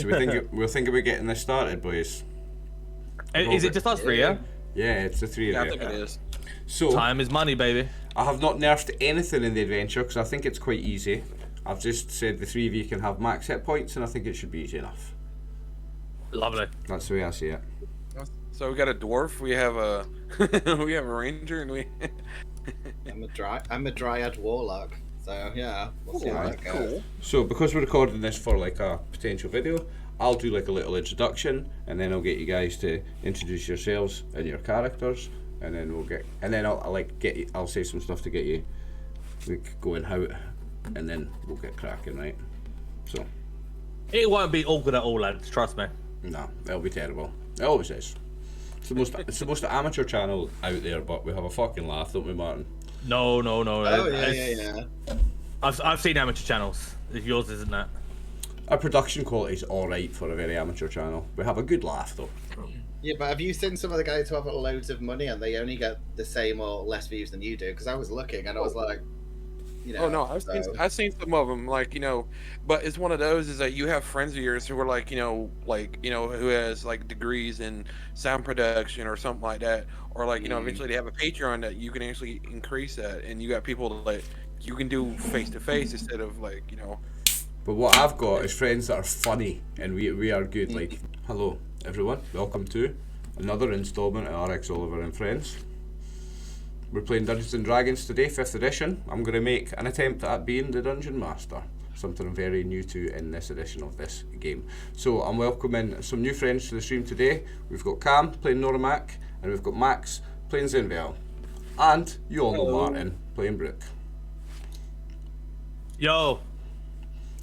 So we're thinking about getting this started, boys. Is it just us three, yeah? Yeah, it's the three of Yeah, I you. think it is. So Time is money, baby. I have not nerfed anything in the adventure because I think it's quite easy. I've just said the three of you can have max hit points, and I think it should be easy enough. Lovely. That's the way I see it. So we got a dwarf, we have a we have a ranger, and we. I'm a dryad warlock. So yeah, we'll see how that goes. Cool. So because we're recording this for like a potential video, I'll do like a little introduction, and then I'll get you guys to introduce yourselves and your characters, and then I'll say some stuff to get you like going out, and then we'll get cracking, right? So It won't be awkward at all, lads. Trust me. no, it'll be terrible. It always is. It's the most amateur channel out there, but we have a fucking laugh, don't we, Martin? No. Oh yeah. I've seen amateur channels. If yours isn't that. Our production quality is alright for a very amateur channel. We have a good laugh though. Yeah, but have you seen some of the guys who have loads of money and they only get the same or less views than you do? Because I was looking and I was like, you know. Oh no, I've seen some of them, like, you know, but it's one of those is that you have friends of yours who are like, who has like degrees in sound production or something like that, or like, eventually they have a Patreon that you can actually increase that, and you got people that like you can do face to face instead of like, But what I've got is friends that are funny, and we are good. Like, hello everyone, welcome to another installment of RxOliver and Friends. We're playing Dungeons and Dragons today, 5th edition. I'm going to make an attempt at being the Dungeon Master, something I'm very new to in this edition of this game. So I'm welcoming some new friends to the stream today. We've got Cam playing Noramac, and we've got Max playing Zenvel. And you all know Martin playing Brooke. Yo.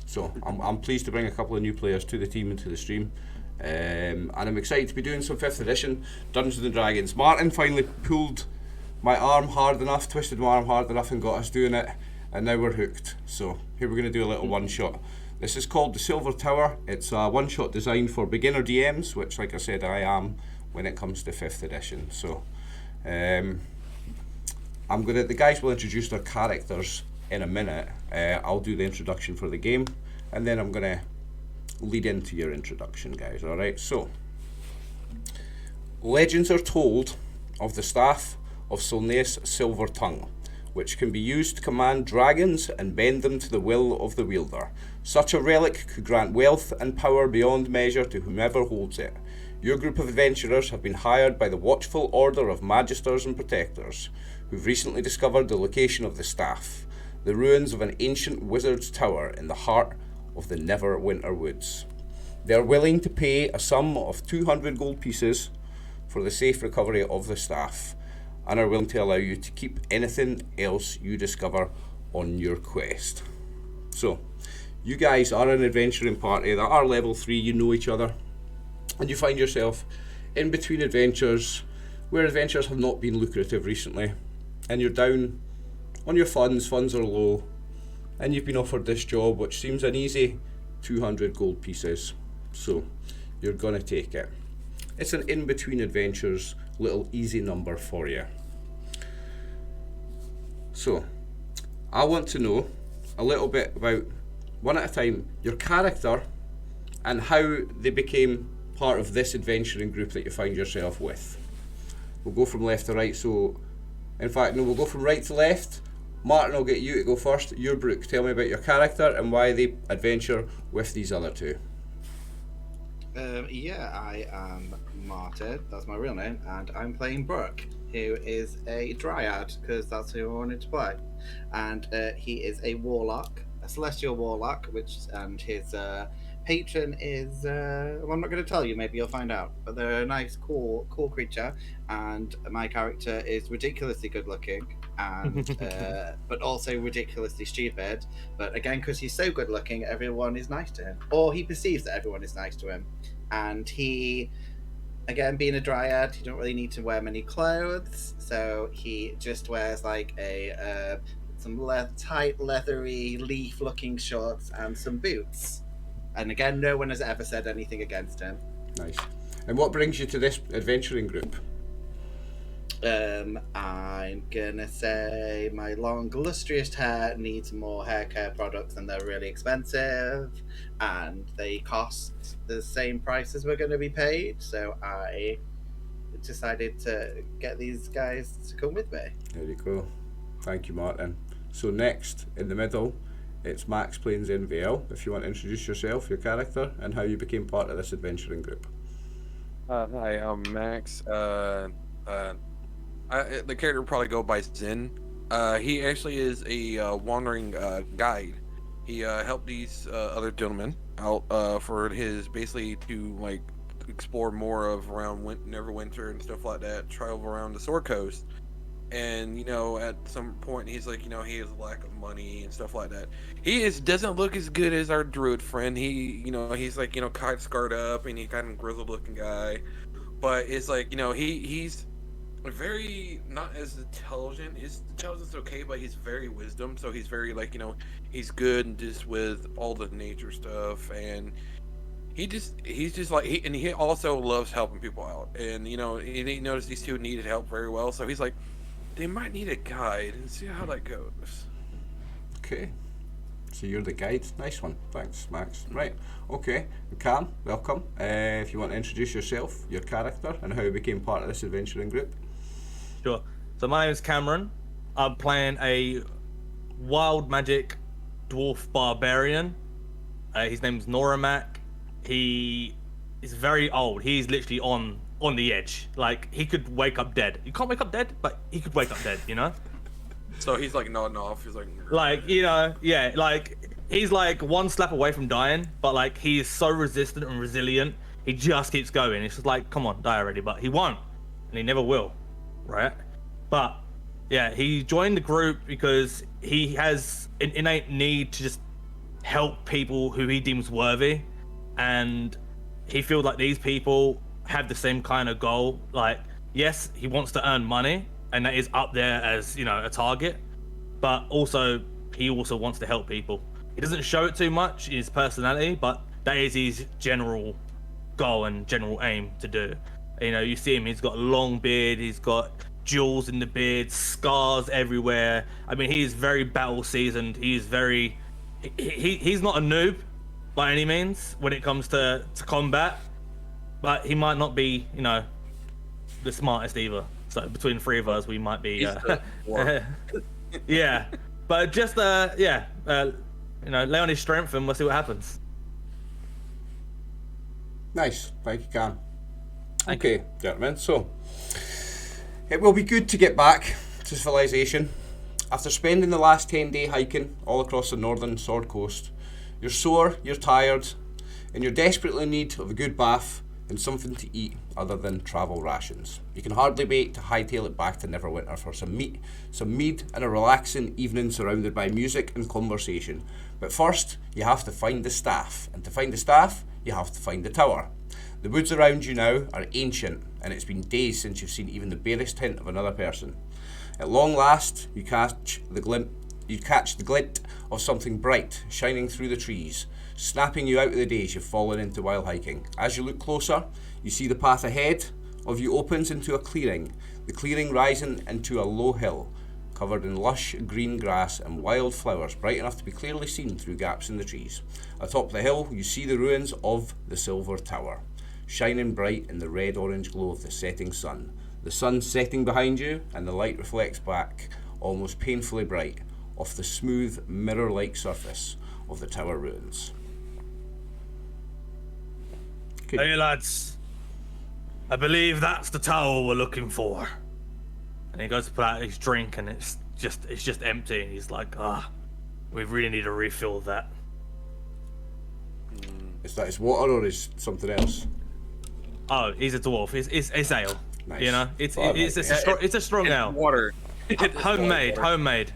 So I'm pleased to bring a couple of new players to the team and to the stream. And I'm excited to be doing some 5th edition Dungeons and Dragons. Martin finally pulled my arm hard enough, twisted my arm hard enough and got us doing it, and now we're hooked. So here we're going to do a little one shot. This is called the Silvyr Tower. It's a one shot designed for beginner DMs, which like I said I am when it comes to 5th edition. So the guys will introduce their characters in a minute. I'll do the introduction for the game, and then I'm going to lead into your introduction, guys. Alright, so legends are told of the staff of Solneus Silver Tongue, which can be used to command dragons and bend them to the will of the wielder. Such a relic could grant wealth and power beyond measure to whomever holds it. Your group of adventurers have been hired by the Watchful Order of Magisters and Protectors, who've recently discovered the location of the staff, the ruins of an ancient wizard's tower in the heart of the Neverwinter Woods. They are willing to pay a sum of 200 gold pieces for the safe recovery of the staff, and are willing to allow you to keep anything else you discover on your quest. So, you guys are an adventuring party that are level 3, you know each other, and you find yourself in between adventures where adventures have not been lucrative recently, and you're down on your funds are low, and you've been offered this job which seems an easy 200 gold pieces, so you're gonna take it. It's an in-between adventures little easy number for you. So, I want to know a little bit about, one at a time, your character and how they became part of this adventuring group that you find yourself with. We'll go from left to right, so, in fact, no, we'll go from right to left. Martin, I'll get you to go first. You're Brooke. Tell me about your character and why they adventure with these other two. I am Martin, that's my real name, and I'm playing Brooke, who is a dryad, because that's who I wanted to play. And he is a warlock, a celestial warlock, and his patron is, well, I'm not going to tell you, maybe you'll find out, but they're a nice, cool creature, and my character is ridiculously good looking, and but also ridiculously stupid, but again, because he's so good looking, everyone is nice to him, or he perceives that everyone is nice to him. And he, again, being a dryad, he don't really need to wear many clothes, so he just wears like some tight leathery leaf looking shorts and some boots, and again, no one has ever said anything against him. Nice. And what brings you to this adventuring group? I'm gonna say my long, lustrous hair needs more hair care products, and they're really expensive, and they cost the same price as we're going to be paid. So I decided to get these guys to come with me. There you go. Thank you, Martin. So next, in the middle, it's Max playing NVL. If you want to introduce yourself, your character, and how you became part of this adventuring group. Hi, I'm Max. The character will probably go by Zen. He actually is a wandering guide. He helped these other gentlemen out for his basically to like explore more of around Neverwinter and stuff like that. Travel around the Sword Coast, and at some point he's like, he has a lack of money and stuff like that. He doesn't look as good as our druid friend. He's like kind of scarred up and he's kind of grizzled looking guy, but it's like he's very not as intelligent. His intelligence is okay, but he's very wisdom. So he's very like he's good just with all the nature stuff, and he's just like he also loves helping people out. And he noticed these two needed help very well, so he's like, they might need a guide and see how that goes. Okay. So you're the guide. Nice one. Thanks, Max. Right. Okay. Cam, welcome. If you want to introduce yourself, your character, and how you became part of this adventuring group. Sure. So my name is Cameron. I'm playing a wild magic dwarf barbarian. His name's Noramak. He is very old. He's literally on the edge. Like, he could wake up dead. You can't wake up dead, but he could wake up dead, So he's like nodding off. He's like, yeah, like he's like one slap away from dying, but like he is so resistant and resilient. He just keeps going. It's just like, come on, die already. But he won't, and he never will, right? But yeah, he joined the group because he has an innate need to just help people who he deems worthy, and he feels like these people have the same kind of goal. Like, yes, he wants to earn money, and that is up there as a target, but also he also wants to help people. He doesn't show it too much in his personality, but that is his general goal and general aim to do. You see him, he's got a long beard, he's got jewels in the beard, scars everywhere. I mean, he is very battle seasoned. He's not a noob by any means when it comes to combat, but he might not be the smartest either. So between the three of us, we might be yeah, but just lay on his strength and we'll see what happens. Nice. Thank you, Cam. Okay, gentlemen, so it will be good to get back to civilization. After spending the last 10-day hiking all across the northern Sword Coast, you're sore, you're tired, and you're desperately in need of a good bath and something to eat other than travel rations. You can hardly wait to hightail it back to Neverwinter for some meat, some mead, and a relaxing evening surrounded by music and conversation. But first, you have to find the staff, and to find the staff, you have to find the tower. The woods around you now are ancient, and it's been days since you've seen even the barest hint of another person. At long last, you catch the glint of something bright shining through the trees, snapping you out of the daze you've fallen into while hiking. As you look closer, you see the path ahead of you opens into a clearing, the clearing rising into a low hill, covered in lush green grass and wild flowers, bright enough to be clearly seen through gaps in the trees. Atop the hill, you see the ruins of the Silvyr Tower, shining bright in the red-orange glow of the setting sun. The sun setting behind you, and the light reflects back, almost painfully bright, off the smooth, mirror-like surface of the tower ruins. Hey lads, I believe that's the tower we're looking for. And he goes to put out his drink, and it's just empty, and he's like, we really need a refill of that. Is that his water or is something else? Oh, he's a dwarf. It's ale. Nice. It's a strong ale. Water. Homemade.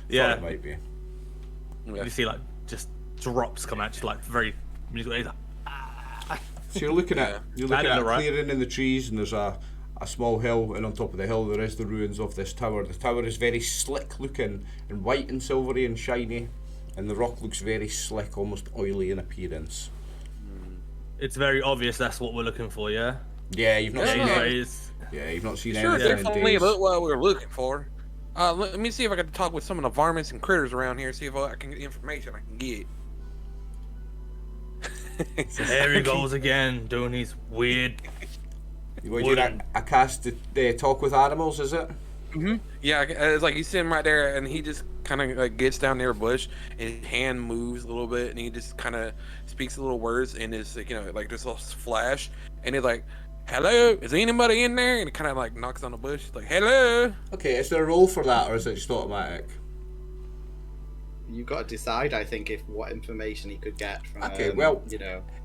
Yeah. Thought it might be. You see like just drops come out, just like very. He's like, So you're looking at a right? clearing in the trees, and there's a small hill, and on top of the hill there is the ruins of this tower. The tower is very slick looking and white and silvery and shiny, and the rock looks very slick, almost oily in appearance. It's very obvious that's what we're looking for, yeah? Yeah, you've not seen it. Yeah, you've not seen Sure, anything in definitely days. look what we were looking for. Let me see if I can talk with some of the varmints and critters around here. See if I can get information I can get. There he goes again, doing his weird. What you I cast the talk with animals, is it? Yeah, it's like he's sitting right there, and he just kind of like gets down near a bush, and his hand moves a little bit, and he just kind of speaks little words, and it's like, like this little flash, and he's like, "Hello, is anybody in there?" And it kind of like knocks on the bush, like, "Hello." Okay, is there a roll for that, or is it just automatic? You've got to decide, I think, if what information he could get from. Okay, well,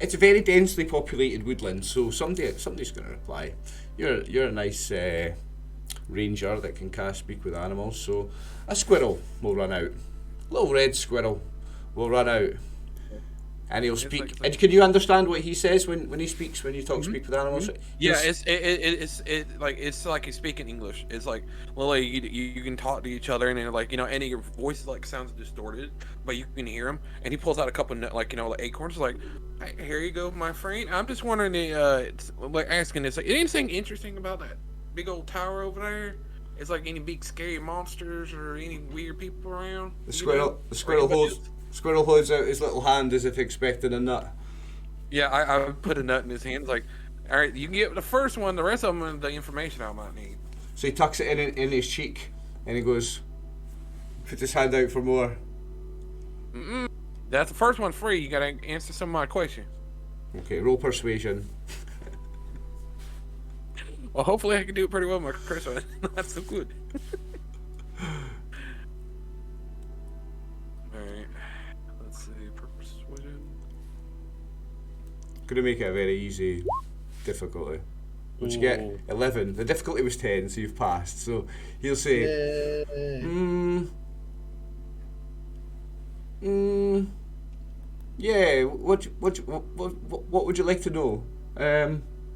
it's a very densely populated woodland, so somebody's going to reply. You're a nice ranger that can cast speak with animals, so a squirrel will run out. Little red squirrel will run out, and he'll speak. And can you understand what he says when he speaks? When you speak with animals? Yeah, it's like he's speaking English. It's like, well, like, you can talk to each other, and then, like, and your voice like sounds distorted, but you can hear him. And he pulls out a couple of, like, like acorns, like, "Hey, here you go, my friend. I'm just wondering, it's like asking this, like, anything interesting about that big old tower over there? Is like any big scary monsters or any weird people around?" The squirrel holds out his little hand as if expecting a nut. Yeah, I put a nut in his hand. Like, all right, you can get the first one. The rest of them are the information I might need. So he tucks it in his cheek, and he goes, puts his hand out for more. That's the first one free. You gotta answer some of my questions. Okay, roll persuasion. Well, hopefully I can do it pretty well, my Chris. That's so good. Alright. Let's see. Persuasion. Gonna make it a very easy difficulty. What'd you get? 11. The difficulty was 10, so you've passed. So he'll say, yeah, what would you like to know?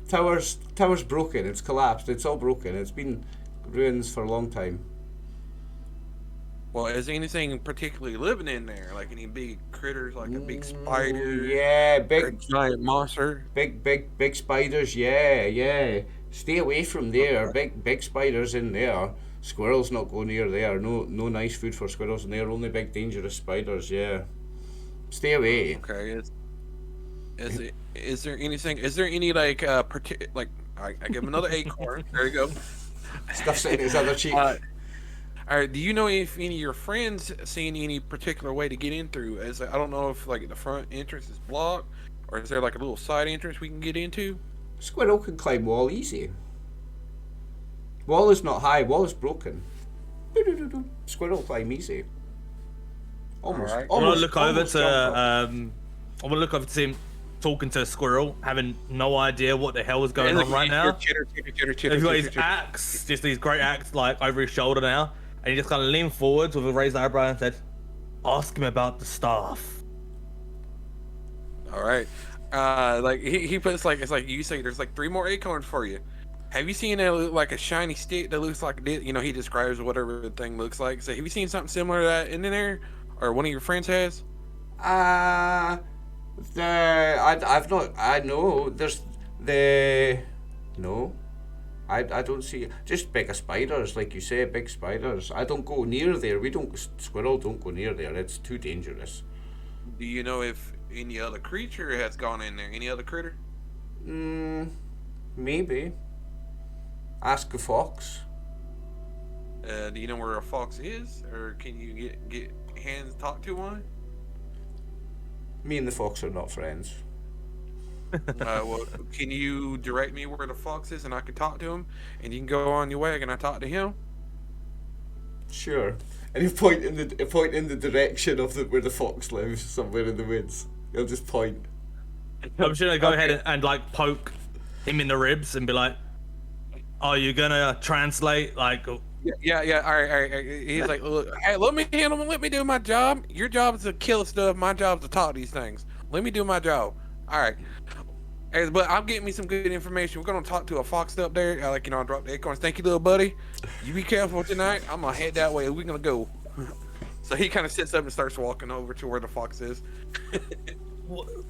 Tower's broken, it's collapsed, it's all broken, it's been ruins for a long time. Well, is anything particularly living in there? Like any big critters, like a big spider? Yeah, Or a giant monster? big spiders, yeah. Stay away from there. Big spiders in there. Squirrels not go near there. No nice food for squirrels in there. Only big dangerous spiders, yeah. Stay away. Okay. Is there anything? Is there any like I give him another acorn. There you go. Stuff's in his other cheek. All right. Do you know if any of your friends seen any particular way to get in through? I don't know if like the front entrance is blocked, or is there like a little side entrance we can get into? Squirrel can climb wall easy. Wall is not high. Wall is broken. Squirrel climb easy. Almost. Alright. I want to look over almost to jump up. I want to look over to him talking to a squirrel, having no idea what the hell is going on right now. Chitter. He's got his axe, just his great axe, like over his shoulder now, and he just kind of leaned forwards with a raised eyebrow and said, "Ask him about the staff." All right. Like he puts like, it's like you say, there's like 3 more acorns for you. Have you seen a shiny stick that looks like he describes whatever the thing looks like? So have you seen something similar to that in there, or one of your friends has? I've not. I know there's the. No, I don't see. Just bigger spiders, like you say, big spiders. I don't go near there. Squirrel don't go near there. It's too dangerous. Do you know if any other creature has gone in there? Any other critter? Maybe. Ask a fox. Do you know where a fox is, or can you get hands talk to one? Me and the fox are not friends. Well, can you direct me where the fox is, and I can talk to him, and you can go on your way, and I talk to him? Sure. And you point in the direction of where the fox lives, somewhere in the woods. He'll just point. I'm just gonna go ahead and like poke him in the ribs and be like, "Are you gonna translate like?" Yeah. All right. He's like, "Look, hey, let me handle it. Let me do my job. Your job is to kill stuff. My job is to talk these things. Let me do my job. All right. Hey, but I'm getting me some good information. We're gonna talk to a fox up there. I drop the acorns. Thank you, little buddy. You be careful tonight. I'm gonna head that way. We're gonna go." So he kind of sits up and starts walking over to where the fox is.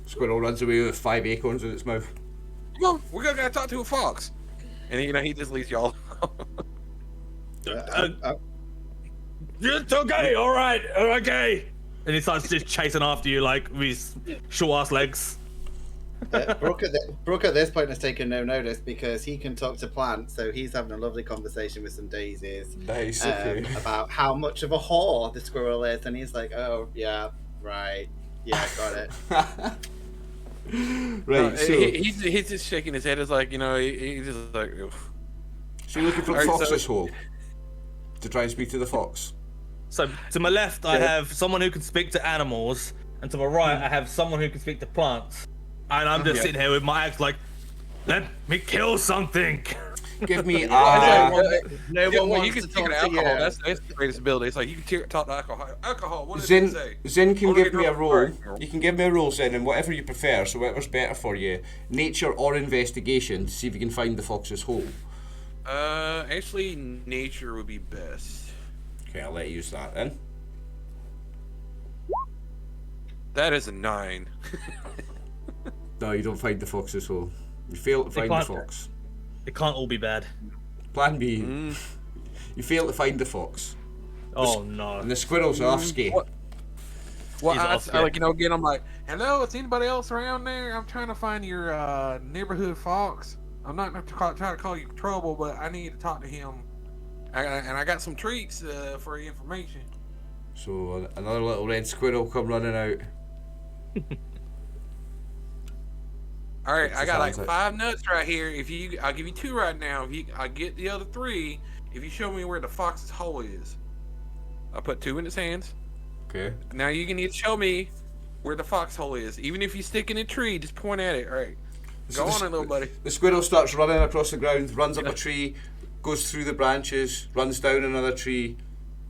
Squirrel runs away with 5 acorns in its mouth. Come on, we're gonna talk to a fox. and he just leaves y'all. It's okay, all right, okay. And he starts just chasing after you like with his short ass legs. Brooke at this point has taken no notice because he can talk to plants, so he's having a lovely conversation with some daisies. Nice, okay. About how much of a whore the squirrel is, and he's like, "Oh yeah, right, yeah, got it." Right, so he's just shaking his head. It's like he's just like. Oof. So you're looking for the fox's hole to try and speak to the fox. So to my left, I have someone who can speak to animals, and to my right, I have someone who can speak to plants. And I'm just sitting here with my axe, like, let me kill something. Give me You can take alcohol. That's the greatest ability. It's like you can talk to alcohol. Alcohol. What does it say? Zin can give me a roll. You can give me a roll, Zin, and whatever you prefer. So whatever's better for you, nature or investigation, to see if you can find the fox's hole. Actually, nature would be best. Okay, I'll let you use that then. That is a 9. No, you don't find the fox's hole. You fail to find the fox. It can't all be bad. Plan B. You fail to find the fox. Oh no. And the squirrel's off ski. Well, again, I'm like, hello, is anybody else around there? I'm trying to find your neighborhood fox. I'm not trying to call you trouble, but I need to talk to him. And I got some treats for your information. So another little red squirrel come running out. All right, I got like 5 nuts right here. I'll give you 2 right now. I get the other 3 if you show me where the fox's hole is. I put 2 in his hands. Okay. Now you can need to show me where the foxhole is. Even if you stick in a tree, just point at it. All right. Go on, little buddy. The squirrel starts running across the ground, runs up a tree, goes through the branches, runs down another tree,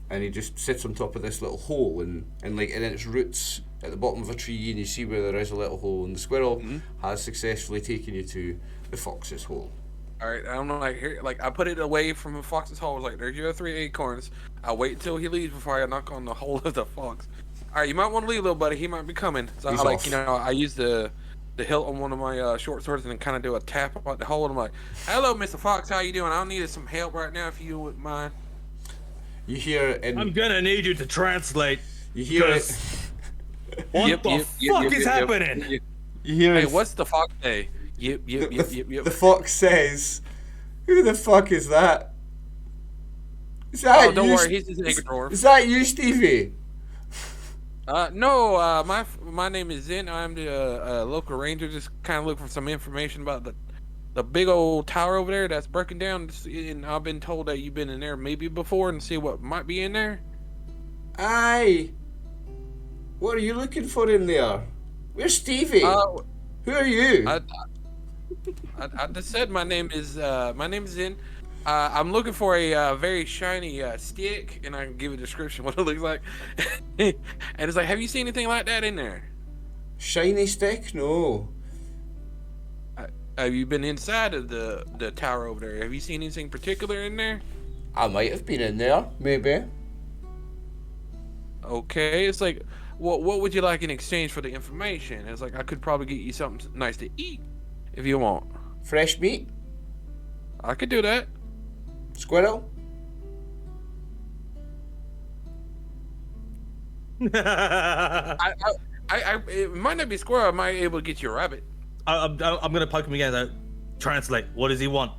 and he just sits on top of this little hole, and in its roots at the bottom of a tree, and you see where there is a little hole, and the squirrel has successfully taken you to the fox's hole. All right, I'm like here, like I put it away from the fox's hole. I was like, there's your 3 acorns. I'll wait until he leaves before I knock on the hole of the fox. All right, you might want to leave, little buddy. He might be coming. So He's I off. I use the hilt on one of my short swords and then kind of do a tap about the hole. And I'm like, hello, Mr. Fox, how you doing? I need some help right now if you wouldn't mind. You hear I'm gonna need you to translate. You hear it. What the fuck is happening? You hear Hey, it. what's the fox say? Yep. The fox says, "Who the fuck is that? Is that Oh, don't you? worry, he's just an dwarf. Is that you, Stevie?" No, my name is Zen. I'm the local ranger, just kind of looking for some information about the big old tower over there that's broken down. And I've been told that you've been in there maybe before and see what might be in there. Aye. What are you looking for in there? Where's Stevie? Who are you? I just said my name is Zen. I'm looking for a very shiny stick, and I can give a description what it looks like. And it's like, have you seen anything like that in there? Shiny stick? No. Have you been inside of the tower over there? Have you seen anything particular in there? I might have been in there, maybe. Okay, it's like, what would you like in exchange for the information? It's like, I could probably get you something nice to eat if you want. Fresh meat? I could do that. Squirrel? It might not be squirrel. I might be able to get you a rabbit. I'm gonna poke him again. Though. Translate. What does he want?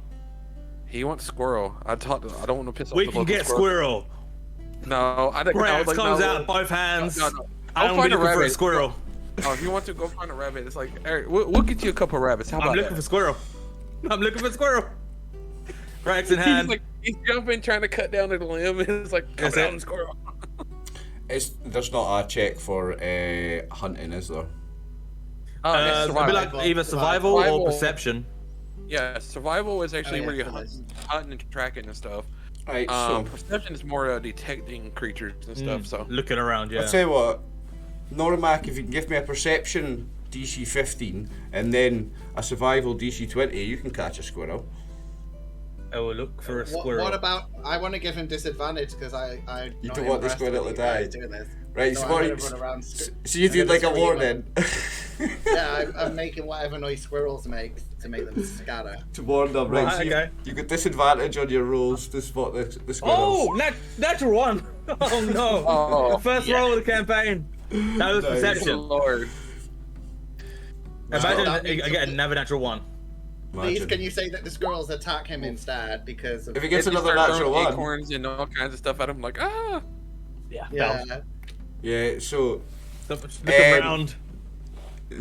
He wants squirrel. I don't want to piss off We the can local get squirrel. No, I don't. Rex like, comes no, out both hands. No. I don't find be a looking for a rabbit. squirrel. Oh, if you want to go find a rabbit, it's like, all right, we'll get you a couple rabbits. How about I'm looking that? for squirrel. I'm looking for squirrel. Rex in hand. He's jumping, trying to cut down the limb. And it's like, come down, squirrel. There's not a check for hunting, is there? That's It'd be like either survival or perception. Yeah, survival is actually where you hunt and tracking and stuff. Right, so Perception is more detecting creatures and stuff. So Looking around, yeah. I'll tell you what, Norimac, if you can give me a perception DC 15 and then a survival DC 20, you can catch a squirrel. I will look for a squirrel. What about? I want to give him disadvantage because I. You don't want the squirrel to die. Doing this. Right, So so I'm what gonna are you, run around. so you I'm did gonna like a scream warning. Yeah, I'm making whatever noise squirrels make to make them scatter. To warn them, right? Right, So okay. you got disadvantage on your rolls to spot the squirrels. Oh, natural one. Oh no. Oh, First roll of the campaign. That was Nice. perception. Lord. Imagine that means I get another natural one. Please, Imagine. can you say that the squirrels attack him instead because of If he gets If you another start natural throwing one. acorns and all kinds of stuff at him, like, ah. Yeah. yeah. Yeah, so Look around.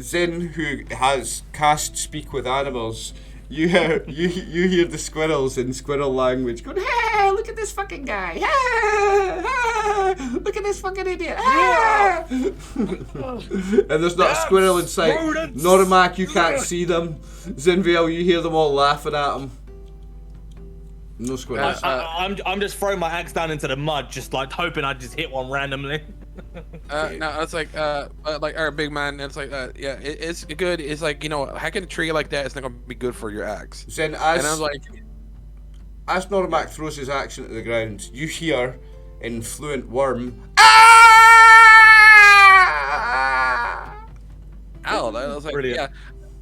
Zin, who has cast Speak with Animals, you hear the squirrels in squirrel language going, "Hey, look at this fucking guy! Hey, look at this fucking idiot! Hey!" And there's not a squirrel in sight. Rodents! Normac, you can't see them. Zinviel, you hear them all laughing at him. No squirrels. I'm just throwing my axe down into the mud, just like hoping I just hit one randomly. No, it's like our big man. It's like, yeah, it's good. It's like, hacking a tree like that is not gonna be good for your axe. Zin, And I was like, as Normac throws his axe into the ground, you hear in fluent worm, ow! I was like, Brilliant. yeah,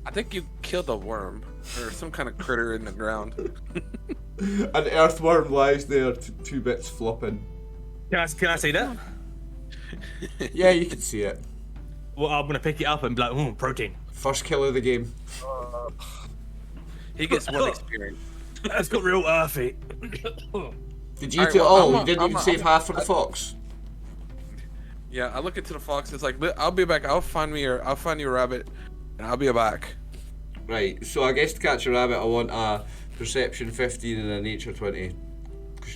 I think you killed a worm or some kind of critter in the ground. An earthworm lies there, two bits flopping. Can I see that? Yeah, you can see it. Well, I'm gonna pick it up and be like, protein. First kill of the game. He gets one experience. That's got real earthy. Did you Alright, eat it well, all? I'm You didn't even save half for the fox. Yeah, I look into the fox. It's like, I'll be back. I'll find you a rabbit, and I'll be back. Right, so I guess to catch a rabbit, I want a perception 15 and a nature 20.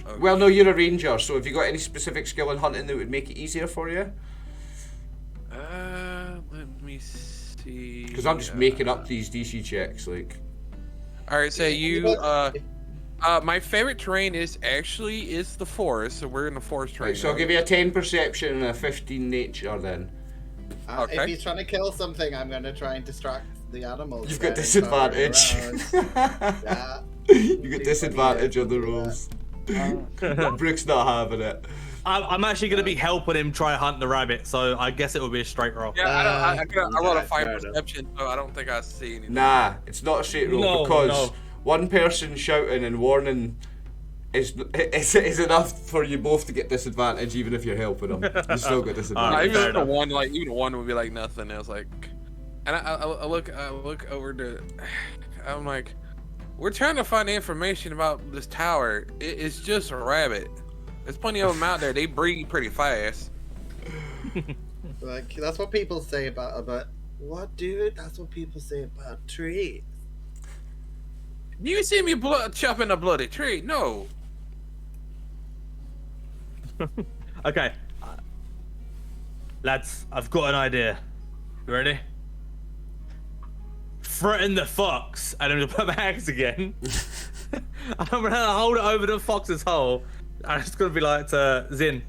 Okay. Well, no, you're a ranger, so have you got any specific skill in hunting that would make it easier for you? Let me see. Because I'm just making up these DC checks, like. All right, so my favorite terrain is the forest. So we're in the forest terrain. Right, so I'll give you a 10 perception and a 15 nature then. Okay. If he's trying to kill something, I'm gonna try and distract the animals. You've got then, disadvantage. so yeah. You get disadvantage on the rolls. Brooke's not having it. I'm actually gonna be helping him try hunt the rabbit, so I guess it will be a straight roll. Yeah, I rolled a Okay, 5 fair enough. perception, so I don't think I see anything. Nah, it's not a straight roll No, because no. one person shouting and warning is enough for you both to get disadvantage, even if you're helping them. You still get disadvantage. fair Even the enough. even one would be like nothing. It was like, and I look over to, I'm like, we're trying to find information about this tower. It's just a rabbit. There's plenty of them out there. They breed pretty fast. Like that's what people say about what, dude? That's what people say about trees. You see me chopping a bloody tree? No. Okay. Lads, I've got an idea. You ready? Threaten the fox, and I'm gonna put my axe again. I'm gonna hold it over the fox's hole. And it's gonna be like to Zin,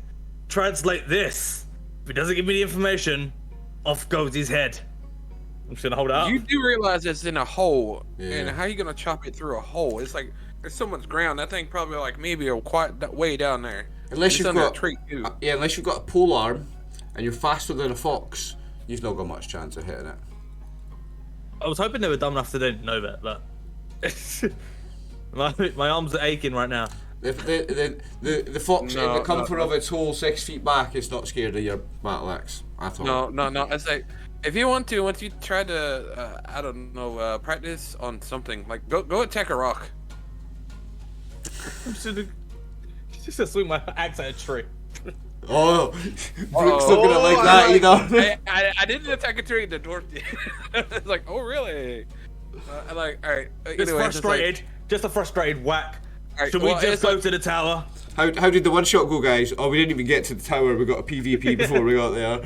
translate this. If he doesn't give me the information, off goes his head. I'm just gonna hold it up. You do realize it's in a hole, Yeah. and how you gonna chop it through a hole? It's like there's someone's ground. That thing probably like maybe a quite way down there. Unless It's you've under got a tree too. yeah, unless you've got a pole arm and you're faster than a fox, you've not got much chance of hitting it. I was hoping they were dumb enough to know that, but my arms are aching right now. The fox in No, the comfort no. of its hole 6 feet back is not scared of your battle axe at all. No. It's like if you want to, once you try to, I don't know, practice on something like go attack a rock. I'm just gonna swing my axe at a tree. Oh, Brooke's not gonna like that either. I didn't attack a tree. The dwarf did. It's like, oh really? I'm like, all right. Just Anyways, it's frustrated. Just a frustrated whack. Alright, Should well, we just it's go like- to the tower? How did the one shot go, guys? Oh, we didn't even get to the tower. We got a PvP before we got there.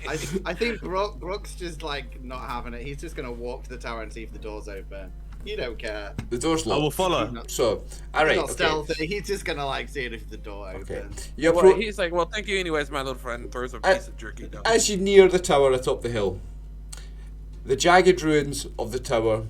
I think Brooks just like not having it. He's just gonna walk to the tower and see if the door's open. You don't care. The door's I locked. will follow. So, all right. Not Okay. stealthy. He's just gonna like see if the door Okay. opens. You Well, appro- he's like, well, thank you anyways, my little friend. Throws a piece of jerky down. As you near the tower atop the hill, the jagged ruins of the tower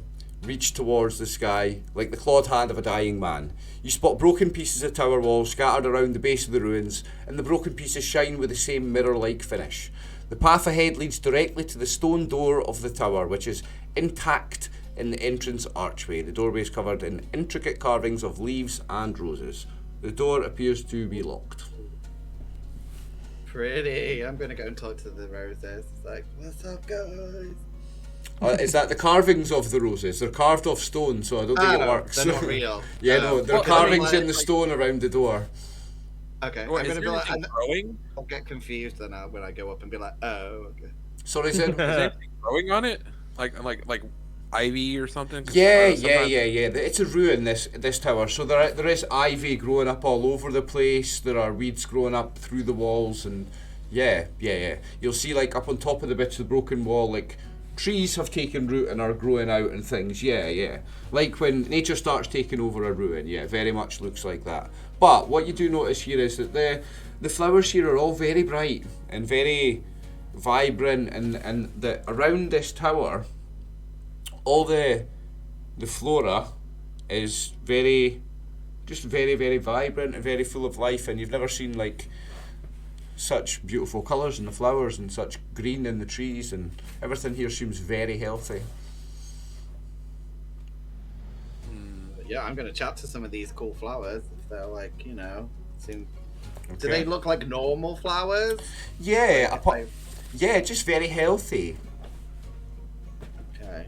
reach towards the sky like the clawed hand of a dying man. You spot broken pieces of tower walls scattered around the base of the ruins, and the broken pieces shine with the same mirror-like finish. The path ahead leads directly to the stone door of the tower, which is intact in the entrance archway. The doorway is covered in intricate carvings of leaves and roses. The door appears to be locked. Pretty. I'm gonna go and talk to the roses. It's like, what's up, guys? Is that the carvings of the roses? They're carved off stone, so I don't think it works. They're not real. Yeah, no, they're What, carvings in the like- stone around the door. Okay, What, I'm is gonna be there like, anything growing? I'll get confused then when I go up and be like, oh, okay. Sorry, Zen? Is there anything growing on it? Like ivy or something? 'Cause, Yeah. sometimes- It's a ruin, this tower. So there is ivy growing up all over the place. There are weeds growing up through the walls, and yeah. You'll see like up on top of the bits of the broken wall, like trees have taken root and are growing out and things. Yeah. Like when nature starts taking over a ruin. Yeah, very much looks like that. But what you do notice here is that the flowers here are all very bright and very vibrant, and that around this tower, all the flora is very vibrant and very full of life, and you've never seen like such beautiful colours in the flowers and such green in the trees, and everything here seems very healthy. But yeah, I'm gonna chat to some of these cool flowers if they're like, seem. Do Okay. they look like normal flowers? Yeah, Like, yeah, just very healthy. okay.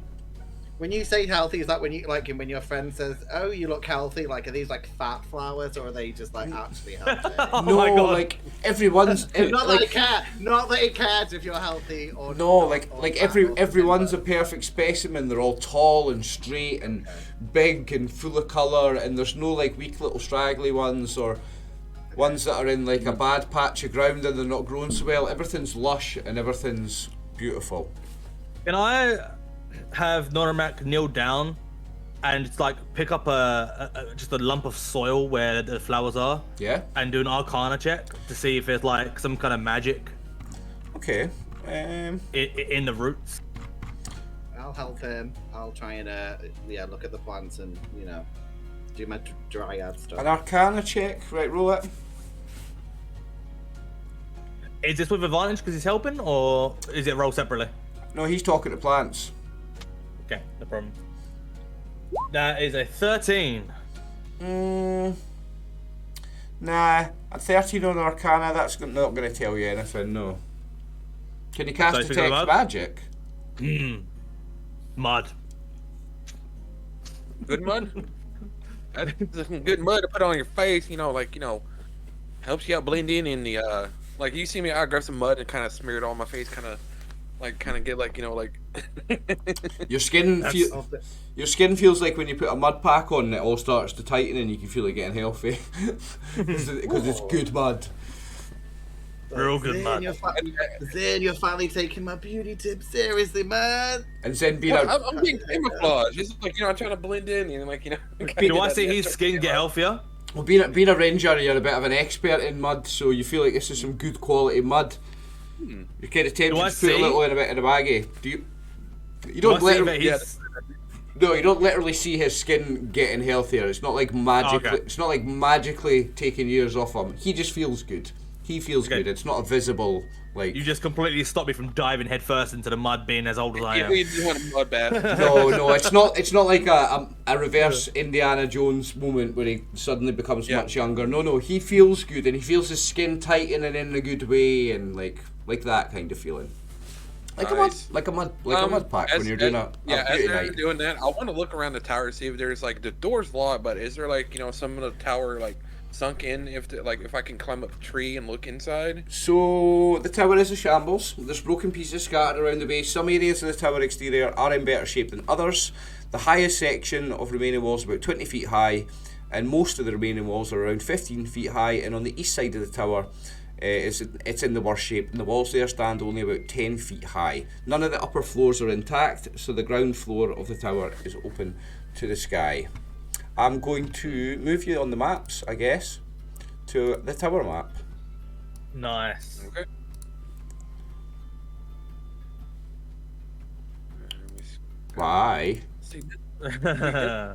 When you say healthy, is that when when your friend says, "Oh, you look healthy"? Like, are these like fat flowers, or are they just like actually healthy? Oh No, my God. like everyone's Not that like, it cares. Not that it cares if you're healthy or no, not, like or like fat every or everyone's a something, perfect specimen. They're all tall and straight and big and full of colour, and there's no like weak little straggly ones or ones that are in like a bad patch of ground and they're not growing so well. Everything's lush and everything's beautiful. Can I have Noramak kneel down and just like pick up just a lump of soil where the flowers are Yeah. and do an Arcana check to see if there's like some kind of magic Okay. in the roots? I'll help him. I'll try and look at the plants and do my dryad stuff. An Arcana check. Right, roll it. Is this with advantage because he's helping, or is it roll separately? No, he's talking to plants. Okay, no problem. That is a 13. Nah, a 13 on Arcana, that's not going to tell you anything, no. Can you cast So it's Detect because of Magic? Mud. Good mud? That's some good mud to put on your face, helps you out blend in the, like you see me, I grab some mud and kind of smear it on my face, kind of get Your skin your skin feels like when you put a mud pack on, it all starts to tighten and you can feel it getting healthy. Because it's good mud. Real good mud. Zane, you're finally taking my beauty tips seriously, man. And then being Well, a I'm being camouflage. It's like, I'm trying to blend in and Do I see his skin get healthier? well, being a ranger, you're a bit of an expert in mud, so you feel like this is some good quality mud. You're kind of tempted Do I to put a see- little in a bit in a baggie. Do you? You Do don't I see literally. that he's... No, you don't literally see his skin getting healthier. It's not like magically. Okay. It's not like magically taking years off him. He just feels good. He feels Okay. good. It's not a visible like. You just completely stopped me from diving headfirst into the mud, being as old as I am. You want a mud bath. No, it's not. It's not like a reverse Indiana Jones moment where he suddenly becomes much younger. No, he feels good and he feels his skin tightening in a good way and like that kind of feeling. Like Nice. a mud pack when you're doing a as beauty they're night. doing that, I want to look around the tower to see if there's like the door's locked, but is there like some of the tower like sunk in if I can climb up a tree and look inside? So the tower is a shambles. There's broken pieces scattered around the base. Some areas of the tower exterior are in better shape than others. The highest section of remaining walls is about 20 feet high, and most of the remaining walls are around 15 feet high. And on the east side of the tower, it's in the worst shape, and the walls there stand only about 10 feet high. None of the upper floors are intact, so the ground floor of the tower is open to the sky. I'm going to move you on the maps, I guess, to the tower map. Nice. Okay. Why? See,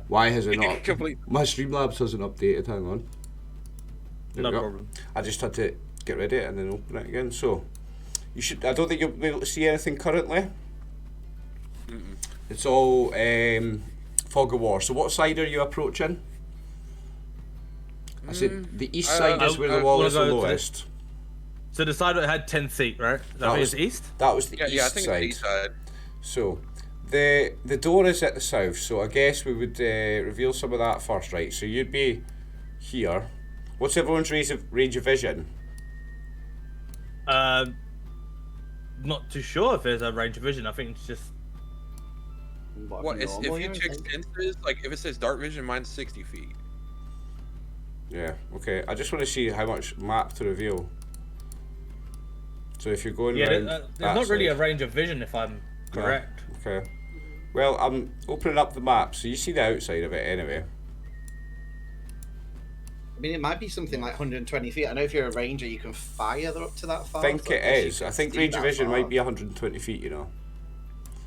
Why has it not? Complete. My Streamlabs hasn't updated. Hang on. There No we go. problem. I just had to get rid of it and then open it again. So you should. I don't think you'll be able to see anything currently. It's all fog of war. So what side are you approaching? I said the east side is where the wall is the lowest. So the side that had 10 feet, right? That was east? That was the Yeah, east I think side. it's the east side. So the door is at the south. So I guess we would reveal some of that first, right? So you'd be here. What's everyone's range of vision? Not too sure if there's a range of vision. I think it's just. What is, if you check senses, like if it says dark vision, mine's 60 feet. Yeah, okay. I just want to see how much map to reveal. So if you're going around there's that not really a side. range of vision if I'm correct. No, okay. Well, I'm opening up the map, so you see the outside of it anyway. I mean, it might be something like 120 feet. I know if you're a ranger, you can fire up to that far. I think so it guess you is. could I think see range of that vision far. might be 120 feet, you know.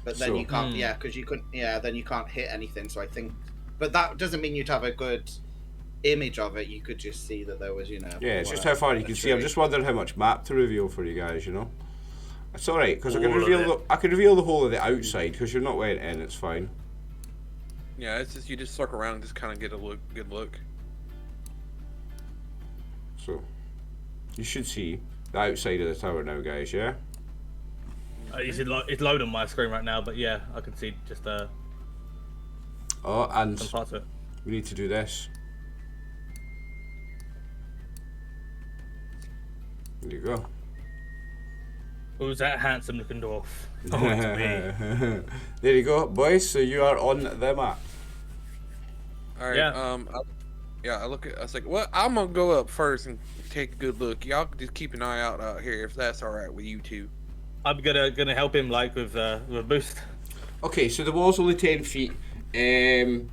But then So- you can't, yeah, because you couldn't, yeah, then you can't hit anything. So I think, but that doesn't mean you'd have a good image of it. You could just see that there was, you know. Yeah, it's just how far you can see. I'm just wondering how much map to reveal for you guys, you know. It's alright, because I can All of reveal I can reveal the whole of the outside, because you're not went in, it's fine. Yeah, it's just you just circle around and just kind of get a good look. So, you should see the outside of the tower now, guys, yeah? It's loading on my screen right now, but yeah, I can see just Oh, and some parts of it. we need to do this. There you go. Who's that handsome looking dwarf? Oh, it's me. There you go, boys. So you are on the map. All right. Yeah. I look at. I was like, well, I'm gonna go up first and take a good look. Y'all can just keep an eye out here if that's all right with you two. I'm gonna help him like with a boost. Okay, so the wall's only 10 feet. If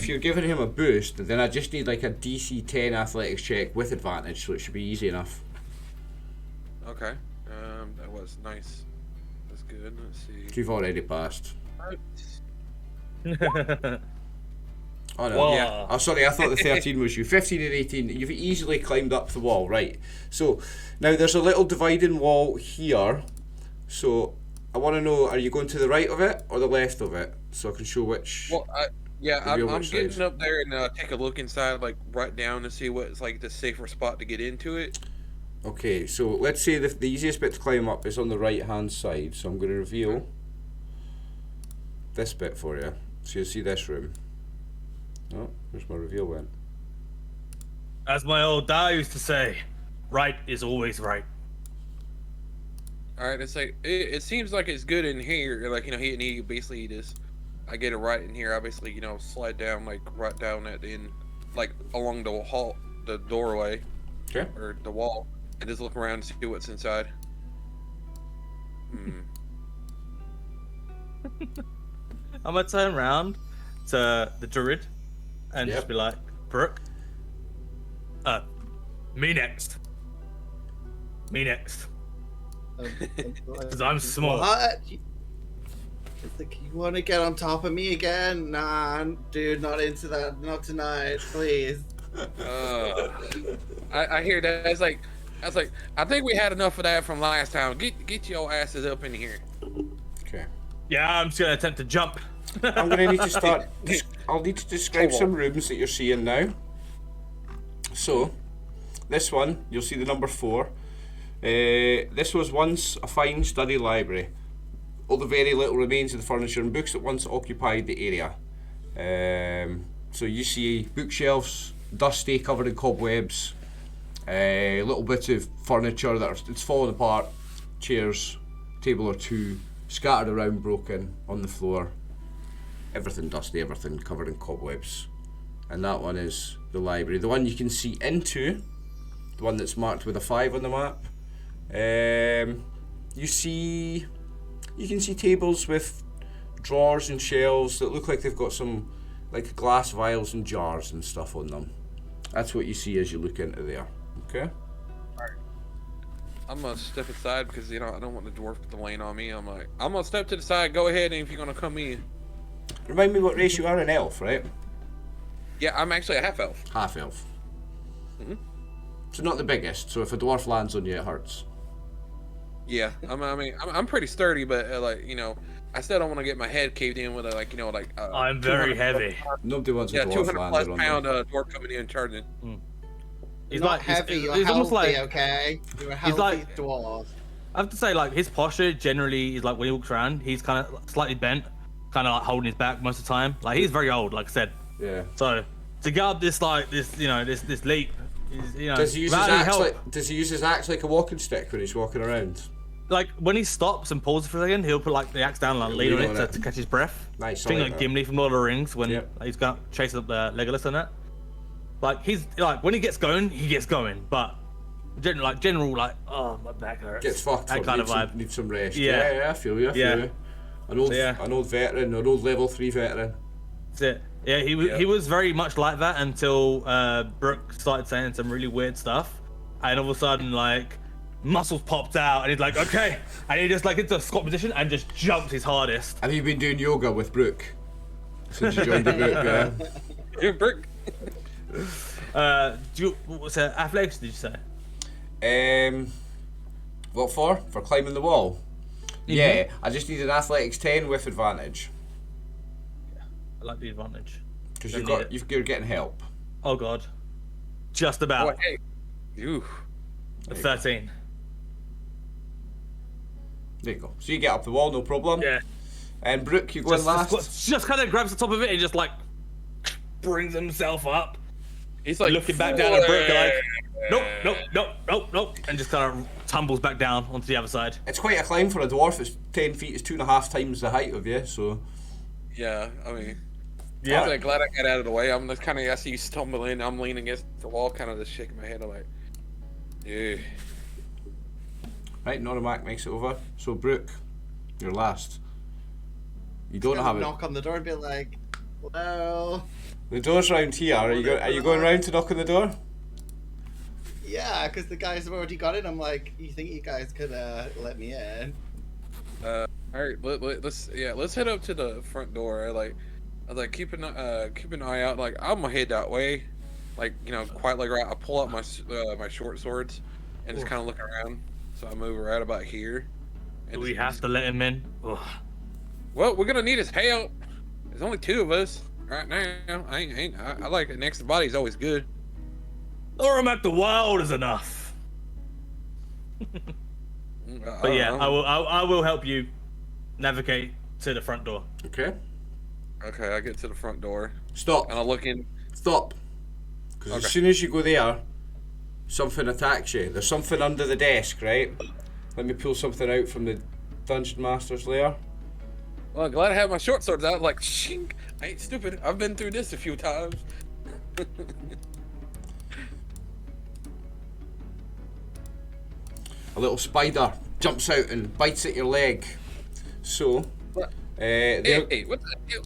you're giving him a boost, then I just need like a DC 10 athletics check with advantage, so it should be easy enough. Okay. That was nice. That's good. Let's see. You've already passed. Oh no, Whoa. yeah. Oh, sorry, I thought the 13 was you. 15 and 18, you've easily climbed up the wall, right. So, now there's a little dividing wall here. So, I want to know, are you going to the right of it or the left of it? So I can show which... Well, Reveal I'm which getting side. up there and take a look inside, like right down to see what's like the safer spot to get into it. Okay, so let's say the easiest bit to climb up is on the right hand side. So I'm going to reveal this bit for you. So you'll see this room. Oh, where's my reveal went? As my old dad used to say, right is always right. All right, it's like it seems like it's good in here. Like he basically just I get it right in here. I basically slide down like right down at the end, like along the hall, the doorway, Okay. or the wall, and just look around and see what's inside. I'm gonna turn around to the druid and Yep. just be like, Brooke, me next. Me next. Because I'm small. What? It's like, you want to get on top of me again? Nah, dude, not into that. Not tonight, please. I hear that. It's like I was like, I think we had enough of that from last time. Get your asses up in here. Okay. Yeah, I'm just gonna attempt to jump. I'm going to need to start... I'll need to describe some rooms that you're seeing now. So, this one, you'll see the number 4. This was once a fine study library. All the very little remains of the furniture and books that once occupied the area. So you see bookshelves, dusty, covered in cobwebs, a little bit of furniture it's fallen apart, chairs, table or two, scattered around, broken on the floor. Everything dusty, everything covered in cobwebs. And that one is the library. The one you can see into, the one that's marked with a 5 on the map. You can see tables with drawers and shelves that look like they've got some like glass vials and jars and stuff on them. That's what you see as you look into there. Okay? I'm gonna step aside because I don't want the dwarf to lane on me. I'm gonna step to the side. Go ahead, and if you're gonna come in. Remind me what race you are, an elf, right? Yeah, I'm actually a half elf. Half elf. So not the biggest. So if a dwarf lands on you, it hurts. Yeah, I'm pretty sturdy, but like I still don't want to get my head caved in with a I'm very heavy. Nobody wants a Yeah, dwarf 200 lander plus on pound them. dwarf coming in and charging. He's Not like heavy, you're he's healthy, almost like okay? You're a healthy like- dwarf. I have to say, like, his posture generally is like when he walks around, he's kind of slightly bent, kind of like holding his back most of the time. Like, he's very old, like I said. Yeah. So to get up this this leap, is, Does he use his without any axe? help- Does he use his axe like a walking stick when he's walking around? Like when he stops and pauses for a second, he'll put like the axe down, like lean on it to catch his breath. Nice. I Thing like like that. Gimli from Lord of the Rings when Yep. he's got chasing up the Legolas and that. Like he's like when he gets going, but general oh my back hurts. Gets fucked That up. kind of vibe. Need some rest. Yeah. Yeah, I feel you. I feel Yeah. you. Yeah. An old veteran, an old level 3 veteran. That's it. Yeah, he was very much like that until Brooke started saying some really weird stuff, and all of a sudden like muscles popped out, and he's like, okay, and he just like into a squat position and just jumped his hardest. Have you been doing yoga with Brooke since you joined the group? Yeah. You're brick. What's it? Athletics? Did you say? What for? For climbing the wall? Yeah, I just need an athletics 10 with advantage. I like the advantage. Because Don't need it. you're getting help. Oh god, just about. Oh, hey. Ooh. A 13. There you go. So you get up the wall, no problem. Yeah. And Brooke, you going last? Just kind of grabs the top of it and just like brings himself up. He's like Looking back down at Brooke, like, nope, and just kind of tumbles back down onto the other side. It's quite a climb for a dwarf. It's 10 feet. It's 2.5 times the height of you. So Yeah, I mean, Yeah. I'm like, glad I got out of the way. I'm just kind of, I see you stumble in. I'm leaning against the wall, kind of just shaking my head. I'm like, yeah. right, Norimac makes it over. So Brooke, you're last. You don't have it. Knock on the door and be like, hello. The door's round here. Are you going round to knock on the door? Yeah, because the guys have already got in. I'm like, you think you guys could let me in? All right, let's head up to the front door. I like keep an eye out. Like I'm gonna head that way, like quietly. Right, I pull out my my short swords and just kind of look around. So I move right about here. Do we have to let him in? Ugh. Well, we're gonna need his help. There's only 2 of us right now. I like it. Next to body is always good. Norimac the Wild is enough. But yeah, I will help you navigate to the front door. Okay. Okay, I get to the front door Stop. and I look in. Stop. Because Okay. as soon as you go there, something attacks you. There's something under the desk, right? Let me pull something out from the Dungeon Master's lair. Well, glad I have my short swords out. Like, shink. I ain't stupid. I've been through this a few times. A little spider jumps out and bites at your leg. So, What? they're- Hey, what the hell?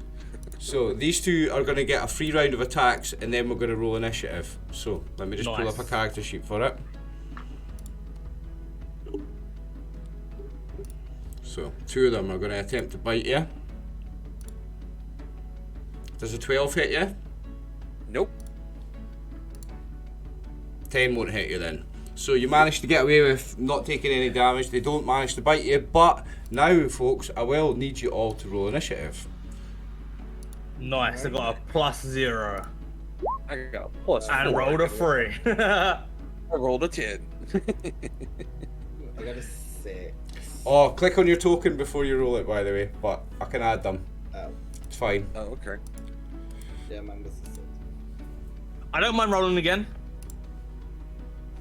so these 2 are going to get a free round of attacks, and then we're going to roll initiative. So let me just pull Nice. up a character sheet for it. So 2 of them are going to attempt to bite you. Does a 12 hit you? Nope. 10 won't hit you then. So you managed to get away with not taking any damage. They don't manage to bite you, but now, folks, I will need you all to roll initiative. Nice, I got a +0 I got a plus. and 4. rolled a 3. I rolled a 10. I got a 6. Oh, click on your token before you roll it, by the way, but I can add them. Oh, It's fine. Oh, okay. yeah, mine was a 6. I don't mind rolling again.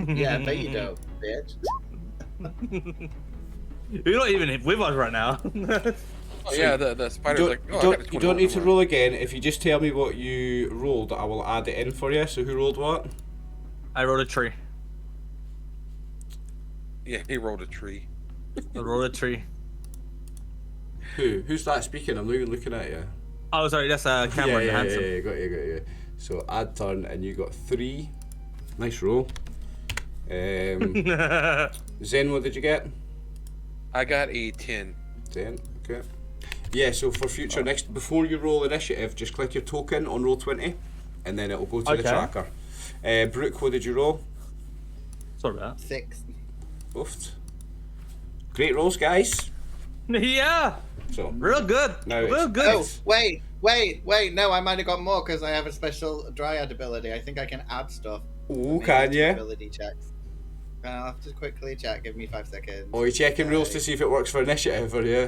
Yeah, I bet you don't, bitch. You're not even with us right now. Oh, yeah, the spider's like, oh, I got a you 21 don't need to on roll again. If you just tell me what you rolled, I will add it in for you. So who rolled what? I rolled a tree. Yeah, he rolled a tree. I rolled a tree. Who? Who's that speaking? I'm not even looking at you. Oh, sorry, that's Cameron yeah, Handsome. yeah, got you. So add turn, and you got 3. Nice roll. Zen, what did you get? I got a 10. 10. Okay. Yeah, so for future next, before you roll initiative, just click your token on roll 20, and then it'll go to the Okay. tracker. Brooke, what did you roll? Sorry about 6. Oofed. Great rolls, guys. that. Yeah, So real good. Now Real it's- good. Oh, wait! No, I might have got more because I have a special Dryad ability. I think I can add stuff. oh, Maybe can to you? Ability checks. I'll have to quickly check. Give me 5 seconds. Oh, you're checking rules to see if it works for initiative, or yeah?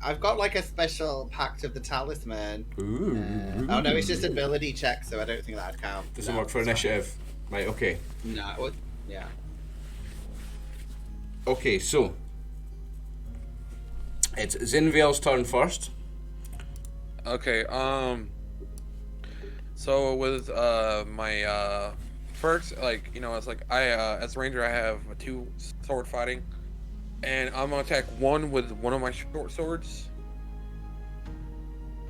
I've got like a special Pact of the Talisman. Ooh. Oh no, it's just ability check, so I don't think that'd count. Doesn't No, work for it's fine. initiative. Right, okay. No, yeah. Okay, so it's Zinvale's turn first. Okay, so with my perks, like, you know, it's like I as a ranger I have 2 sword fighting, and I'm gonna attack one with one of my short swords.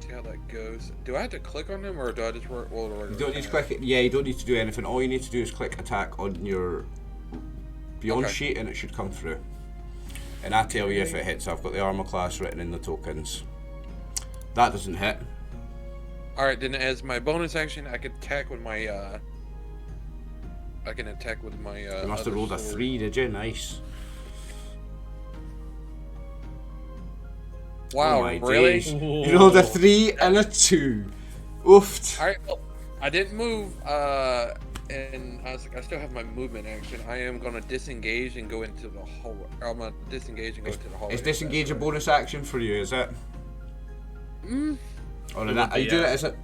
See how that goes. Do I have to click on them, or do I just roll the regular? You don't need to attack? click it. Yeah, you don't need to do anything. All you need to do is click attack on your Beyond Okay. sheet, and it should come through. And I tell you if it hits. I've got the armor class written in the tokens. That doesn't hit. All right, then as my bonus action, I can attack with my I can attack with my You must have other rolled a sword. 3, did you? Nice. Wow, Oh my really? days. You rolled a 3 and a 2. Oofed. All right, well, I didn't move, and I was like, I still have my movement action. I am gonna disengage and go into the hallway. I'm gonna disengage and go into the hallway. Is disengage a bonus action for you, is it? Or It an, would are you be, doing yeah. it as a...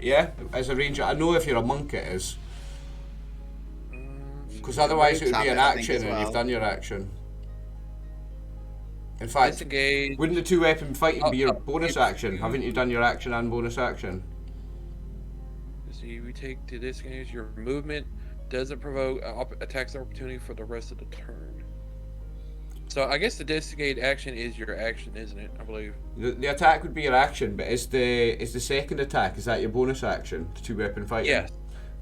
Yeah, as a ranger. I know if you're a monk it is. Because otherwise it would be an I think, action as and well. you've done your action. In fact, Disengage. wouldn't the 2-weapon fighting be your oh, bonus yeah. action? Haven't you done your action and bonus action? See, we take to disengage. Your movement doesn't provoke attacks opportunity for the rest of the turn. So I guess the disengage action is your action, isn't it? I believe. The attack would be your action, but is the second attack, is that your bonus action? The 2-weapon fighting? Yes.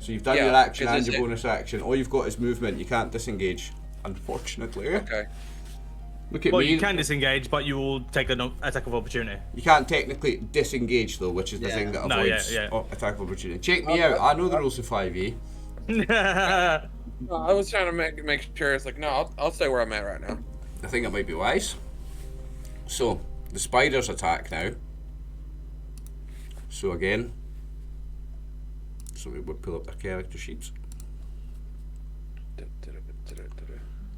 So you've done Yeah, your action 'cause and it's your it. bonus action. All you've got is movement. You can't disengage, unfortunately. Okay. Look at Well, me. you can disengage, but you will take an attack of opportunity. You can't technically disengage though, which is the Yeah. thing that No, yeah, avoids yeah. attack of opportunity. Check me out. I know the rules of 5e. I was trying to make sure. It's like, no, I'll stay where I'm at right now. I think it might be wise. So the spiders attack now. So again. So we would pull up their character sheets.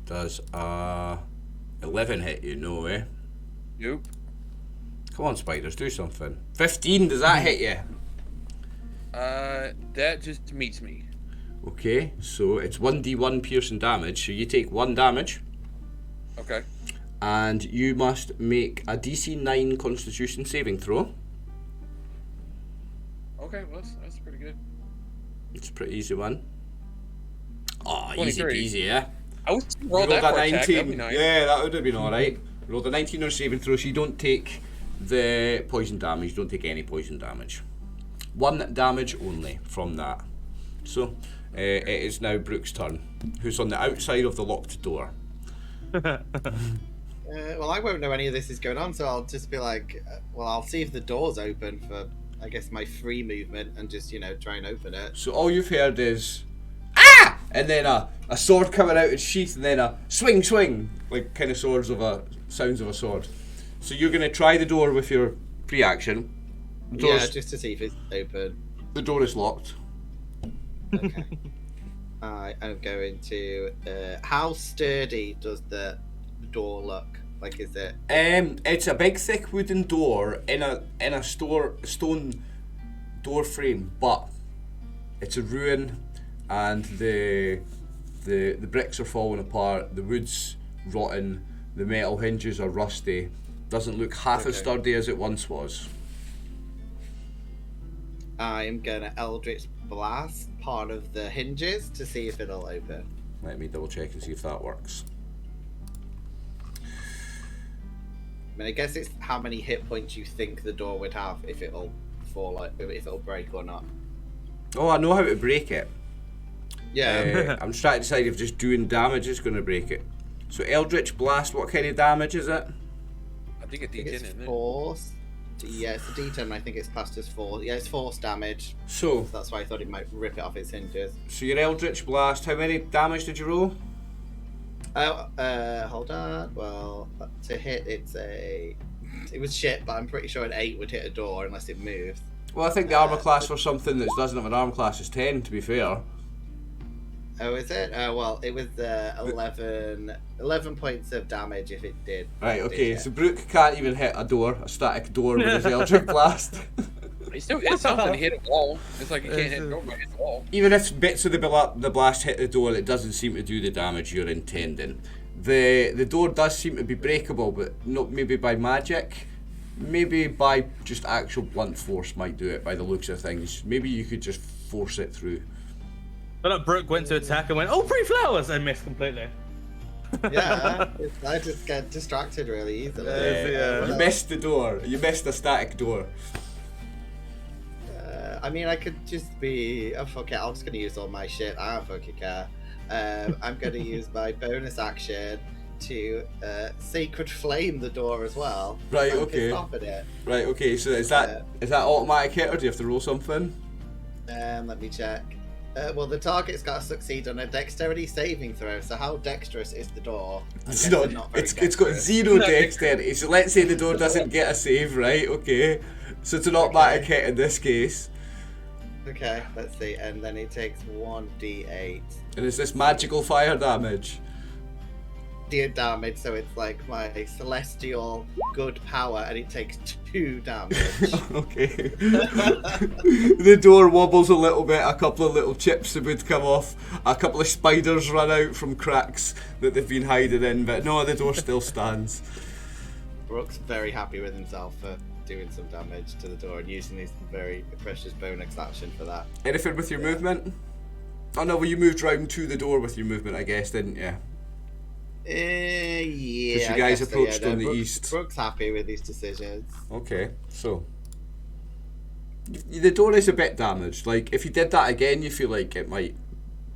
Does 11 hit you? No, eh? Nope. Come on, spiders, do something. 15, does that hit you? That just meets me. Okay, so it's 1d1 piercing damage. So you take 1 damage, Okay. and you must make a DC 9 Constitution saving throw. Okay, well, that's pretty good. It's a pretty easy one. Oh, easy 23. peasy, yeah? I was You roll rolled that a for attack. That'd be 19. nice. Yeah, that would have been alright. Rolled a 19 on saving throw, so you don't take the poison damage. You don't take any poison damage. 1 damage only from that. So, it is now Brooke's turn, who's on the outside of the locked door. Well, I won't know any of this is going on, so I'll just be like, well, I'll see if the door's open for, I guess, my free movement and just, try and open it. So all you've heard is ah, and then a sword coming out its sheath, and then a swing, swing, like kind of sounds of a sword. So you're gonna try the door with your free action. The Yeah, door's- just to see if it's open. the door is locked. Okay. I am going to. How sturdy does the door look? Like, is it? It's a big, thick wooden door in a stone door frame, but it's a ruin, and the bricks are falling apart. The wood's rotten. The metal hinges are rusty. Doesn't look half as Okay. sturdy as it once was. I am gonna Eldritch Blast part of the hinges to see if it'll open. Let me double check and see if that works. I mean, I guess it's how many hit points you think the door would have if it'll fall, if it'll break or not. Oh, I know how to break it. Yeah. I'm just trying to decide if just doing damage is going to break it. So Eldritch Blast, what kind of damage is it? I I think a I think D10, it's isn't it? force. Yeah, it's a D10. I think it's classed as force. Yeah, it's force damage. So, So that's why I thought it might rip it off its hinges. your Eldritch Blast, how many damage did you roll? Oh, hold on. Well, to hit, it was shit, but I'm pretty sure an 8 would hit a door unless it moves. Well, I think the armor class for something that doesn't have an armor class is 10, to be fair. Oh, is it? Well, it was 11 points of damage if it did. Right, okay, Yeah. so Brooke can't even hit a static door with his Eldritch Blast. He still hit something. He hit a wall. It's like he can't hit a door, but it's a wall. Even if bits of the blast hit the door, it doesn't seem to do the damage you're intending. The door does seem to be breakable, but not maybe by magic. Maybe by just actual blunt force might do it by the looks of things. Maybe you could just force it through. But like Brooke went to attack and went, "Oh, pretty flowers!" and missed completely. Yeah, I just get distracted really easily. Yeah. You missed the door. You missed a static door. I mean, I could just be. Oh, fuck it. I'm just gonna use all my shit. I don't fucking care. I'm gonna use my bonus action to sacred flame the door as well. Right, I'm okay. stopping it. Right, okay, so is that automatic hit, or do you have to roll something? Let me check. Well, the target's got to succeed on a dexterity saving throw. So how dexterous is the door? It's not. very It's got dexterous. 0 dexterity. So let's say the door doesn't get a save, right? Okay. So it's an automatic hit in this case. Okay, let's see. And then it takes 1d8. And is this magical fire damage? Dear damage, so it's like my celestial good power, and it takes 2 damage. Okay. The door wobbles a little bit, a couple of little chips would come off, a couple of spiders run out from cracks that they've been hiding in, but no, the door still stands. Brooke's very happy with himself for doing some damage to the door and using his very precious bonus action for that. Anything with your movement? Oh no, well you moved round to the door with your movement, I guess, didn't you? Yeah. you I guys guess so, approached no, on the Brooke's- east. Brooke's happy with these decisions. Okay, so the door is a bit damaged. Like if you did that again, you feel like it might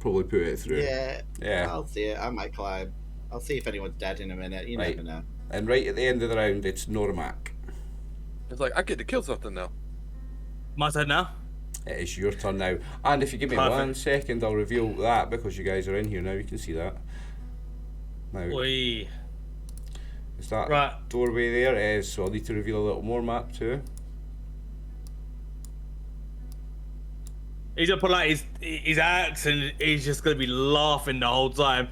probably put it through. Yeah, I'll see it. I might climb. I'll see if anyone's dead in a minute. You Right. never know. And right at the end of the round, it's Normac. It's like I get to kill something now. My turn now. It is your turn now. And if you give me Perfect. 1 second, I'll reveal that because you guys are in here now. You can see that. Now, Oi. is that Right. doorway there? It is. So I'll need to reveal a little more map too. He's gonna put like his axe, and he's just gonna be laughing the whole time.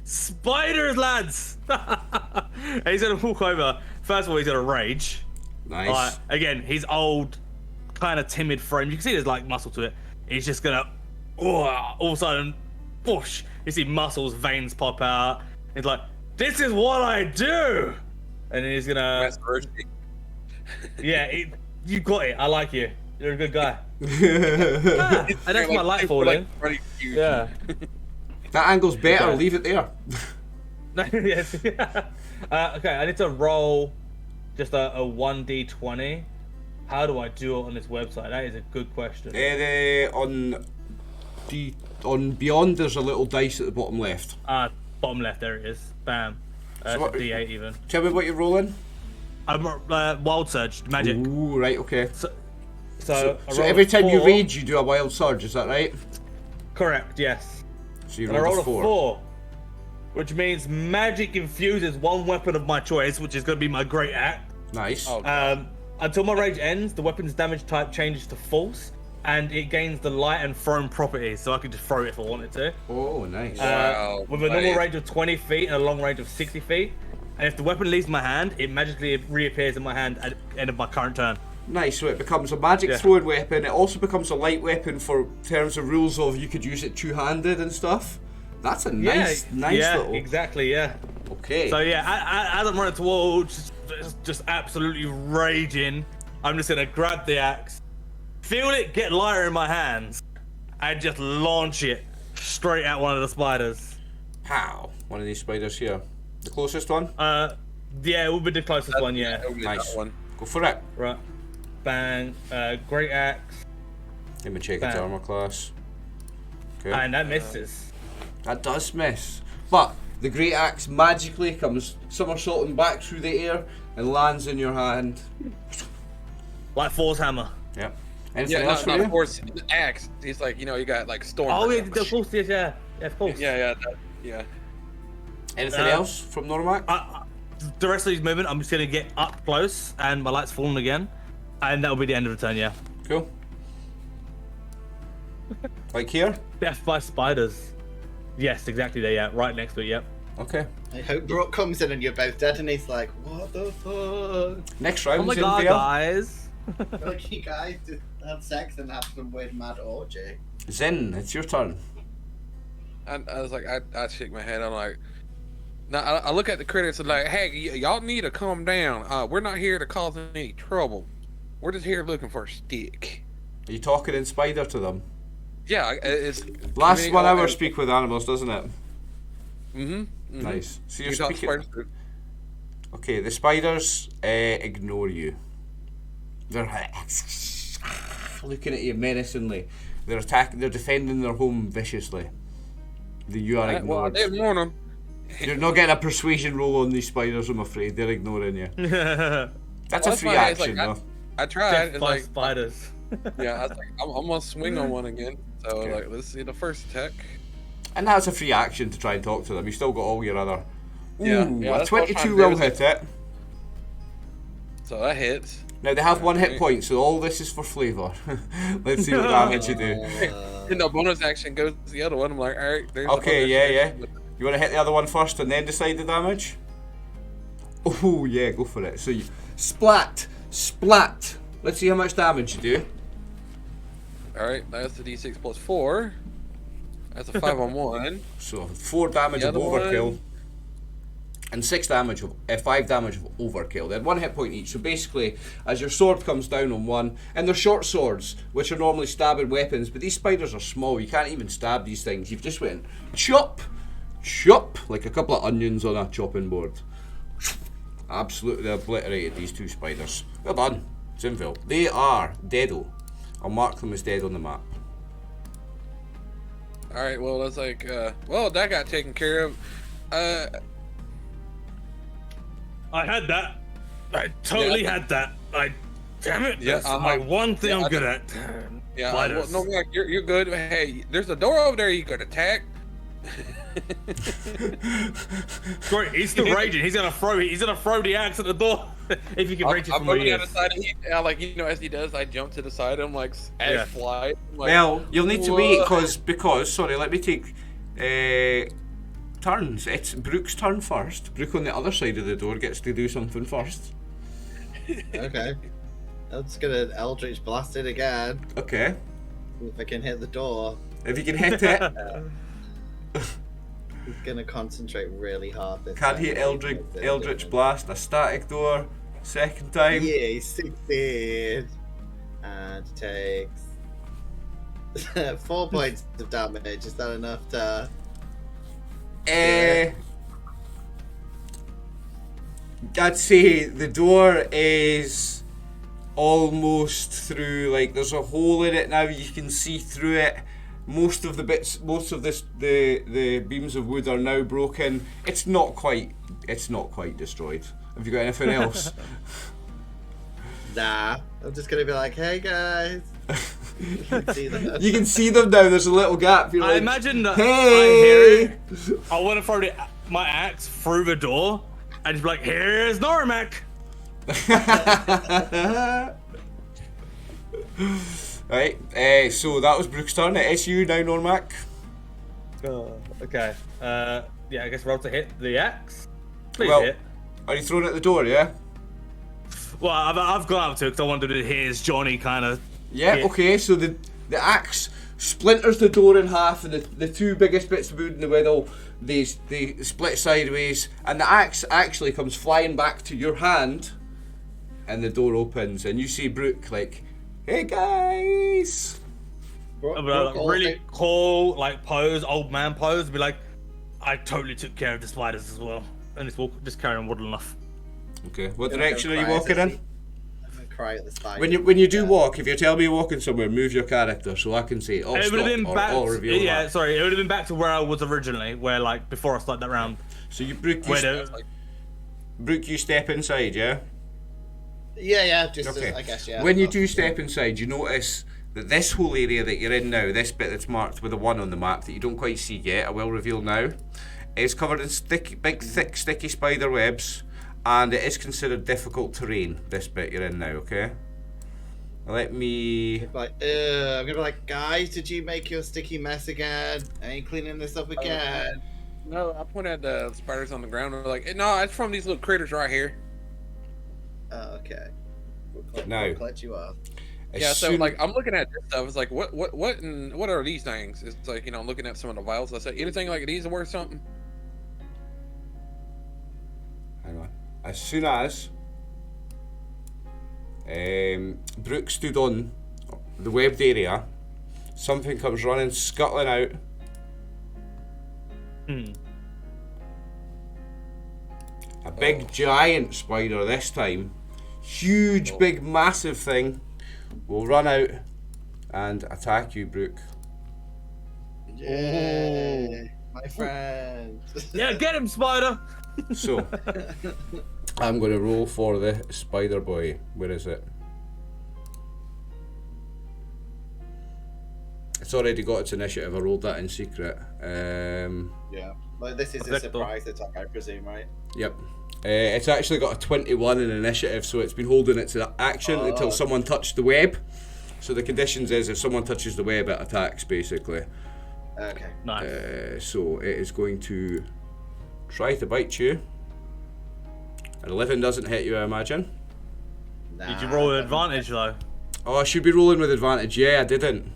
Spiders, lads! And he's gonna walk over. First of all, he's gonna rage. Nice. Again, his old, kind of timid frame. You can see there's like muscle to it. He's just gonna, all of a sudden, whoosh! You see muscles, veins pop out. He's like, "This is what I do," and then he's gonna, That's thirsty. yeah, you got it. I like you. You're a good guy. And that's my light falling. Yeah. That angle's better. Okay. Leave it there. Yes. Okay, I need to roll just a 1d20. How do I do it on this website? That is a good question. On Beyond, there's a little dice at the bottom left. Bottom left, there it is. Bam. It's a what- d8 even. Tell me what you're rolling. I'm Wild Surge, magic. Ooh, right, okay. So So I roll every a time you 4. rage, you do a wild surge. Is that right? Correct, yes. So you And I rolled roll a 4. 4, which means magic infuses one weapon of my choice, which is going to be my great axe. Nice. Oh, Until my rage ends, the weapon's damage type changes to false, and it gains the light and thrown properties, so I could just throw it if I wanted to. Oh, nice. Wow, With a normal nice. range of 20 feet and a long range of 60 feet. And if the weapon leaves my hand, it magically reappears in my hand at the end of my current turn. Nice, so it becomes a magic Yeah. throwing weapon. It also becomes a light weapon for terms of rules of you could use it two-handed and stuff. That's a nice yeah, little... exactly, yeah. Okay. So yeah, as I'm running towards, just absolutely raging, I'm just gonna grab the axe, feel it get lighter in my hands, and just launch it straight at one of the spiders. Pow. One of these spiders here. The closest one? Yeah, it will be the closest one, yeah. Only Nice. that one. Go for it. Right. Bang. Great axe. Let me check its Bam. armor class. Okay. And that misses. That does miss. But The great axe magically comes somersaulting back through the air and lands in your hand. Like Thor's hammer. Yep. Anything Yeah, else for no, you? of course, the axe. He's like, you got like storm. Oh, yeah, of course, yes, yeah, of course. Yeah. Anything else from Normac? The rest of his movement, I'm just gonna get up close, and my light's fallen again, and that'll be the end of the turn. Yeah. Cool. Like here? Death by spiders. Yes, exactly there. Yeah, right next to it. Yep. Okay. I hope Brooke comes in and you're both dead, and he's like, "What the fuck?" Next Oh round's my in god, there. guys. Like you guys just have sex and have some weird mad orgy. Zen, it's your turn. I was like, I shake my head. I'm like, now I look at the critics and like, hey, y'all need to calm down. We're not here to cause any trouble. We're just here looking for a stick. Are you talking in spider to them? Yeah, it's Last 1 hour speak with animals, doesn't it? Mm-hmm. Nice. So you're You talk speaking. spiders. Okay, the spiders ignore you. They're looking at you menacingly. They're defending their home viciously. You are Well, I ignored. didn't warn them. You're not getting a persuasion roll on these spiders, I'm afraid. They're ignoring you. That's a That's free fine. It's action, like, though. I tried. Death It's by like, spiders. yeah, I was like, I'm gonna swing on one again. So Okay. like, let's see the first attack. And that's a free action to try and talk to them. You still got all your other. Ooh, Yeah, a that's what I'm 22 trying to will do. hit it. So that hits. Now they have 1 hit Okay. point, so all this is for flavour. Let's see what damage you do. And the bonus action goes to the other one. I'm like, all right, there's. the Okay, bonus yeah. action. You want to hit the other one first and then decide the damage? Oh yeah, go for it. So you splat. Let's see how much damage you do. All right, that's the d6 plus 4. That's a 5 on 1. So 4 damage The of other overkill. one. And 5 damage of overkill. They had 1 hit point each. So basically, as your sword comes down on one, and they're short swords, which are normally stabbing weapons, but these spiders are small. You can't even stab these things. You've just went chop, like a couple of onions on a chopping board. Absolutely obliterated these 2 spiders. Well done, Zinville. They are deado. I'll mark them as dead on the map. All right, well, that's like, well, that got taken care of. I had that. I totally had that. Damn it. Yeah, That's my one thing I'm good at. Yeah, well, Spiders. no, Mac, you're good. Hey, there's a door over there you could attack. Great, he's still raging. He's gonna throw the axe at the door if you can reach it I'm from where moving he on the is. side. Like, as he does, I jump to the side. I'm like, as Yeah. fly. I'm like, Well, you'll need to wait "Whoa." because sorry, let me take turns. It's Brooke's turn first. Brooke on the other side of the door gets to do something first. Okay. I'm just gonna Eldritch blast it again. Okay. If I can hit the door. If you can hit it, He's gonna concentrate really hard this can time. he Eldritch blast a static door second time? Yeah, he succeeded. And takes 4 points of damage. Is that enough to... I'd say the door is almost through. Like there's a hole in it now. You can see through it. Most of the beams of wood are now broken. It's not quite destroyed. Have you got anything else? Nah. I'm just gonna be like, hey guys. You can see them. You can see them now. There's a little gap. You're I like, imagine that hey. I'm hearing. I want to throw my axe through the door and just be like, "Here's Normac." Right. So that was Brooke's turn. It's you now, Normac. Okay. Yeah, I guess roll to hit the axe. Please Well, hit. are you throwing it at the door? Yeah. Well, I've gone up to it because I wanted to do here's Johnny kind of. Yeah, hit. okay, so the axe splinters the door in half, and the 2 biggest bits of wood in the middle, they split sideways, and the axe actually comes flying back to your hand, and the door opens, and you see Brooke like, hey guys! Really cool, like pose, old man pose, and be like, I totally took care of the spiders as well. And just carry on waddling off. Okay, what direction are you walking in? I'm gonna pry at the spider. When you do walk, if you tell me you're walking somewhere, move your character so I can say, oh, It would have been back. reveal Yeah, that. sorry. It would have been back to where I was originally, where like before I started that round. So Brooke, you step inside, yeah? Yeah, just Okay. I guess, yeah. When you do step inside, you notice that this whole area that you're in now, this bit that's marked with a 1 on the map that you don't quite see yet, I will reveal now, is covered in big, thick, sticky spider webs, and it is considered difficult terrain, this bit you're in now, okay? Let me... I'm gonna be like, guys, did you make your sticky mess again? I ain't cleaning this up again. No, I point at the spiders on the ground and they're like, no, it's from these little critters right here. Oh, okay. Now. We'll collect you off. Yeah, so like I'm looking at this stuff. It's like what are these things? It's like, you know, I'm looking at some of the vials. I said, anything like these are worth something? Hang on. As soon as Brooke stood on the webbed area, something comes running, scuttling out. A big giant spider this time. Huge, big, massive thing will run out and attack you, Brooke. Yeah, my friend. Yeah, get him, spider. So, I'm going to roll for the spider boy. Where is it? It's already got its initiative. I rolled that in secret. Yeah, like this is a surprise attack, I presume, right? Yep. It's actually got a 21 in initiative, so it's been holding its action until someone touched the web. So the conditions is if someone touches the web, it attacks, basically. Okay. Nice. So it is going to try to bite you. An 11 doesn't hit you, I imagine. Did you roll an advantage though? Oh, I should be rolling with advantage. Yeah, I didn't.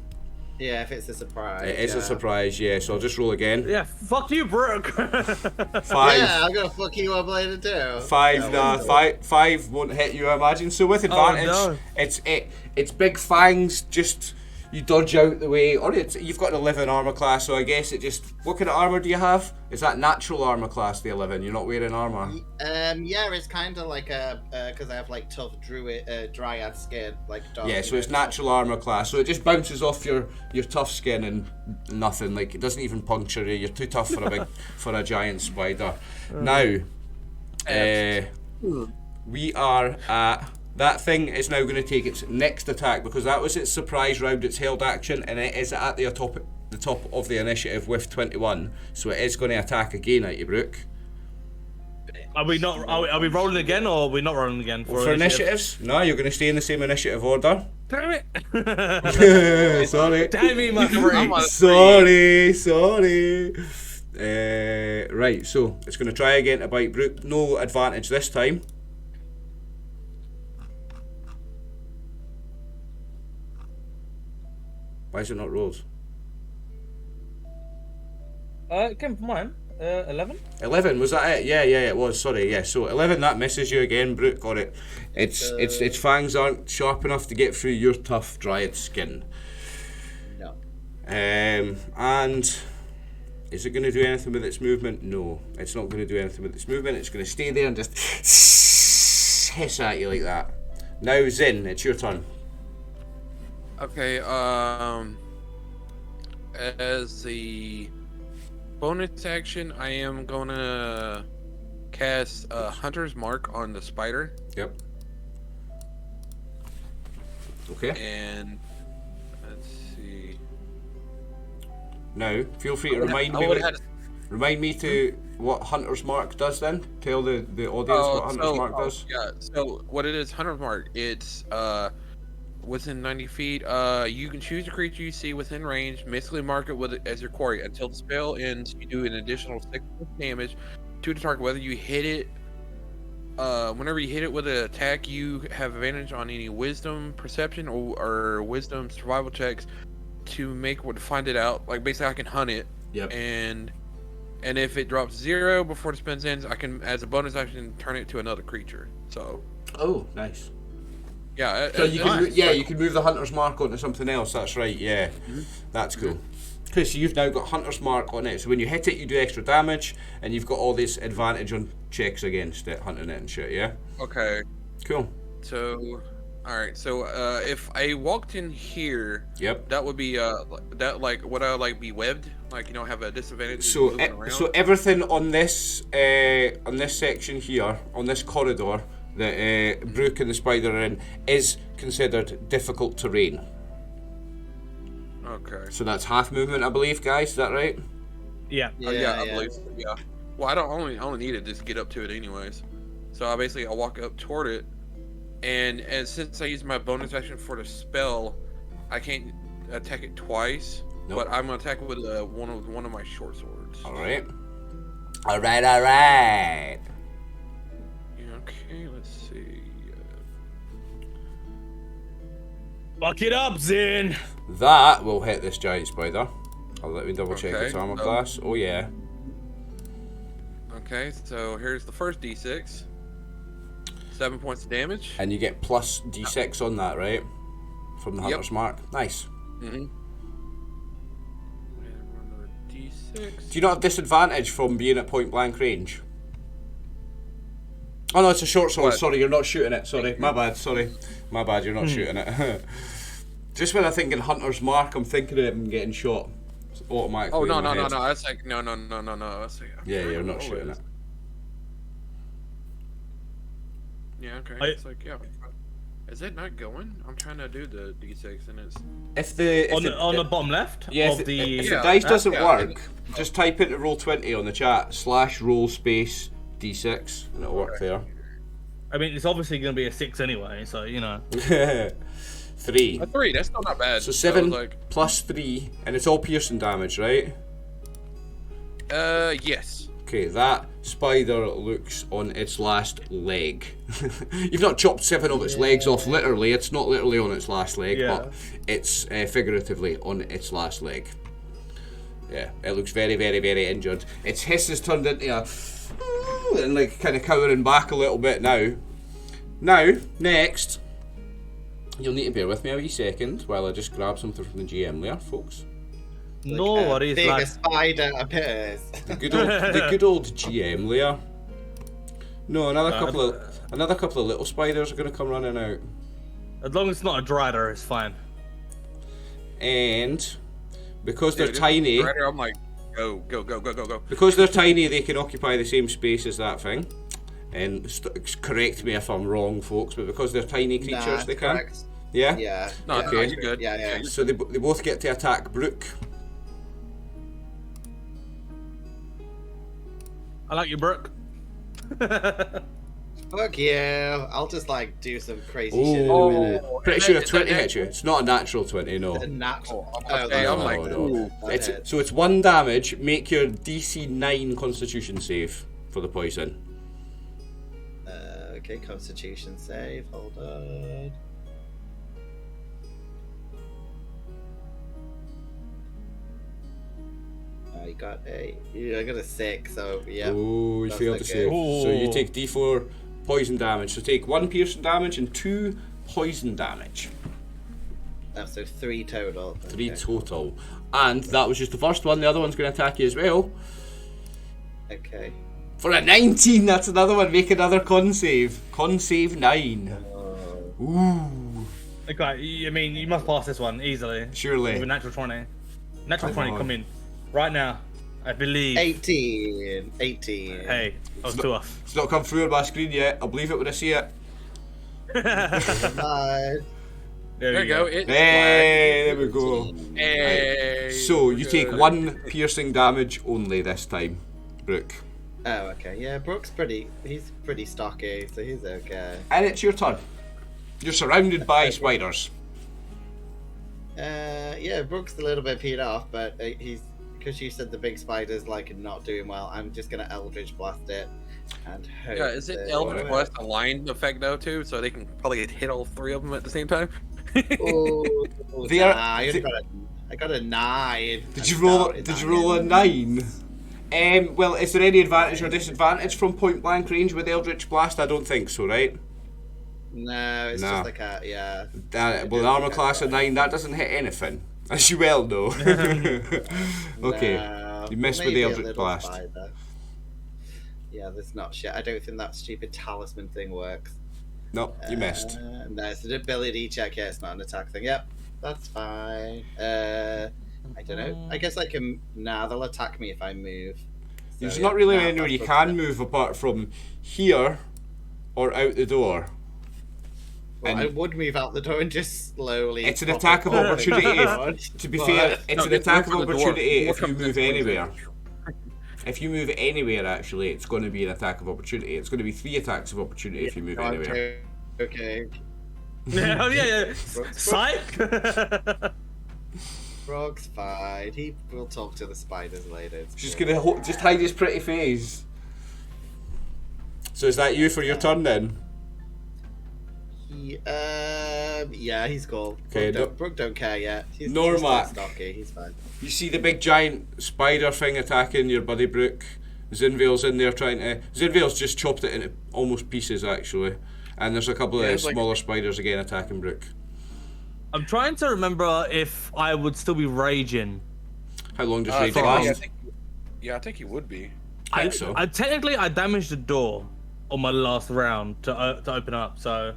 Yeah, if it's a surprise. It is a surprise, yeah, so I'll just roll again. Yeah, fuck you, Brooke. 5. Yeah, I'm gonna fuck you up later too. 5, nah, 5 won't hit you, I imagine. So with advantage, no. it's big fangs, just you dodge out the way. Or you've got an 11 armor class, so I guess it just. What kind of armor do you have? Is that natural armor class, the 11? You're not wearing armor. Yeah, it's kind of like because I have like tough dryad skin, like dog. Yeah, so it's natural armor class, so it just bounces off your tough skin and nothing. Like it doesn't even puncture you. You're too tough for a giant spider. Now, we are at. That thing is now going to take its next attack because that was its surprise round, its held action, and it is at the top of the initiative with 21. So it is going to attack again at you, Brooke. Are we not? Are we rolling again, or are we not rolling again For initiatives? No, you're going to stay in the same initiative order. Damn it! Sorry. Damn me, my friend. Sorry. Right, so it's going to try again to bite Brooke. No advantage this time. Why is it not rolled? It came from mine. 11. 11, was that it? Yeah, it was. Sorry, yeah. So 11, that misses you again, Brooke. Got it. Its fangs aren't sharp enough to get through your tough dryad skin. No. And is it going to do anything with its movement? No, it's not going to do anything with its movement. It's going to stay there and just hiss at you like that. Now, Zin, it's your turn. Okay, as the bonus action, I am gonna cast Hunter's Mark on the spider. Yep. Okay. And let's see. Now, feel free to remind me to what Hunter's Mark does then. Tell the audience what Hunter's Mark does. Yeah, so what it is, Hunter's Mark, it's within 90 feet, you can choose a creature you see within range, mystically mark it with it as your quarry. Until the spell ends, you do an additional 6 damage to the target. Whether you hit it, whenever you hit it with an attack, you have advantage on any wisdom, perception, or wisdom survival checks to find it out. Like basically, I can hunt it. Yep. And if it drops 0 before the spell ends, I can, as a bonus action, turn it to another creature. So. Oh, nice. Yeah, so you can move the Hunter's Mark onto something else. That's right. Yeah, that's cool. Because you've now got Hunter's Mark on it, so when you hit it, you do extra damage, and you've got all this advantage on checks against it, hunting it and shit. Yeah. Okay. Cool. So All right. So if I walked in here, Yep. that would be that like would I like be webbed? Like have a disadvantage? So, moving around? so everything on this section here, on this corridor that Brooke and the spider are in, is considered difficult terrain. Okay. So that's half movement, I believe, guys. Is that right? Yeah. Yeah, I believe so. Yeah. Well, I only need to just get up to it anyways. So I'll walk up toward it, and since I use my bonus action for the spell, I can't attack it twice. Nope. But I'm gonna attack it with one of my short swords. All right. All right. All right. Yeah, okay, let's see. Fuck it up, Zin. That will hit this giant spider. Let me double check Okay, its armor so- class. Oh yeah. Okay, so here's the first d6. 7 points of damage. And you get plus d6 on that, right? From the Yep. hunter's mark. Nice. Mm-hmm. And another d6. Do you not have disadvantage from being at point blank range? Oh no, it's a short sword. What? Sorry, you're not shooting it. Sorry, my bad. Sorry, my bad. You're not shooting it. Just when I think in hunter's mark, I'm thinking of it getting shot. It's automatically. Oh no in my no no head. no! That's like no. That's like, Yeah, you're not shooting it. Yeah, okay. It's like yeah. Is it not going? I'm trying to do the d6 and it's. If the On the bottom left yeah, of if the. the Yeah, dice doesn't yeah. work, just type into roll20 on the chat /roll space d6 and it'll work there. I mean, it's obviously going to be a 6 anyway, so you know. 3. A 3. That's still not bad. So I 7 was like, plus 3, and it's all piercing damage, right? yes. Okay, that spider looks on its last leg. You've not chopped 7 of its legs off literally, it's not literally on its last leg, Yeah. but it's figuratively on its last leg. Yeah, it looks very, very, very injured. Its hiss has turned into a... and like kind of cowering back a little bit now. Now, next, you'll need to bear with me a wee second while I just grab something from the GM there, folks. No Like a worries, big lad. spider appears. The good old GM layer. No, another couple of little spiders are going to come running out, As long as it's not a drider, it's fine. and because they're Dude, tiny, Right here, I'm like, go. because they're tiny, they can occupy the same space as that thing. And correct me if I'm wrong, folks, but because they're tiny creatures, Nah, they can. correct. Yeah. Yeah. No, yeah. no, you're good. Yeah. So they both get to attack Brooke. I like you, Brooke. Fuck yeah. I'll just like do some crazy shit in a Oh, minute. pretty sure a 20 hit you. It's not a natural 20, no. A natural. Okay, I'm like, no. ooh. So it's 1 damage. Make your DC 9 Constitution save for the poison. Okay, Constitution save. Hold on. I got a 6, so yeah. Oh, you That's failed to okay. save. So you Oh. take D4 poison damage. So take 1 piercing damage and 2 poison damage. So 3 total. 3 Okay. total. And that was just the first one. The other one's going to attack you as well. Okay. For a 19, that's another one. Make another con save. Con save 9. Ooh. Okay, I mean, you must pass this one easily. Surely. With a natural 20. Natural Come 20, on. come in. Right now. I believe. 18. Hey, I was too off. It's not come through on my screen yet. I'll believe it when I see it. There you go. Hey, there we go. Hey. So you take Good. 1 piercing damage only this time, Brooke. Oh, okay. Yeah, he's pretty stocky, so he's okay. And it's your turn. You're surrounded by spiders. Yeah, Brooke's a little bit peed off, but he's because you said the big spider's like not doing well. I'm just gonna Eldritch Blast it and hope. Yeah, is it that- Eldritch Blast a line effect though too, so they can probably hit all 3 of them at the same time? Oh, They are- I got a 9. Did you roll a 9? Well, is there any advantage or disadvantage from point blank range with Eldritch Blast? I don't think so, right? No, it's Nah. just like a yeah. Well, the armor class of 9, that doesn't hit anything, as you well know. Okay, No, you messed with maybe the a Eldritch little Blast. spider. Yeah, there's not shit. I don't think that stupid talisman thing works. No, you missed. No, it's an ability check. Yeah, it's not an attack thing. Yep, that's fine. I don't know. I guess I can. Nah, they'll attack me if I move. So, There's yeah, not really nah, anywhere you that's can good. move apart from here or out the door. Well, I and- would move out the door and just slowly. It's an pop attack of it opportunity. forward. To be But- fair, it's an attack of Look for the door. opportunity Door if you comes move in, anywhere. If you move anywhere, actually, it's going to be an attack of opportunity. It's going to be 3 attacks of opportunity if you move anywhere. Okay. Oh yeah. Psych. Frog's fine. He will talk to the spiders later. It's Just cool. gonna just hide his pretty face. So is that you for your turn then? Yeah, he's cool. Okay, Brooke don't care yet. He's Normac. still stocky. He's fine. You see the big giant spider thing attacking your buddy Brooke. Zinvale's in there trying to. Zinvale's just chopped it into almost pieces actually, and there's a couple Yeah, of it's like- smaller spiders again attacking Brooke. I'm trying to remember if I would still be raging. How long does I rage think- last? I think he would be. I think so. Technically, I damaged the door on my last round to open up. So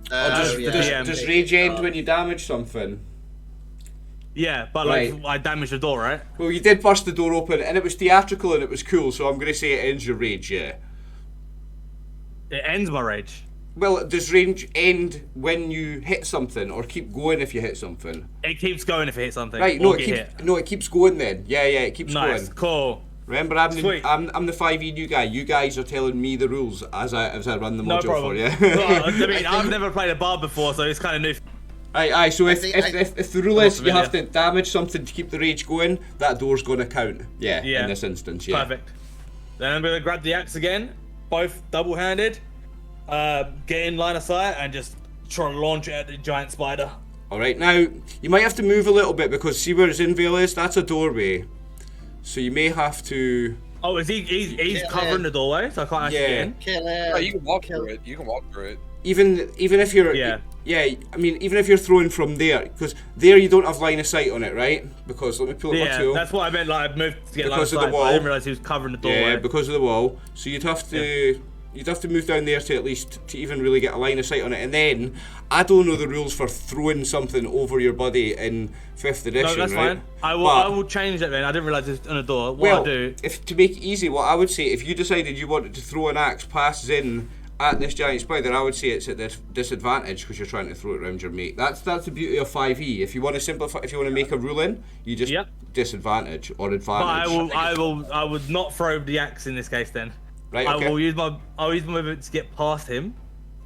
Does, yeah. does rage end when you damage something? yeah, but like Right. I damaged the door, right? Well, you did burst the door open, and it was theatrical and it was cool. So I'm going to say it ends your rage. Yeah. It ends my rage. Well, does rage end when you hit something, or keep going if you hit something? It keeps going if it hits something. Right. or No, it get keeps. hit. No, it keeps going then. Yeah, it keeps Nice, going. cool. Remember, I'm Sweet. the 5e new guy. You guys are telling me the rules as I run the No module problem. for you. Well, I mean, I've never played a bard before, so it's kind of new. Aye. So if the rule is you familiar. have to damage something to keep the rage going, that door's going to count. Yeah. Yeah. In this instance, yeah. Perfect. Then I'm gonna grab the axe again, both double-handed, get in line of sight, and just try to launch it at the giant spider. All right. Now you might have to move a little bit because see where Zinvale is? That's a doorway. So you may have to. Oh, is he's Yeah. covering the doorway, so I can't actually Yeah. get in? Kill No, it. you can walk Kill through it. You can walk through it. Even if you're Yeah. I mean even if you're throwing from there, because there you don't have line of sight on it, right? Because let me pull up my Yeah, tool. that's what I meant. Like I moved to get line of Because of the sight, but I wall. didn't realize he was covering the doorway. Yeah, because of the wall. So you'd have to move down there to at least to even really get a line of sight on it. And then I don't know the rules for throwing something over your buddy in 5th edition. No, that's right? fine. I will change that then. I didn't realize it's on the door. What Well, I do? if to make it easy, what I would say, if you decided you wanted to throw an axe past Zin at this giant spider, I would say it's at this disadvantage because you're trying to throw it around your mate. That's the beauty of 5e. If you want to simplify, if you want to make a ruling, you just Yep. disadvantage or But advantage. I would not throw the axe in this case then. Right. Okay. I'll use my movement to get past him.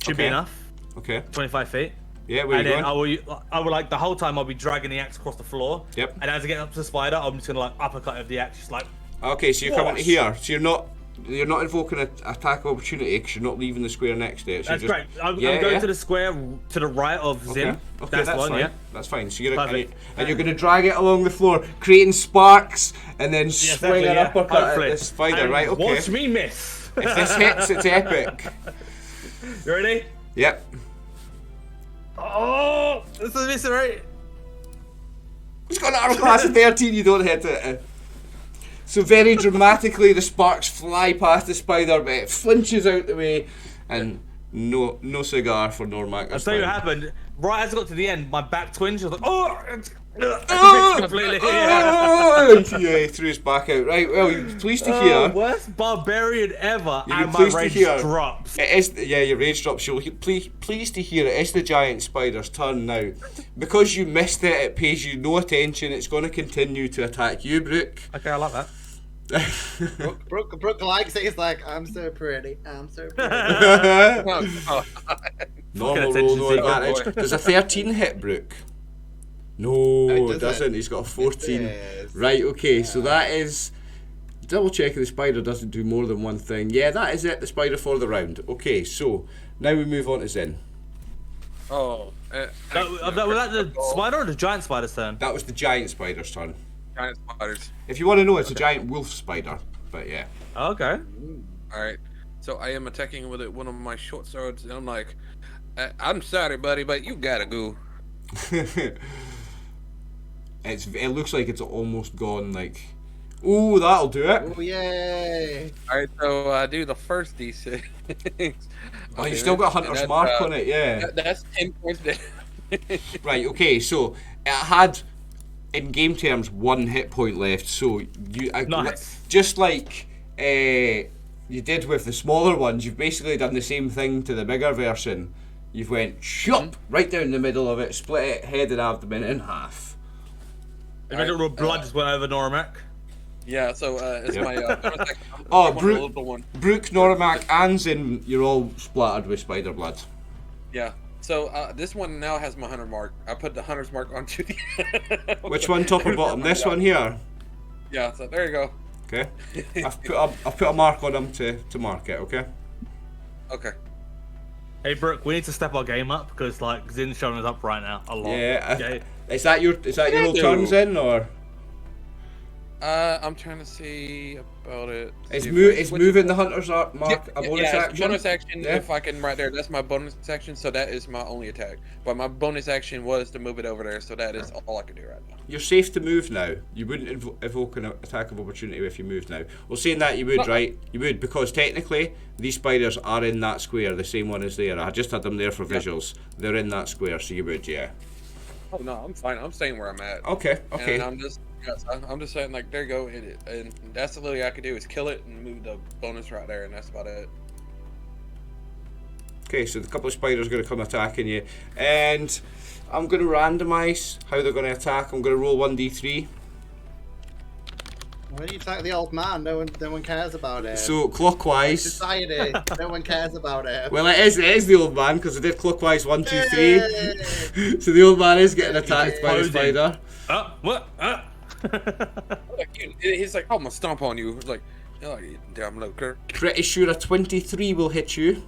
Should be Okay. enough. Okay. 25 feet. Yeah. Where And you then going? I will like the whole time I'll be dragging the axe across the floor. Yep. And as I get up to the spider, I'm just gonna like uppercut of the axe, just like Okay, so you're coming to What? here. So you're not invoking an attack of opportunity because you're not leaving the square next to it. So that's you're great. just, I'm yeah, going yeah. to the square to the right of Zim. Okay, that's one, fine. yeah. That's fine. So you're Perfect. and you're going to drag it along the floor, creating sparks, and then swing exactly, an yeah. uppercut Hopefully. at the spider. And Right? Okay. watch me miss. If this hits, it's epic. You ready? Yep. Oh, this is missing, right? It's got an armor class of 13. You don't hit it. So very dramatically, the sparks fly past the spider, but it flinches out the way, and no cigar for Normac. I'll tell you what happened. Right as I got to the end, my back twinged. I was like, completely. Yeah, he threw his back out. Right, well, you're pleased to hear. Worst barbarian ever, You'll and be my pleased to rage hear. drops. It is, yeah, your rage drops. You'll pleased to hear it is the giant spider's turn now. Because you missed it, it pays you no attention. It's going to continue to attack you, Brooke. Okay, I like that. Brooke likes it. He's like, I'm so pretty. I'm so pretty. Oh, Normal Fucking roll, no attention advantage. seeker. Does a 13 hit, Brooke? No, It it doesn't. He's got a 14. does. Right, okay, so that is... Double checking the spider doesn't do more than one thing. Yeah, that is it, the spider for the round. Okay, so now we move on to Zin. oh. Was that the spider or the giant spider's turn? That was the giant spider's turn. Giant spiders. If you want to know, it's a giant wolf spider. But yeah. Okay. All right. So I am attacking with one of my short swords, and I'm like, I'm sorry, buddy, but you gotta go. It looks like it's almost gone, like Ooh, that'll do it. Oh, yay! Alright, so do the first D6. Oh, you still got Hunter's Mark on it, yeah. That's 10 points down. Right, okay, so it had, in game terms, 1 hit point left, so you Nice. just like you did with the smaller ones, you've basically done the same thing to the bigger version. You've went shop right down the middle of it, split it, head and abdomen in half. Imagine blood just went over Normac. Yeah, so it's Yep. my Oh, one Brooke, little one. Brooke, Normac, and Zin, you're all splattered with spider blood. Yeah. So this one now has my hunter mark. I put the hunter's mark onto the. Which one, top or bottom? This one here. Yeah. So there you go. Okay. I've put a mark on them to mark it. Okay. Okay. Hey Brooke, we need to step our game up because like Zin's showing us up right now a lot. Yeah. Okay. Is that your whole turns in or? I'm trying to see about it. Is See is which- moving the hunter's mark a bonus yeah, it's action? bonus action. Yeah. If I can right there, that's my bonus action. So that is my only attack. But my bonus action was to move it over there. So that is all I can do right now. You're safe to move now. You wouldn't evoke an attack of opportunity if you moved now. Well, saying that you would, right? You would, because technically these spiders are in that square, the same one as there. I just had them there for visuals. They're in that square, so you would, yeah. Oh no, I'm fine. I'm staying where I'm at. Okay, okay. And I'm just saying like there you go, and that's the literally I could do is kill it and move the bonus right there, and that's about it. Okay, so the couple of spiders are going to come attacking you, and I'm going to randomise how they're going to attack. I'm going to roll 1d3. When you attack the old man, no one cares about it. So clockwise. Society, no one cares about it. Well, it is the old man because I did clockwise 1, 2, 3. Yay! So the old man is getting attacked by the Posing. spider. What? Like, he's like, I'm gonna stomp on you. It's like, oh, you damn looker. Pretty sure a 23 will hit you.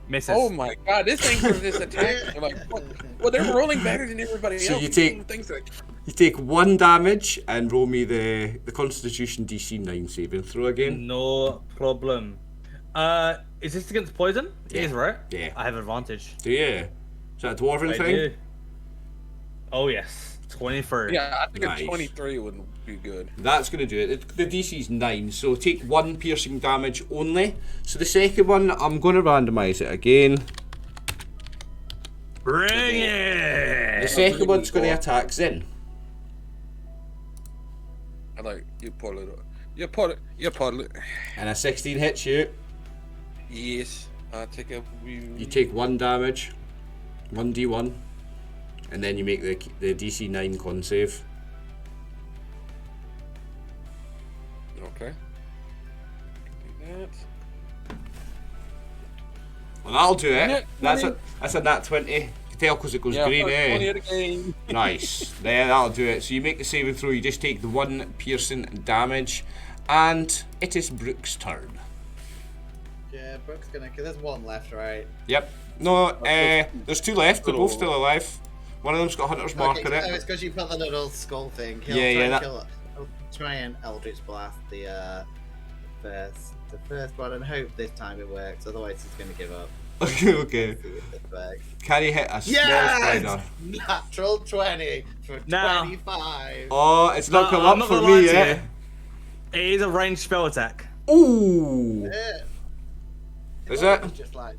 Misses. Oh my god, this thing for this attack. I'm like, what? Well, they're rolling better than everybody else. So you take- things like. You take 1 damage and roll me the Constitution DC 9 saving throw again. No problem. Is this against poison? Yeah. It is, right? Yeah. I have advantage. Do you? Is that a dwarven I thing? do. Oh yes, 23. Yeah, I think Nice. a 23 would be good. That's going to do it. The DC's 9, so take 1 piercing damage only. So the second one, I'm going to randomise it again. Bring it! The second one's going to attack Zin. I like you pull it. You pull it. And a 16 hits you. Yes, I take a. You take 1 damage, 1d1, and then you make the DC 9 con save. Okay. Do that. Well, that'll do it. Nat That's a nat 20. You can tell because it goes Yeah, green, first eh? 20 of the game. Nice. There, that'll do it. So you make the saving throw, you just take the 1 piercing damage, and it is Brooke's turn. Yeah, Brooke's gonna. Cause there's one left, right? Yep. No, there's 2 left. They're both still alive. One of them's got Hunter's Mark Okay, on so it. it's because you put the little skull thing. Yeah, I'll try and Eldritch Blast the first one and hope this time it works. Otherwise, he's gonna give up. Okay. See if this works. Can he hit a small Yes! spider? Natural 20 for Now- 25. Oh, it's not come I'm up not for gonna lie me to yet. It is a ranged spell attack. Ooh. Yeah. Is Well, it? it's just like,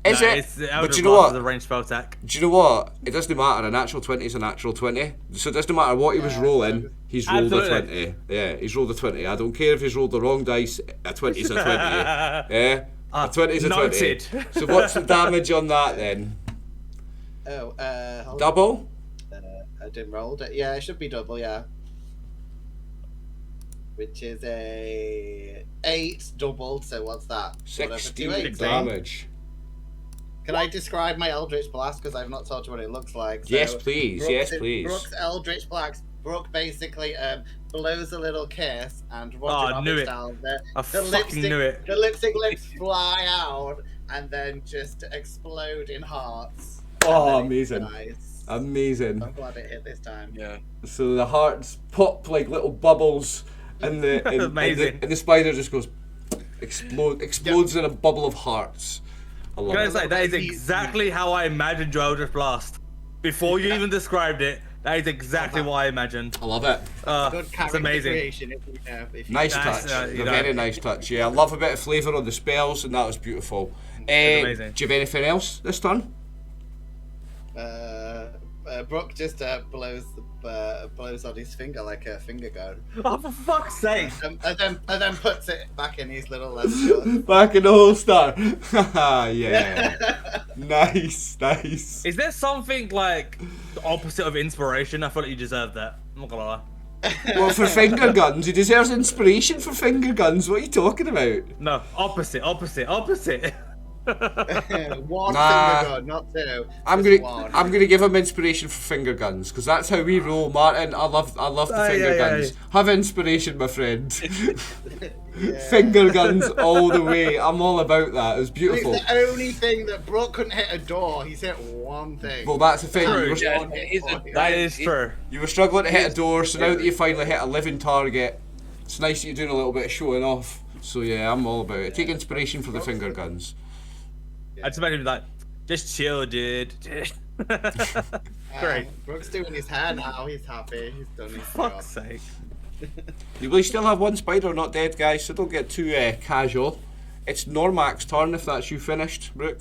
Is No, it? It's the But Eldritch do you know Blast is what? a ranged spell attack. Do you know what? It doesn't matter. A natural 20 is a natural 20. So it doesn't matter what he was Yeah, rolling. He's rolled Absolutely. a 20. Yeah, he's rolled a 20. I don't care if he's rolled the wrong dice. A 20 is a 20. Yeah? A 20 is a 20. Noted. So what's the damage on that then? hold on. Double? I didn't roll it. Yeah, it should be double, yeah. Which is a 8 doubled, so what's that? 16 280. damage. Can I describe my Eldritch Blast? Because I've not told you what it looks like. Yes, please. Yes, Brooke's- please. Brooke's Eldritch Blast. Brooke basically blows a little kiss and Oh, knew it. style, I the fucking knew it. The lipstick lips fly out and then just explode in hearts. Oh, And then it amazing. dies. Amazing. I'm glad it hit this time. Yeah. So the hearts pop like little bubbles, and Amazing. and the spider just goes explodes in a bubble of hearts. I love Can I it. say that is exactly how I imagined your Eldritch Blast. Before you even described it, That is exactly what I imagined. I love it. Good It's character amazing. creation. If you Nice Nice, touch. you know. Very nice touch. Yeah, I love a bit of flavour on the spells, and that was beautiful. amazing. Do you have anything else this turn? Brooke just blows on his finger like a finger gun, Oh, for fuck's sake! and then puts it back in his little shorts. Back in the holster. Yeah. Nice. Is there something like the opposite of inspiration? I feel like you deserve that. I'm not gonna lie. Well, for finger guns, he deserves inspiration for finger guns. What are you talking about? No, opposite. One Nah. finger gun, not two. I'm just gonna one. I'm gonna give him inspiration for finger guns because that's how we roll, Martin. I love the Aye, finger aye, guns. aye. Have inspiration, my friend. Finger guns all the way. I'm all about that. It was beautiful. It's the only thing that Brooke couldn't hit a door. He's hit one thing. Well, that's the thing. True, You were, Yeah, That is true. you were struggling to hit a door, so now that you finally hit a living target, it's nice that you're doing a little bit of showing off. So yeah, I'm all about it. Take inspiration for the finger guns. I just imagine him like, just chill, dude. Great. Brooke's doing his hair now. He's happy. He's done his job. Fuck's sake. We still have one spider not dead, guys, so don't get too casual. It's Normac's turn if that's you finished, Brooke.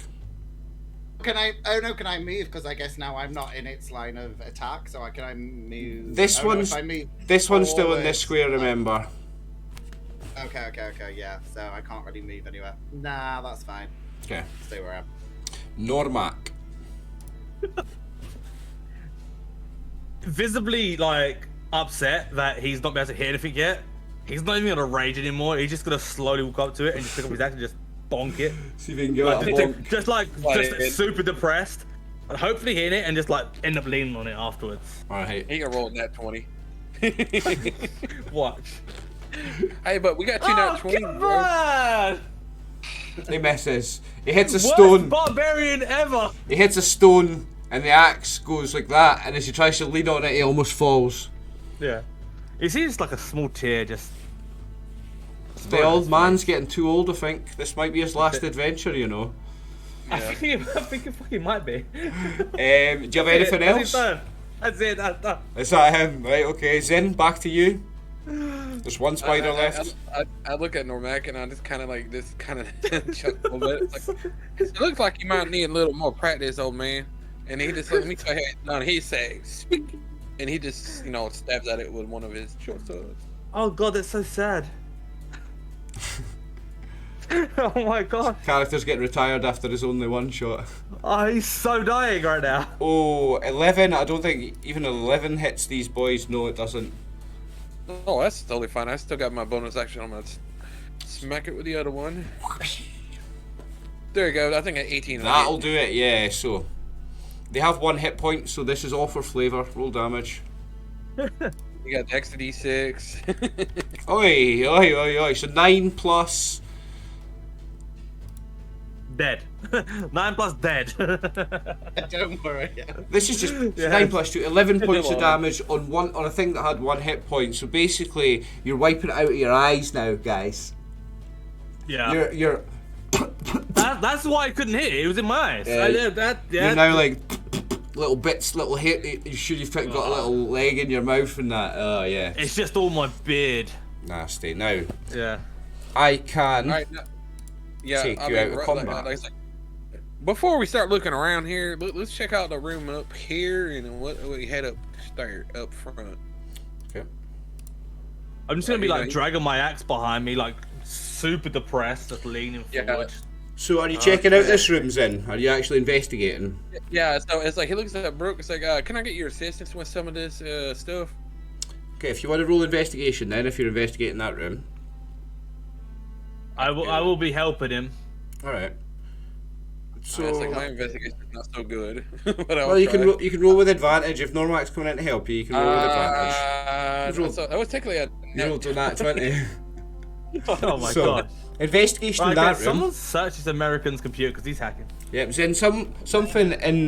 Can I? Oh no! Can I move? Because I guess now I'm not in its line of attack. So can I move? This oh, no, one's if I move this one's still in forward, this square, remember. Okay. Yeah. So I can't really move anywhere. Nah, that's fine. Okay. Stay where I am. Normac. Visibly like upset that he's not been able to hit anything yet. He's not even gonna rage anymore. He's just gonna slowly walk up to it and just pick up his axe and just bonk it. See if you can get Like, that just, bonk. just super depressed. And hopefully hitting it and just like end up leaning on it afterwards. Alright. He can roll that 20. Watch. Hey, but we got two nat 20, come bro. on! He misses. He hits a Worst stone. barbarian ever! He hits a stone and the axe goes like that, and as he tries to lean on it, he almost falls. Yeah. You see, it's like a small tear just. The old man's getting too old, I think. This might be his last adventure, you know. I think it fucking might be. Do you have anything else? That's it, that's done. Is that him? Right, okay. Zen, back to you. There's one spider left. I look at Normac and I just kind of chuckle a bit. It's like, it looks like you might need a little more practice, old man. And he just let me tell you, and he says, "Speak," and he just stabs at it with one of his short swords. Oh god, that's so sad. Oh my god. Character's getting retired after his only one shot. Oh, he's so dying right now. Oh, 11. I don't think even 11 hits these boys. No, it doesn't. Oh, that's totally fine. I still got my bonus action. I'm gonna smack it with the other one. There you go. I think at 18. That'll do it, yeah. So, they have 1 hit point, so this is all for flavour. Roll damage. You got the extra D6. Oi. So 9 plus. Dead. 9 plus dead. Don't worry. This is just 9 plus 2. 11 points of damage on a thing that had 1 hit point. So basically, you're wiping it out of your eyes now, guys. Yeah. You're That's why I couldn't hit it. It was in my eyes. Yeah. You're now like little bits, little hit. You sure you've got a little leg in your mouth and that? Oh yeah. It's just all my beard. Nasty. Now Yeah. I can. All right. Yeah. Take you out of combat. I said, before we start looking around here, let's check out the room up here and what we head up front. Okay. I'm just gonna be like dragging my axe behind me, like super depressed, just leaning forward. So are you checking out this room, Zen? Are you actually investigating? Yeah. So it's like he looks at Brooke. It's like, can I get your assistance with some of this stuff? Okay, if you want to roll investigation, then if you're investigating that room. I will be helping him. All right. So It's like my investigation is not so good. But well, you can roll with advantage if Normac's coming in to help you. You can roll with advantage. That was technically a You rolled a nat 20. Oh my So, god. Investigation in Right, that guys, room. someone search this American's computer because he's hacking. Yep, Zen, something in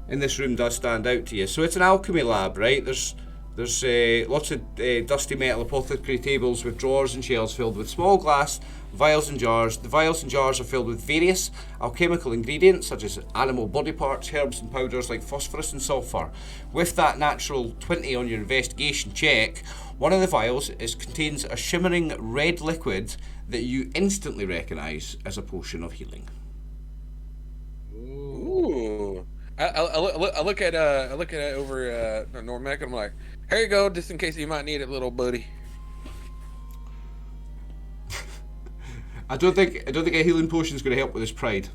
this room does stand out to you. So it's an alchemy lab, right? There's lots of dusty metal apothecary tables with drawers and shelves filled with small glass vials and jars. The vials and jars are filled with various alchemical ingredients such as animal body parts, herbs and powders like phosphorus and sulfur. With that natural 20 on your investigation check, one of the vials contains a shimmering red liquid that you instantly recognise as a potion of healing. Ooh. I look at it over Normac and I'm like, here you go, just in case you might need it, little buddy. I don't think a healing potion is going to help with his pride.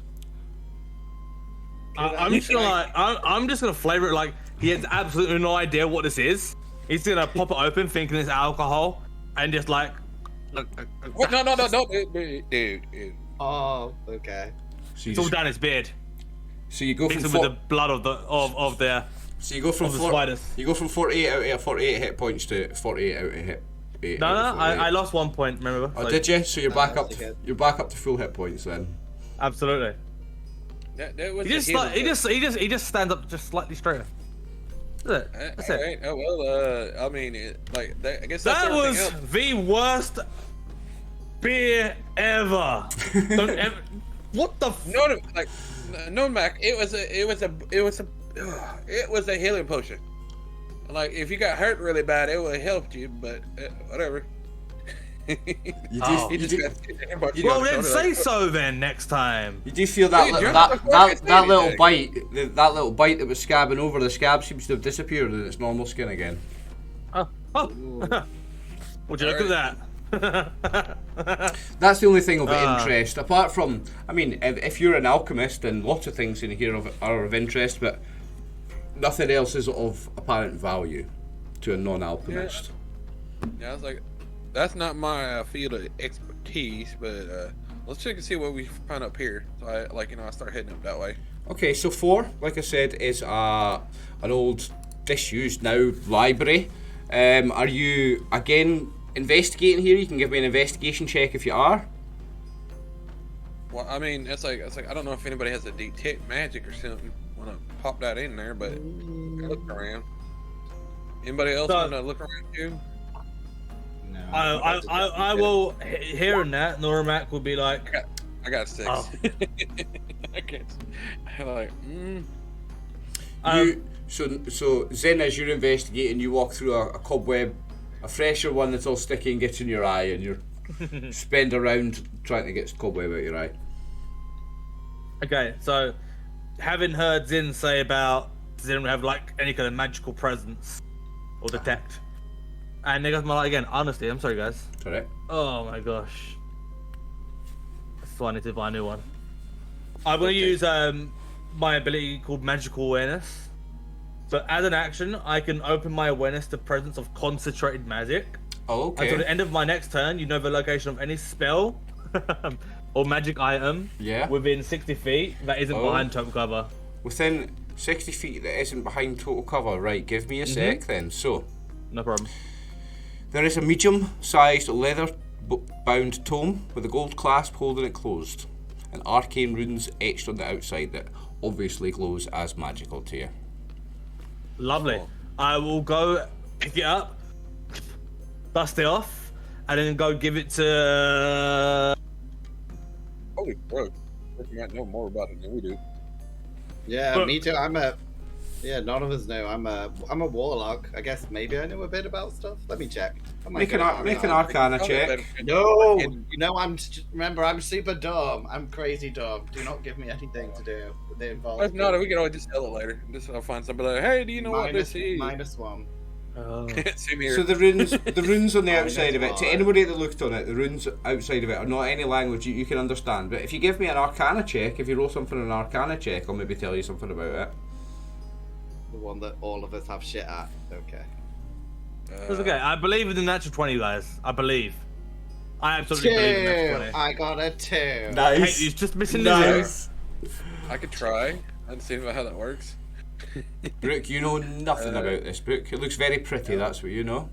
I'm just gonna flavor it like he has absolutely no idea what this is. He's gonna pop it open, thinking it's alcohol, and just like. What? No, dude. Oh, okay. So It's all down his beard. So you go from Mixing with the blood of the So you go from spiders. You go from 48 out of 48 hit points to 48 out of hit. No, I lost 1 point. Remember? Oh, did you? So you're back up. that's okay. You're back up to full hit points then. Absolutely. That was He just stands up just slightly straighter. That's it. That's it. Right. Oh well. I mean, I guess that's That was everything else. the worst beer ever. Don't ever. What the? No, Mac. It was a healing potion. Like if you got hurt really bad, it would have helped you, but whatever. You do, Well, then say so then next time. you do feel that Dude, you're that, not that, fucking that little anything. bite, that little bite that was scabbing over the scab seems to have disappeared and it's normal skin again. Oh. Would you look at that? That's the only thing of interest. Apart from, I mean, if you're an alchemist, then lots of things in here are of interest, but nothing else is of apparent value to a non-alchemist. Yeah, I was like, that's not my field of expertise, but let's check and see what we find up here. So I start heading up that way. Okay, so 4, like I said, is an old, disused now library. Are you again investigating here? You can give me an investigation check if you are. Well, I mean, it's like I don't know if anybody has a detect magic or something. Want to pop that in there, but look around. Anybody else want to look around too? No. I will. Hearing that, Normac will be like, I got 6. Oh. I guess. Like, So Zen, as you're investigating, you walk through a cobweb, a fresher one that's all sticky and gets in your eye, and you're spend around trying to get this cobweb out your eye. okay, so having heard Zin say about Zin have like any kind of magical presence or detect, and they got my again. Honestly, I'm sorry, guys. Correct. Oh my gosh. So I need to buy a new one. I'm gonna use my ability called Magical Awareness. So as an action, I can open my awareness to presence of concentrated magic. Oh, Until the okay. end of my next turn, you know the location of any spell or magic item within 60 feet that isn't behind total cover. Within 60 feet that isn't behind total cover. Right, give me a sec then. So, No problem. there is a medium-sized leather-bound tome with a gold clasp holding it closed, and arcane runes etched on the outside that obviously glows as magical to you. Lovely. Oh. I will go pick it up, dust it off, and then go give it to. holy fuck. You might know more about it than we do. Yeah, But- me too. None of us know. I'm a warlock. I guess maybe I know a bit about stuff. Let me check. I might Make get an it. Arcana check. No, remember, I'm super dumb. I'm crazy dumb. Do not give me anything to do with the involved. If not, we can always just tell it later. Just I'll find somebody like, hey, do you know what this is? -1. Same here. So the runes on the outside of it, to fine. anybody that looked on it, the runes outside of it are not any language you can understand. But if you give me an Arcana check, if you roll something on an Arcana check, I'll maybe tell you something about it. The one that all of us have shit at. Okay. It's okay. I believe in the natural 20, guys. I believe. I absolutely believe in the natural 20. I got a 2. Hey, he's just missing the zero. I could try. I'd see how that works. Brooke, you know nothing about this, Brooke. It looks very pretty, that's what you know.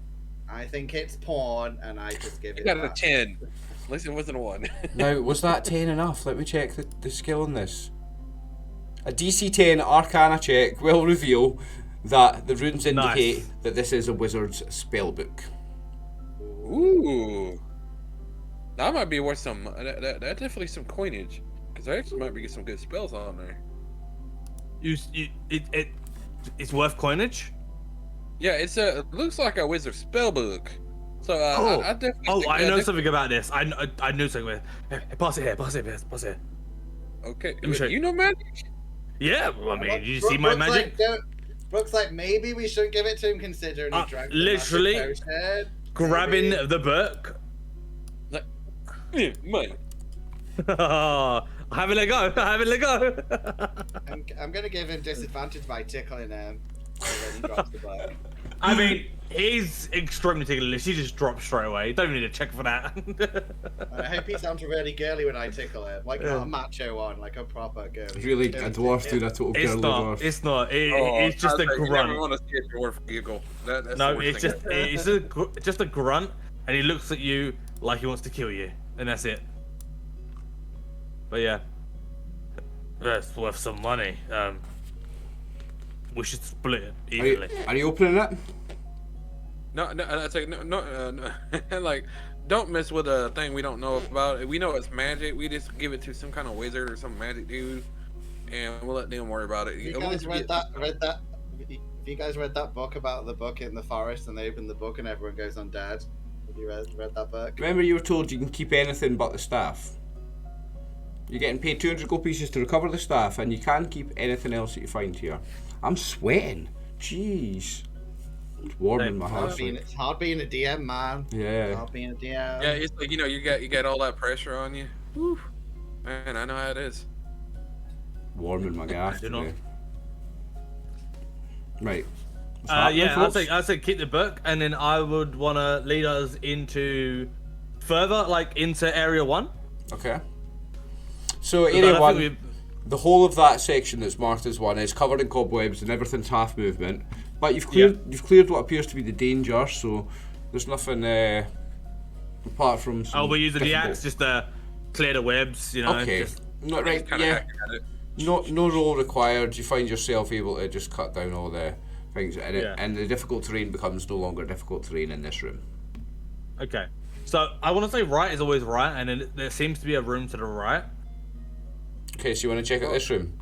I think it's porn, and I just give I it. got a that. 10. At least it wasn't a 1. Now, was that 10 enough? Let me check the skill on this. A DC 10 Arcana check will reveal that the runes indicate that this is a wizard's spellbook. Ooh. That might be worth some. That definitely some coinage, because I actually might be getting some good spells on there. It's worth coinage. Yeah, it looks like a wizard spellbook. So I definitely. Oh, think, I know definitely- something about this. I knew something. Hey, pass it here. Pass it here. Okay, me show you. you know magic? Yeah, well, I mean, Brooke- did you Brooke- see my Brooke's magic? Like, Brooke's like, maybe we shouldn't give it to him considering he drank the literally magic potion. Grabbing Maybe. the book. Like, yeah, mate. Having a go. I'm gonna give him disadvantage by tickling him. When he drops the book. I mean, he's extremely ticklish. He just drops straight away. Don't even need to check for that. I hope he sounds really girly when I tickle him, like not a macho one, like a proper girly. Really, a dwarf doing a total It's girly not. dwarf. It's not. Oh, It's just a You never grunt. want to see a dwarf giggle. That's No, the worst it's thing. just a grunt, and he looks at you like he wants to kill you, and that's it. But yeah, that's worth some money. We should split it evenly. Are you opening it? No, it's like no. Like, don't mess with a thing we don't know about. We know it's magic. We just give it to some kind of wizard or some magic dude, and we'll let them worry about it. Have you guys read that? Have you guys read that book about the book in the forest and they open the book and everyone goes undead? Have you read that book? Remember you were told you can keep anything but the staff? You're getting paid 200 gold pieces to recover the staff, and you can keep anything else that you find here. I'm sweating. Jeez. It's warm in my house. It's hard being a DM, man. It's Yeah. hard being a DM. Yeah, it's like you got all that pressure on you. Whew. Man, I know how it is. Warm in my gaff. do not. today. Right. What's happening, Yeah, folks? I'd say keep the book, and then I would want to lead us into further, like into area 1. Okay. So Because I area think 1, we- the whole of that section that's marked as 1 is covered in cobwebs and everything's half movement. But you've cleared what appears to be the danger, so there's nothing apart from some we're using the difficult- axe just to clear the webs, you know. Okay. Just, Not right. Just kinda Yeah. hacking at it. No roll required. You find yourself able to just cut down all the things, and Yeah. and the difficult terrain becomes no longer difficult terrain in this room. okay. So I want to say right is always right, and then there seems to be a room to the right. Okay, so you want to check out this room?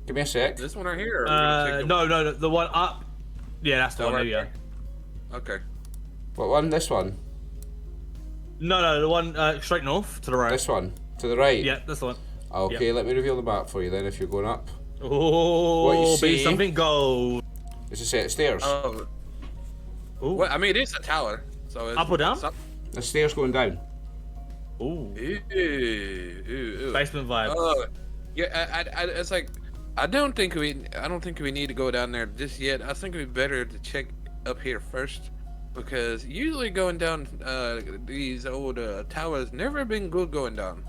Give me a sec. This one right here. or we're gonna take the- No, the one up. Yeah, that's the That one. There right you go. Okay. What one? This one? No, the one straight north to the right. This one? To the right? Yeah, that's the one. Okay, let me reveal the map for you then if you're going up. Oh, What you be see- something gold. It's a set of stairs. Oh, Ooh. well, I mean, it is a tower. So it's, Up or down? it's up- The stairs going down. Ooh. Ooh. Basement vibes. Yeah, it's like I don't think we need to go down there just yet. I think it'd be better to check up here first, because usually going down these old towers never been good going down.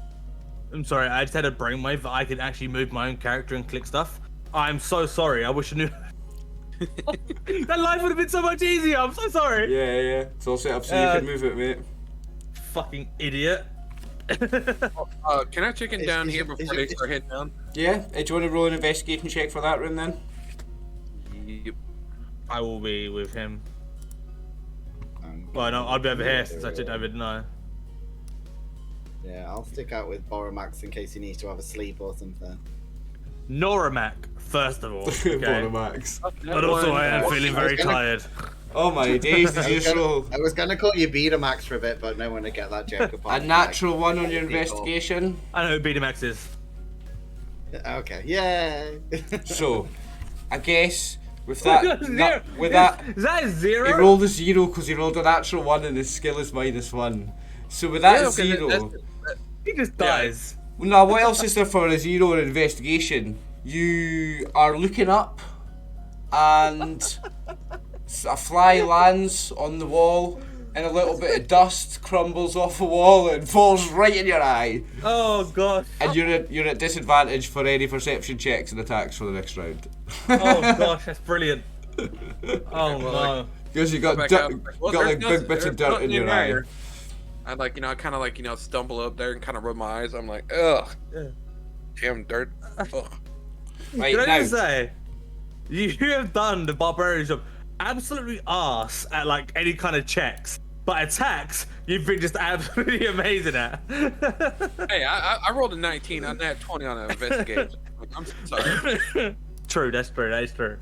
I'm sorry, I just had a brainwave that I could actually move my own character and click stuff. I'm so sorry. I wish I knew. That life would have been so much easier. I'm so sorry. Yeah. It's all set up so you can move it, mate. Fucking idiot. Can I check in down is here it- before is they it- start heading down? Yeah. Do you want to roll an investigation check for that room then? Yep. I will be with him. Well, no, I'll be over here since I took over, didn't I? Yeah, I'll stick out with Boromax in case he needs to have a sleep or something. Noramac, first of all. Okay. Bottomax. But also, I am feeling very tired. Oh my days, did you just roll I was gonna call you Betamax for a bit, but no one to get that joke a apart. natural 1 on your investigation? I know who Betamax is. Okay, yay! So, I guess with that, Zero. with that, Is that a he zero? rolled a 0 because he rolled a natural 1 and his skill is -1. So with that Yeah, okay, 0, He just dies. now what else is there for a 0 in investigation? You are looking up, and a fly lands on the wall, and a little bit of dust crumbles off the wall and falls right in your eye. Oh gosh. And you're at disadvantage for any perception checks and attacks for the next round. Oh gosh, that's brilliant. Oh no. Because you got Back dirt, up. Well, got there's like nothing- big bits of there's dirt in nothing your eye. here. I I kind of stumble up there and kind of rub my eyes. I'm like, ugh, damn dirt. Ugh. Right Can I now, just say, you have done the barbarian job absolutely arse at like any kind of checks. but attacks, you've been just absolutely amazing at. Hey, I rolled a 19 on that 20 on an investigation. I'm sorry. True, that's true.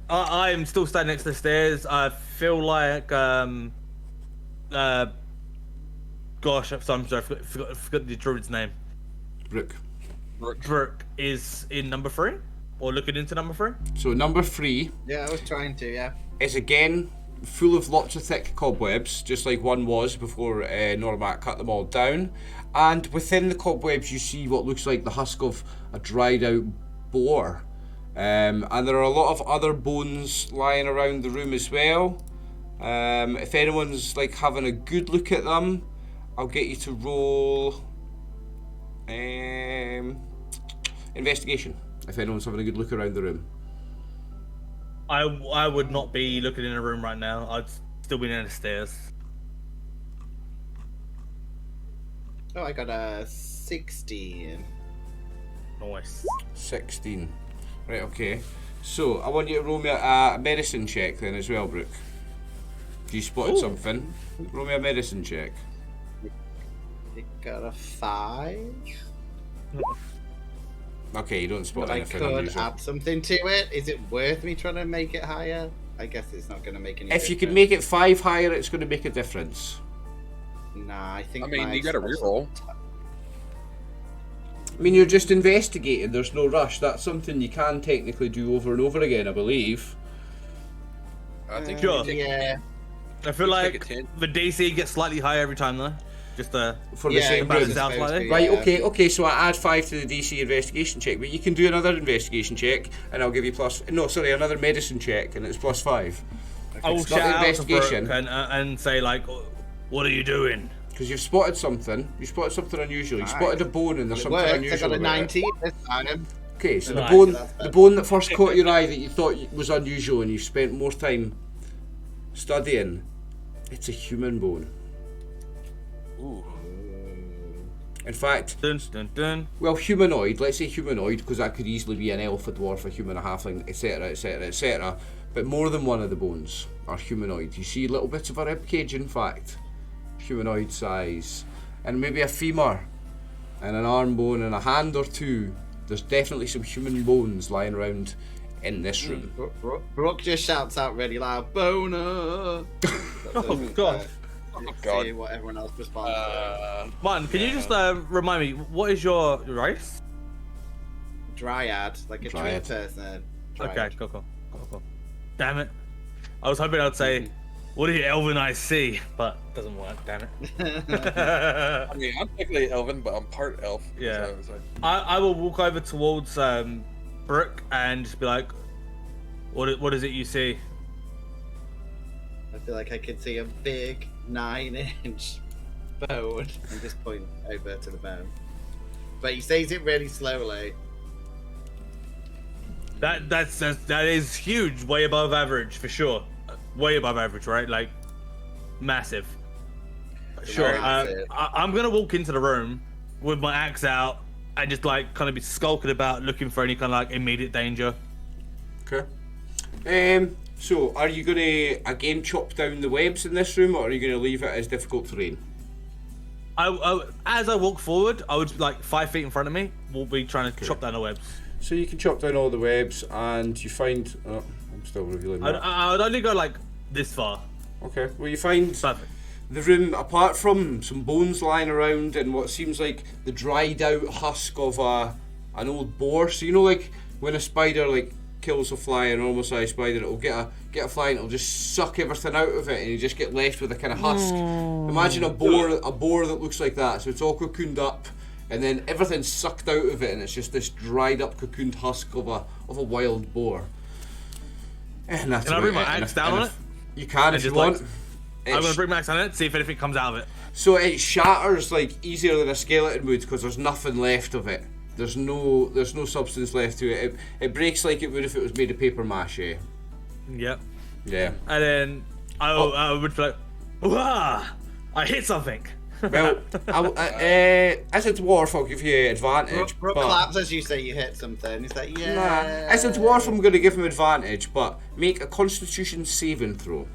I'm still standing next to the stairs. I feel like, gosh, I'm sorry, I forgot the druid's name. Brooke is in number 3, or looking into number 3. So number 3. Yeah, I was trying to. Yeah. Is again full of lots of thick cobwebs, just like one was before Normat cut them all down. And within the cobwebs, you see what looks like the husk of a dried out boar. And there are a lot of other bones lying around the room as well. If anyone's like having a good look at them, I'll get you to roll investigation. If anyone's having a good look around the room. I would not be looking in a room right now. I'd still be near the stairs. Oh, I got a 16. Nice. 16. Right, okay. So, I want you to roll me a medicine check then as well, Brooke. If you spotted something, roll me a medicine check. You got a 5. Okay, you don't spot But I anything could unusual. add something to it. Is it worth me trying to make it higher? I guess it's not going to make any If you difference. can make it 5 higher, it's going to make a difference. Nah, I think I mean, my you got to reroll. I mean, you're just investigating, there's no rush. That's something you can technically do over and over again, I believe. I think Sure. you take Yeah. I feel You like take a 10. the DC gets slightly higher every time though. Just For the Yeah, same it balances room. out supposed slightly. to, Right, yeah. okay, so I add 5 to the DC investigation check, but you can do another investigation check, and I'll give you another medicine check, and it's +5. I will It's not shout out to investigation. Brooke and say like, what are you doing? Because you've spotted something. You spotted something unusual. You Aye. spotted a bone, and there's It something worked. I unusual got a about it. 19 this time. Okay, so Nice. the bone that first caught your eye that you thought was unusual, and you spent more time studying, it's a human bone. Ooh. In fact, Dun dun dun. well, humanoid, let's say humanoid, because that could easily be an elf, a dwarf, a human, a halfling, etc, etc, etc. But more than one of the bones are humanoid. You see little bits of a ribcage, in fact, humanoid size, and maybe a femur, and an arm bone, and a hand or two. There's definitely some human bones lying around in this room. Brooke just shouts out really loud, "Boner!" Oh god. Oh, God. See what everyone else responds to. Martin, can you just remind me, what is your race? Dryad, like a Dryad. tree person. Okay, Dryad. cool. Damn it. I was hoping I'd say, what do your elven eyes see? But it doesn't work, damn it. I mean, I'm technically elven, but I'm part elf. Yeah. So it's like, I will walk over towards Brooke and just be like, what is it you see? I feel like I could see a big 9-inch bone and just point over to the bone. But he says it really slowly. That is huge, way above average for sure. Way above average, right? Like massive. Sure. Very massive. I'm gonna walk into the room with my axe out and just like kind of be skulking about, looking for any kind of like immediate danger. Okay. So, are you going to again chop down the webs in this room, or are you going to leave it as difficult terrain? As I walk forward, I would like 5 feet in front of me. We'll be trying to chop down the webs. So you can chop down all the webs, and you find. Oh, I'm still revealing that. I'd only go like this far. Okay. Well, you find Perfect. the room, apart from some bones lying around and what seems like the dried out husk of an old boar. So you know, like when a spider like kills a fly, a normal sized spider, it'll get a fly and it'll just suck everything out of it, and you just get left with a kind of husk. Imagine a boar that looks like that. So it's all cocooned up, and then everything's sucked out of it, and it's just this dried up cocooned husk of a wild boar. And that's Can I about bring my it. And axe if- down and on if- it? You can if you just, like, want. I'm gonna bring my axe on it, see if anything comes out of it. So it shatters like easier than a skeleton would because there's nothing left of it. There's no substance left to it. It breaks like it would if it was made of paper mache. Yep. Yeah. And then I would be like, "Wah! I hit something." Well, as a dwarf, I'll give you advantage. Brooke but... claps as you say you hit something. He's like, yeah. Nah, as a dwarf, I'm going to give him advantage, but make a Constitution saving throw.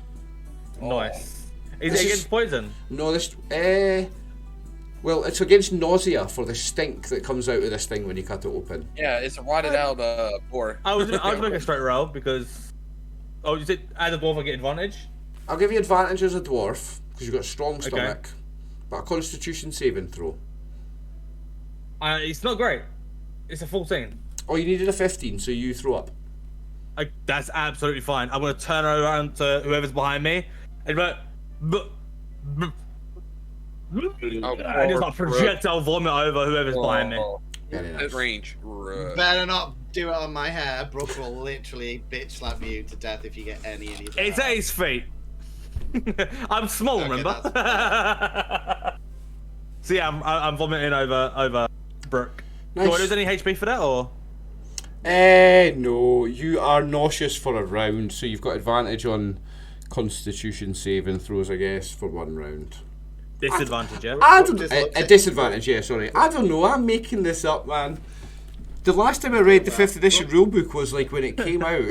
Nice. Is This it is- against poison? No, this. Well, it's against nausea for the stink that comes out of this thing when you cut it open. Yeah, it's a rotted out pour. I was making a straight roll because. Oh, is it as a dwarf I get advantage? I'll give you advantage as a dwarf because you've got a strong stomach, but a Constitution saving throw. It's not great. It's a 14. Oh, you needed a 15, so you throw up. That's absolutely fine. I'm gonna turn around to whoever's behind me and and just like projectile vomit over whoever's behind me. Very nice. At range. Better not do it on my hair. Brooke will literally bitch slap you to death if you get any of that. It's at his feet. I'm small, Okay, remember? So yeah, I'm vomiting over Brooke. Nice. Do I lose any HP for that or? No, you are nauseous for a round, so you've got advantage on Constitution saving throws, I guess, for 1 round. Disadvantage, yeah? I don't, Just a looked at- disadvantage, yeah, sorry. I don't know, I'm making this up, man. The last time I read the 5th edition rulebook was like when it came out.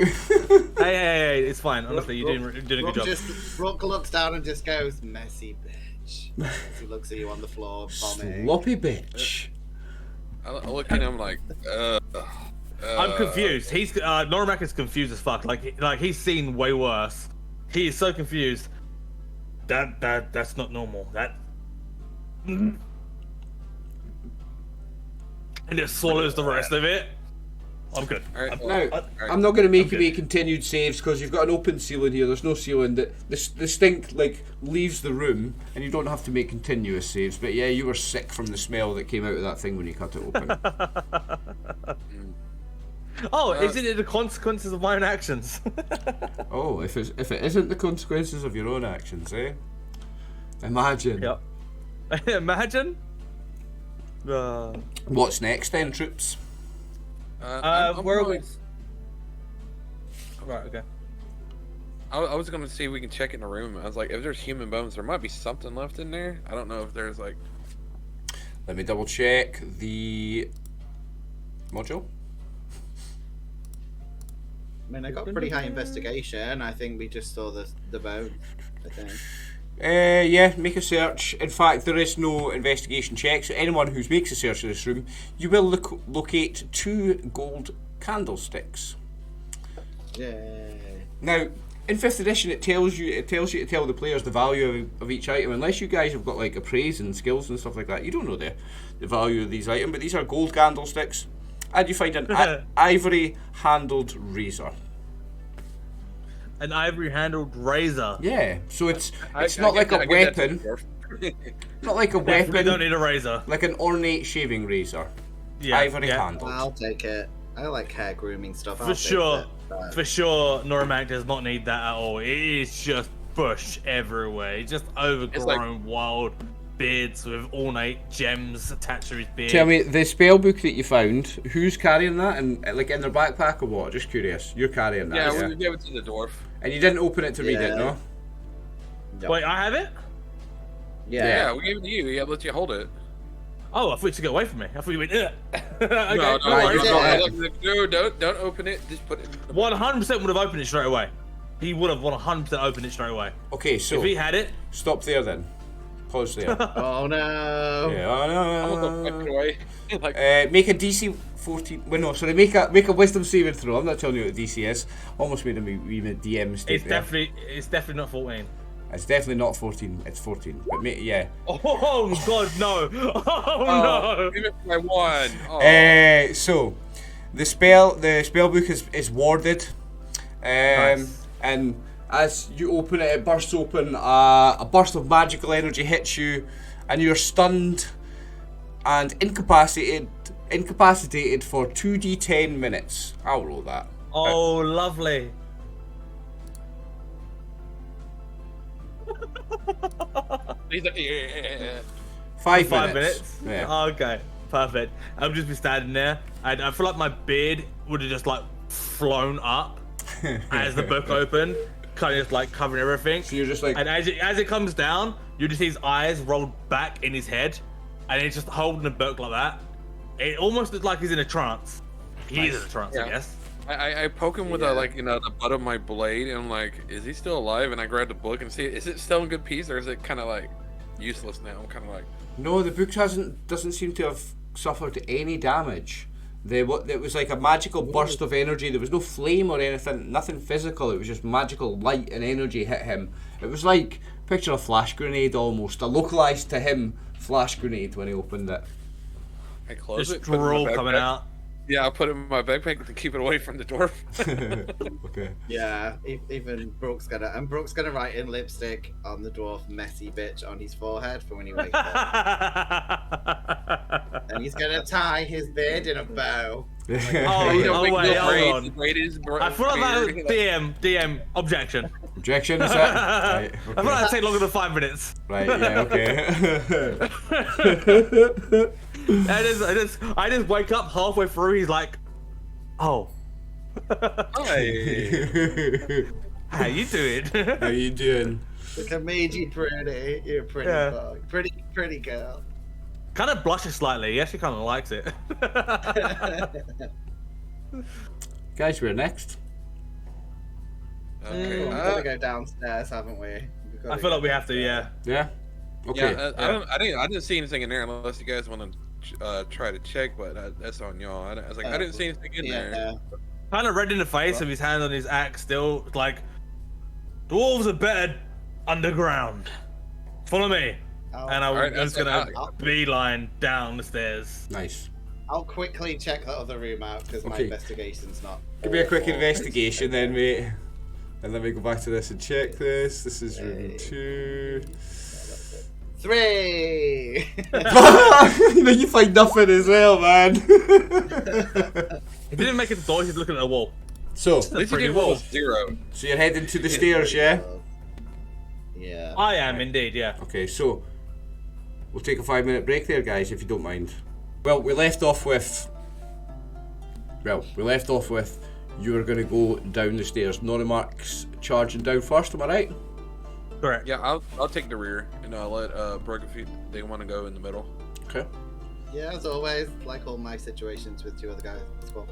Hey, it's fine. Honestly, you're doing a good job. Brooke looks down and just goes, messy bitch. He looks at you on the floor, vomiting. Sloppy bitch. I look at him like, I'm confused. He's Noramak is confused as fuck. Like he's seen way worse. He is so confused. That's not normal. That and it swallows the rest of it. I'm good. Alright, Now, I'm not going to make you make continued saves because you've got an open ceiling here. There's no ceiling. The stink like leaves the room, and you don't have to make continuous saves. But yeah, you were sick from the smell that came out of that thing when you cut it open. Oh, isn't it the consequences of my own actions? Oh, if it isn't the consequences of your own actions, eh? Imagine. Yep. Imagine. What's next then, troops? I'm Where are we? going- Right. Okay. I was gonna see if we can check in the room. I was like, if there's human bones, there might be something left in there. I don't know if there's like. Let me double check the module. I mean, I got pretty high investigation. I think we just saw the bone, I think. Yeah, make a search. In fact, there is no investigation check, so anyone who makes a search in this room, you will locate 2 gold candlesticks. Yay. Now, in 5th edition, it tells you to tell the players the value of each item. Unless you guys have got like appraise and skills and stuff like that, you don't know the value of these items. But these are gold candlesticks, and you find an ivory handled razor. An ivory-handled razor. Yeah, so it's not like a weapon. Not like a Definitely weapon. don't need a razor. Like an ornate shaving razor. Yeah, Ivory yeah. handled. I'll take it. I like hair grooming stuff. For sure. For sure, Noramak does not need that at all. It is just bush everywhere. It's just overgrown, wild beards with ornate gems attached to his beard. Tell me, the spell book that you found, who's carrying that? And like in their backpack or what? Just curious. You're carrying that. Yeah, we gave it to the dwarf. And you didn't open it to read it, Yeah. no? Wait, I have it? Yeah, we gave it to you. Yeah, let you hold it. Oh, I thought you took it away from me. I thought you went, okay, No, worries. don't open it. Just put it. 100% would have opened it straight away. He would have 100% opened it straight away. Okay, so If he had it, stop there then. Pause there. Oh no. Yeah, oh, I'm gonna no. go wipe it away. Like, Make a DC 14. Well, no, sorry. Make a wisdom saving throw. I'm not telling you what DC is. Almost made a DM mistake it's there. definitely not 14. It's definitely not 14. It's 14. But yeah. Oh God, no! Oh no! give it my one. Oh. So the spell book is warded, Nice. and as you open it, it bursts open. A burst of magical energy hits you, and you're stunned and incapacitated for 2d10 minutes. I'll roll that. Oh, lovely. He's like, yeah. 5 5 minutes. minutes. Yeah. Okay, perfect. I'll just be standing there, and I feel like my beard would have just like flown up as the book opened, kind of like covering everything. So you're just like, And as it comes down, you just see his eyes rolled back in his head, and he's just holding the book like that. It almost looks like he's in a trance. He is in a trance, I guess. I poke him with the butt of my blade, and I'm like, is he still alive? And I grab the book and see, is it still in good piece, or is it kind of like useless now? I'm kind of like, no, the book doesn't seem to have suffered any damage. It was like a magical burst of energy. There was no flame or anything, nothing physical. It was just magical light and energy hit him. It was like, picture a flash grenade almost, a localized to him flash grenade when he opened it. I close it. Just drool coming out. Yeah, I put it in my backpack to keep it away from the dwarf. Okay. Yeah, even Brooke's gonna write in lipstick on the dwarf "messy bitch" on his forehead for when he wakes up. And he's gonna tie his beard in a bow. Oh wait, hold on. I feel like that was DM objection. Objection, is that? Right, okay. I feel like that'd take longer than 5 minutes. Right, yeah, okay. I just wake up halfway through. He's like, "Oh, Hey. how you doing?" How you doing? Look, I made you pretty. You're a pretty boy. Pretty girl. Kind of blushes slightly. Yes, she kind of likes it. Guys, we're next. Okay. We've got to go downstairs, haven't we? I feel like we have to. Yeah. Yeah. Okay. Yeah, I didn't see anything in there unless you guys want to try to check, but that's on y'all. I was like, I didn't see anything in there. Kind of red in the face with his hand on his axe still. It's like, dwarves are better underground. Follow me. And I'm just gonna beeline down the stairs. Nice. I'll quickly check that other room out because my investigation's not. Give me a quick investigation then, mate. And let me go back to this and check this. This is room 2. 3. You find nothing as well, man. He didn't make it the door. He's looking at the wall. So, At least you did roll 0. so you're heading to the stairs, yeah? Yeah. I am indeed. Yeah. Okay, so we'll take a 5-minute break there, guys, if you don't mind. Well, we left off with you were going to go down the stairs. Norimark's charging down first, am I right? Correct. Yeah, I'll take the rear, and I'll let Brooke if they want to go in the middle. Okay. Yeah, as always, like all my situations with 2 other guys. It's cool.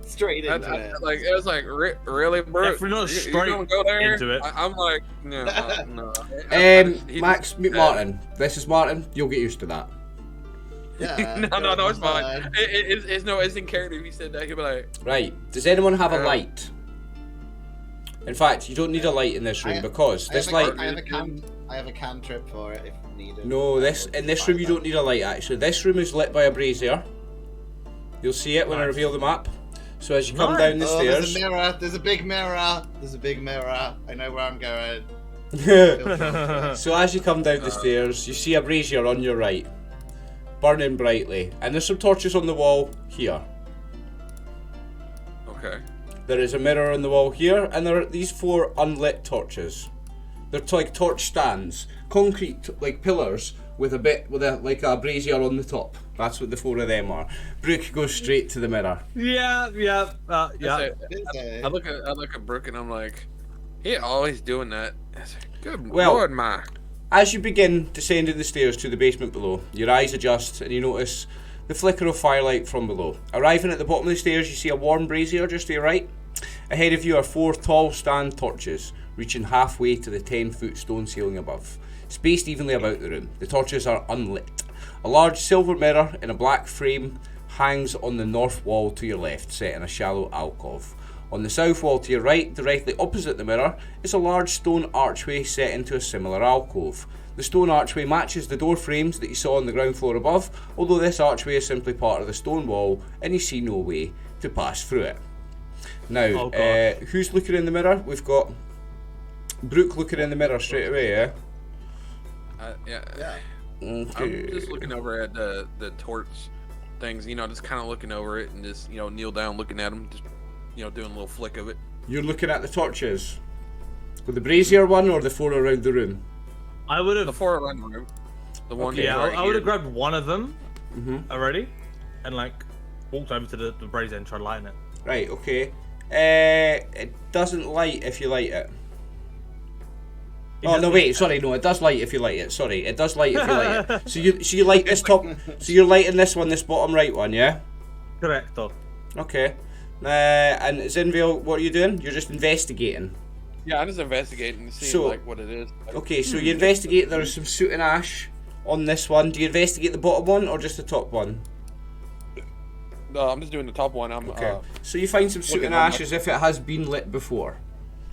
Straight into it. Like it was like really, bro. If we're not you straight gonna go there? into it. I'm like, no. Max, meet Martin. This is Martin. You'll get used to that. Yeah. no, it's fine. It's in character. If he said that, he'd be like, Right. Does anyone have a light? In fact, you don't need a light in this room because this light. I have a cantrip for it if needed. No, in this room you don't need a light. Actually, this room is lit by a brazier. You'll see it when I reveal the map. So as you come down the stairs, there's a mirror. There's a big mirror. There's a big mirror. I know where I'm going. so as you come down the stairs, you see a brazier on your right, burning brightly, and there's some torches on the wall here. okay. There is a mirror on the wall here, and there are these 4 unlit torches. They're like torch stands, concrete like pillars with a brazier on the top. That's what the 4 of them are. Brooke goes straight to the mirror. Yeah. I look at Brooke and I'm like, he always doing that. Good Lord, ma. As you begin descending the stairs to the basement below, your eyes adjust and you notice the flicker of firelight from below. Arriving at the bottom of the stairs, you see a warm brazier just to your right. Ahead of you are 4 tall stand torches, reaching halfway to the 10-foot stone ceiling above, spaced evenly about the room. The torches are unlit. A large silver mirror in a black frame hangs on the north wall to your left, set in a shallow alcove. On the south wall to your right, directly opposite the mirror, is a large stone archway set into a similar alcove. The stone archway matches the door frames that you saw on the ground floor above, although this archway is simply part of the stone wall and you see no way to pass through it. Now, who's looking in the mirror? We've got Brooke looking in the mirror straight away, yeah? Yeah. Okay. I'm just looking over at the torch things, just kind of looking over it and just, kneel down looking at them, just, doing a little flick of it. You're looking at the torches? With the brazier one or the 4 around the room? I would have. The 4 around the room. The one. Yeah, right I would have here. grabbed one of them already, and walked over to the brazier and tried lighting it. Right. Okay. It doesn't light if you light it. Oh no! Wait, sorry. No, it does light if you light it. Sorry, it does light if you light it. So you light this top. So you're lighting this one, this bottom right one, yeah? Correcto. Okay. And Zinville, what are you doing? You're just investigating. Yeah, I'm just investigating to see So- like what it is. Okay, so you investigate. There is some soot and ash on this one. Do you investigate the bottom one or just the top one? No, I'm just doing the top one. I'm Okay. So you find some soot looking and on ash as if it has been lit before.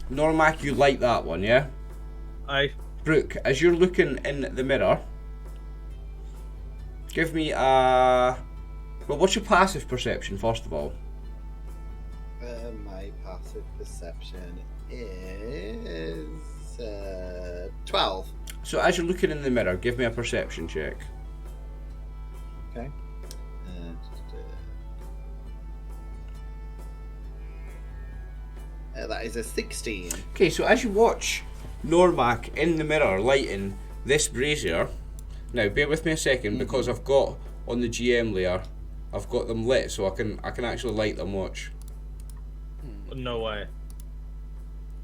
Normac, you light that one, yeah? Aye. Brooke, as you're looking in the mirror, give me a... Well, what's your passive perception, first of all? My passive perception is 12. So as you're looking in the mirror, give me a perception check. Okay. That is a 16. Okay, so as you watch Normac in the mirror lighting this brazier, now bear with me a second because I've got on the GM layer, I've got them lit so I can actually light them. Watch. No way.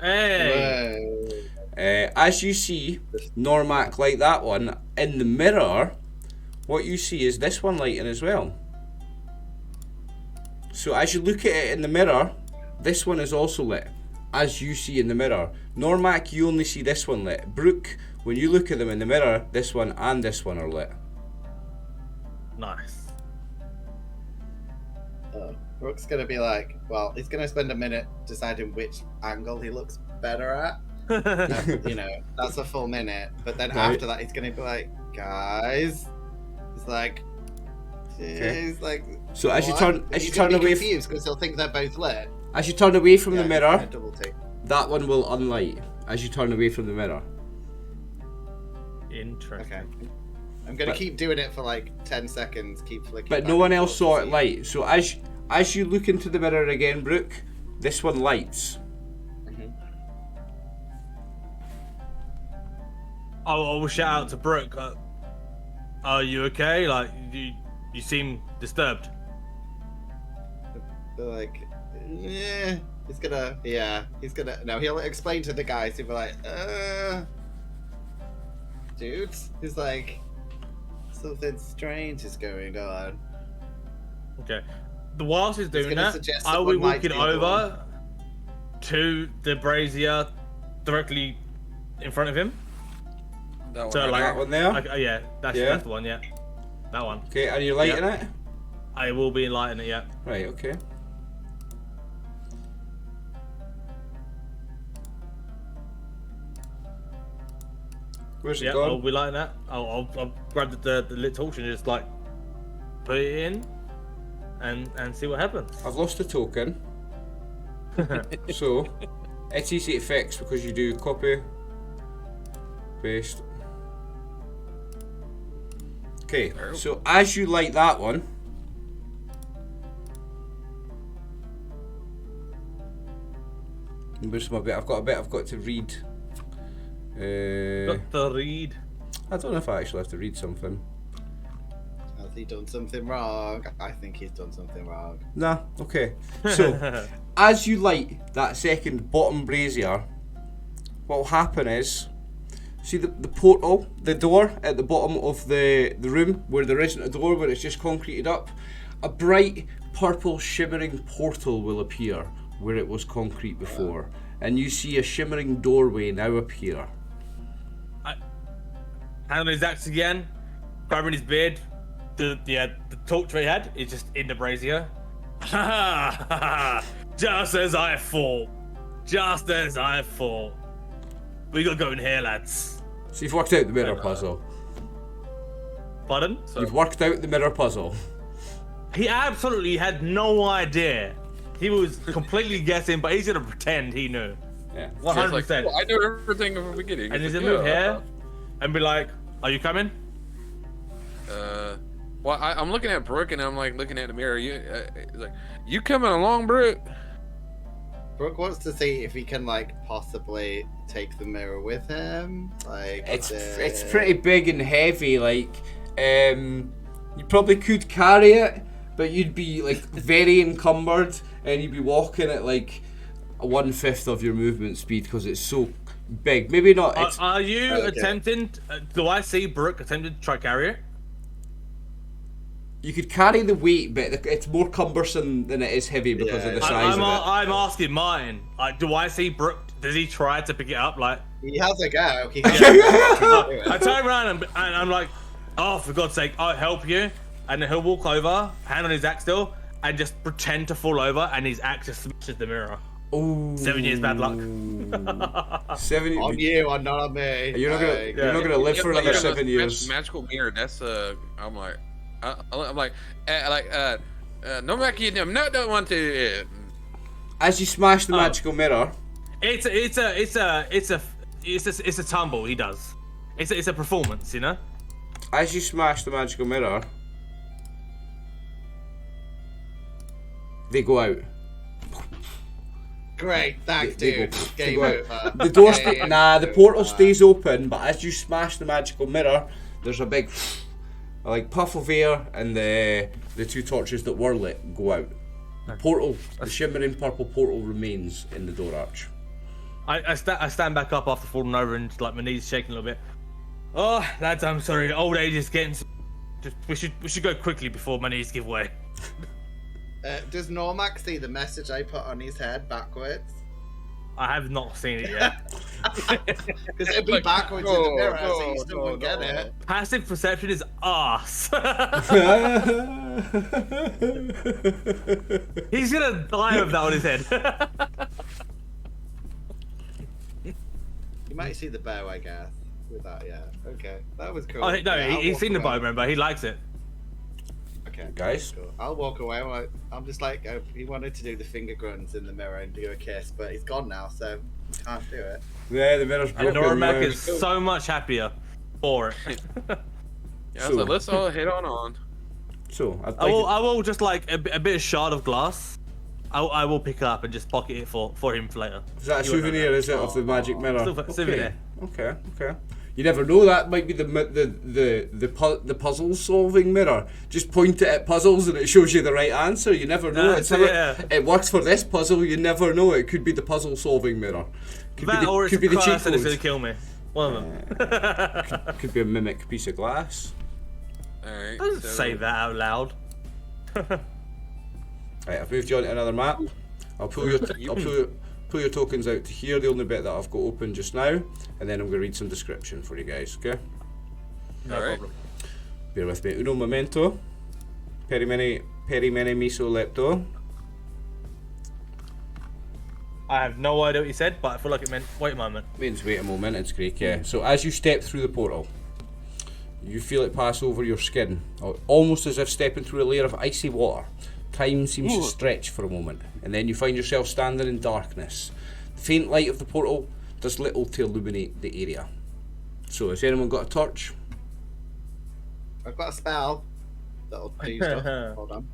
Hey. Whoa. As you see Normac light that one in the mirror, what you see is this one lighting as well. So as you look at it in the mirror, this one is also lit, as you see in the mirror. Normac, you only see this one lit. Brooke, when you look at them in the mirror, this one and this one are lit. Nice. Oh, Brooke's gonna be like, well, he's gonna spend a minute deciding which angle he looks better at. You know, that's a full minute. But then Right. after that, he's gonna be like, guys, he's like, So as you what? turn He's gonna be away confused because he'll think they're both lit. as you turn away from Yeah, the he's mirror, gonna double take. that one will unlight as you turn away from the mirror. Interesting. Okay. I'm gonna But- keep doing it for like 10 seconds. Keep flicking. But back no and one else forth saw to it see. light. So as you look into the mirror again, Brooke, this one lights. I will shout out to Brooke. Are you okay? Like, you seem disturbed. They're like, yeah, he's gonna, no, he'll explain to the guys who'll be like, dudes, he's like, something strange is going on. Okay. Whilst he's doing gonna that, suggest I will be someone might walking be the over to the brazier directly in front of him. That one So, right like, That one there? Yeah, Yeah? that's the one, yeah. That one. Okay, and you're lighting it? I will be enlightening it, yeah. Right, okay. Where's it Yeah, I'll gone? be lighting that. I'll grab the lit torch and just like put it in and see what happens. I've lost a token. So, it's easy to fix because you do copy, paste. Okay, so as you light that one, where's my bit? I've got a bit I've got to read. Got the read. I don't know if I actually have to read something. Has he done something wrong? I think he's done something wrong. Nah, okay. So, as you light that second bottom brazier, what will happen is, see the portal, the door at the bottom of the room where there isn't a door, where it's just concreted up, a bright purple shimmering portal will appear where it was concrete before. And you see a shimmering doorway now appear. Hand on his axe again, grabbing his beard. The torch he had is just in the brazier. Just as I thought. Just as I thought. We gotta go in here, lads. So you've worked out the mirror puzzle. Pardon? So You've worked out the mirror puzzle. he absolutely had no idea. He was completely guessing, but he's gonna pretend he knew. Yeah. 100%. Well, I knew everything from the beginning. And he's It's gonna like, move yeah, here and be like, "Are you coming?" Well, I'm looking at Brooke and I'm like looking at the mirror. You coming along, Brooke? Brooke wants to see if he can like possibly take the mirror with him. Like It's pretty big and heavy. Like, you probably could carry it, but you'd be like very encumbered, and you'd be walking at like 1/5 of your movement speed because it's so big. Maybe not. It's, Are you attempting? Do I see Brooke attempting to try carry it? you could carry the weight, but it's more cumbersome than it is heavy because of the size of it. I'm asking Martin. Do I see Brooke? Does he try to pick it up? Like He has a go. I turn around and I'm like, oh, for God's sake, I'll help you. And then he'll walk over, hand on his axe still, and just pretend to fall over, and his axe just smashes the mirror. Ooh. 7 years bad luck. 7 years. On you, and not on me. You're not gonna live for another 7 years. Magical mirror. That's I'm like, no Mackie, no, don't want to. As you smash the magical mirror, It's a tumble. He does. It's a performance, you know. as you smash the magical mirror, they go out. Great, thanks, They dude. go Game out. over. The door, Game the portal over. stays open, but as you smash the magical mirror, there's a big, like puff of air, and the two torches that were lit go out. The portal, the shimmering purple portal, remains in the door arch. I stand back up after falling over and like my knees shaking a little bit. Oh, lads, I'm sorry. Old age is getting. We should go quickly before my knees give way. Does Normac see the message I put on his head backwards? I have not seen it yet. Because it'd be backwards in the mirror, so you still wouldn't get it. Passive perception is arse. He's gonna die with that on his head. You might see the bow, I guess. With that, yeah. Okay, that was cool. Oh, no, Yeah, I'll he's walk seen the bow, away. remember? He likes it. Okay, Guys? cool. I'll walk away. I'm just like, he wanted to do the finger grunts in the mirror and do a kiss, but he's gone now, so can't do it. Yeah, the mirror's And broken. Normac is so much happier for it. Yeah, so let's all head on. So, I'd I like will just like a bit of shard of glass. I will pick up and just pocket it for him for later. is that a You won't know souvenir, that. is it, of the magic mirror? Souvenir. Okay. You never know, that might be the puzzle solving mirror. Just point it at puzzles and it shows you the right answer. You never know. It works for this puzzle, you never know. It could be the puzzle solving mirror. Could That be the, or it's could be a the cheat curse and it's gonna code. kill me. One of them. Could be a mimic piece of glass. Alright. Don't say that out loud. Right, I've moved you on to another map. I'll pull your tokens out to here, the only bit that I've got open just now, and then I'm going to read some description for you guys, okay? No Alright. problem. Bear with me. Uno momento. Perimene miso lepto. I have no idea what you said, but I feel like it meant wait a moment. Means wait a moment, it's Greek, yeah. So as you step through the portal, you feel it pass over your skin, almost as if stepping through a layer of icy water. Time seems to stretch for a moment, and then you find yourself standing in darkness. The faint light of the portal does little to illuminate the area. So, has anyone got a torch? I've got a spell that'll do stuff. Hold on.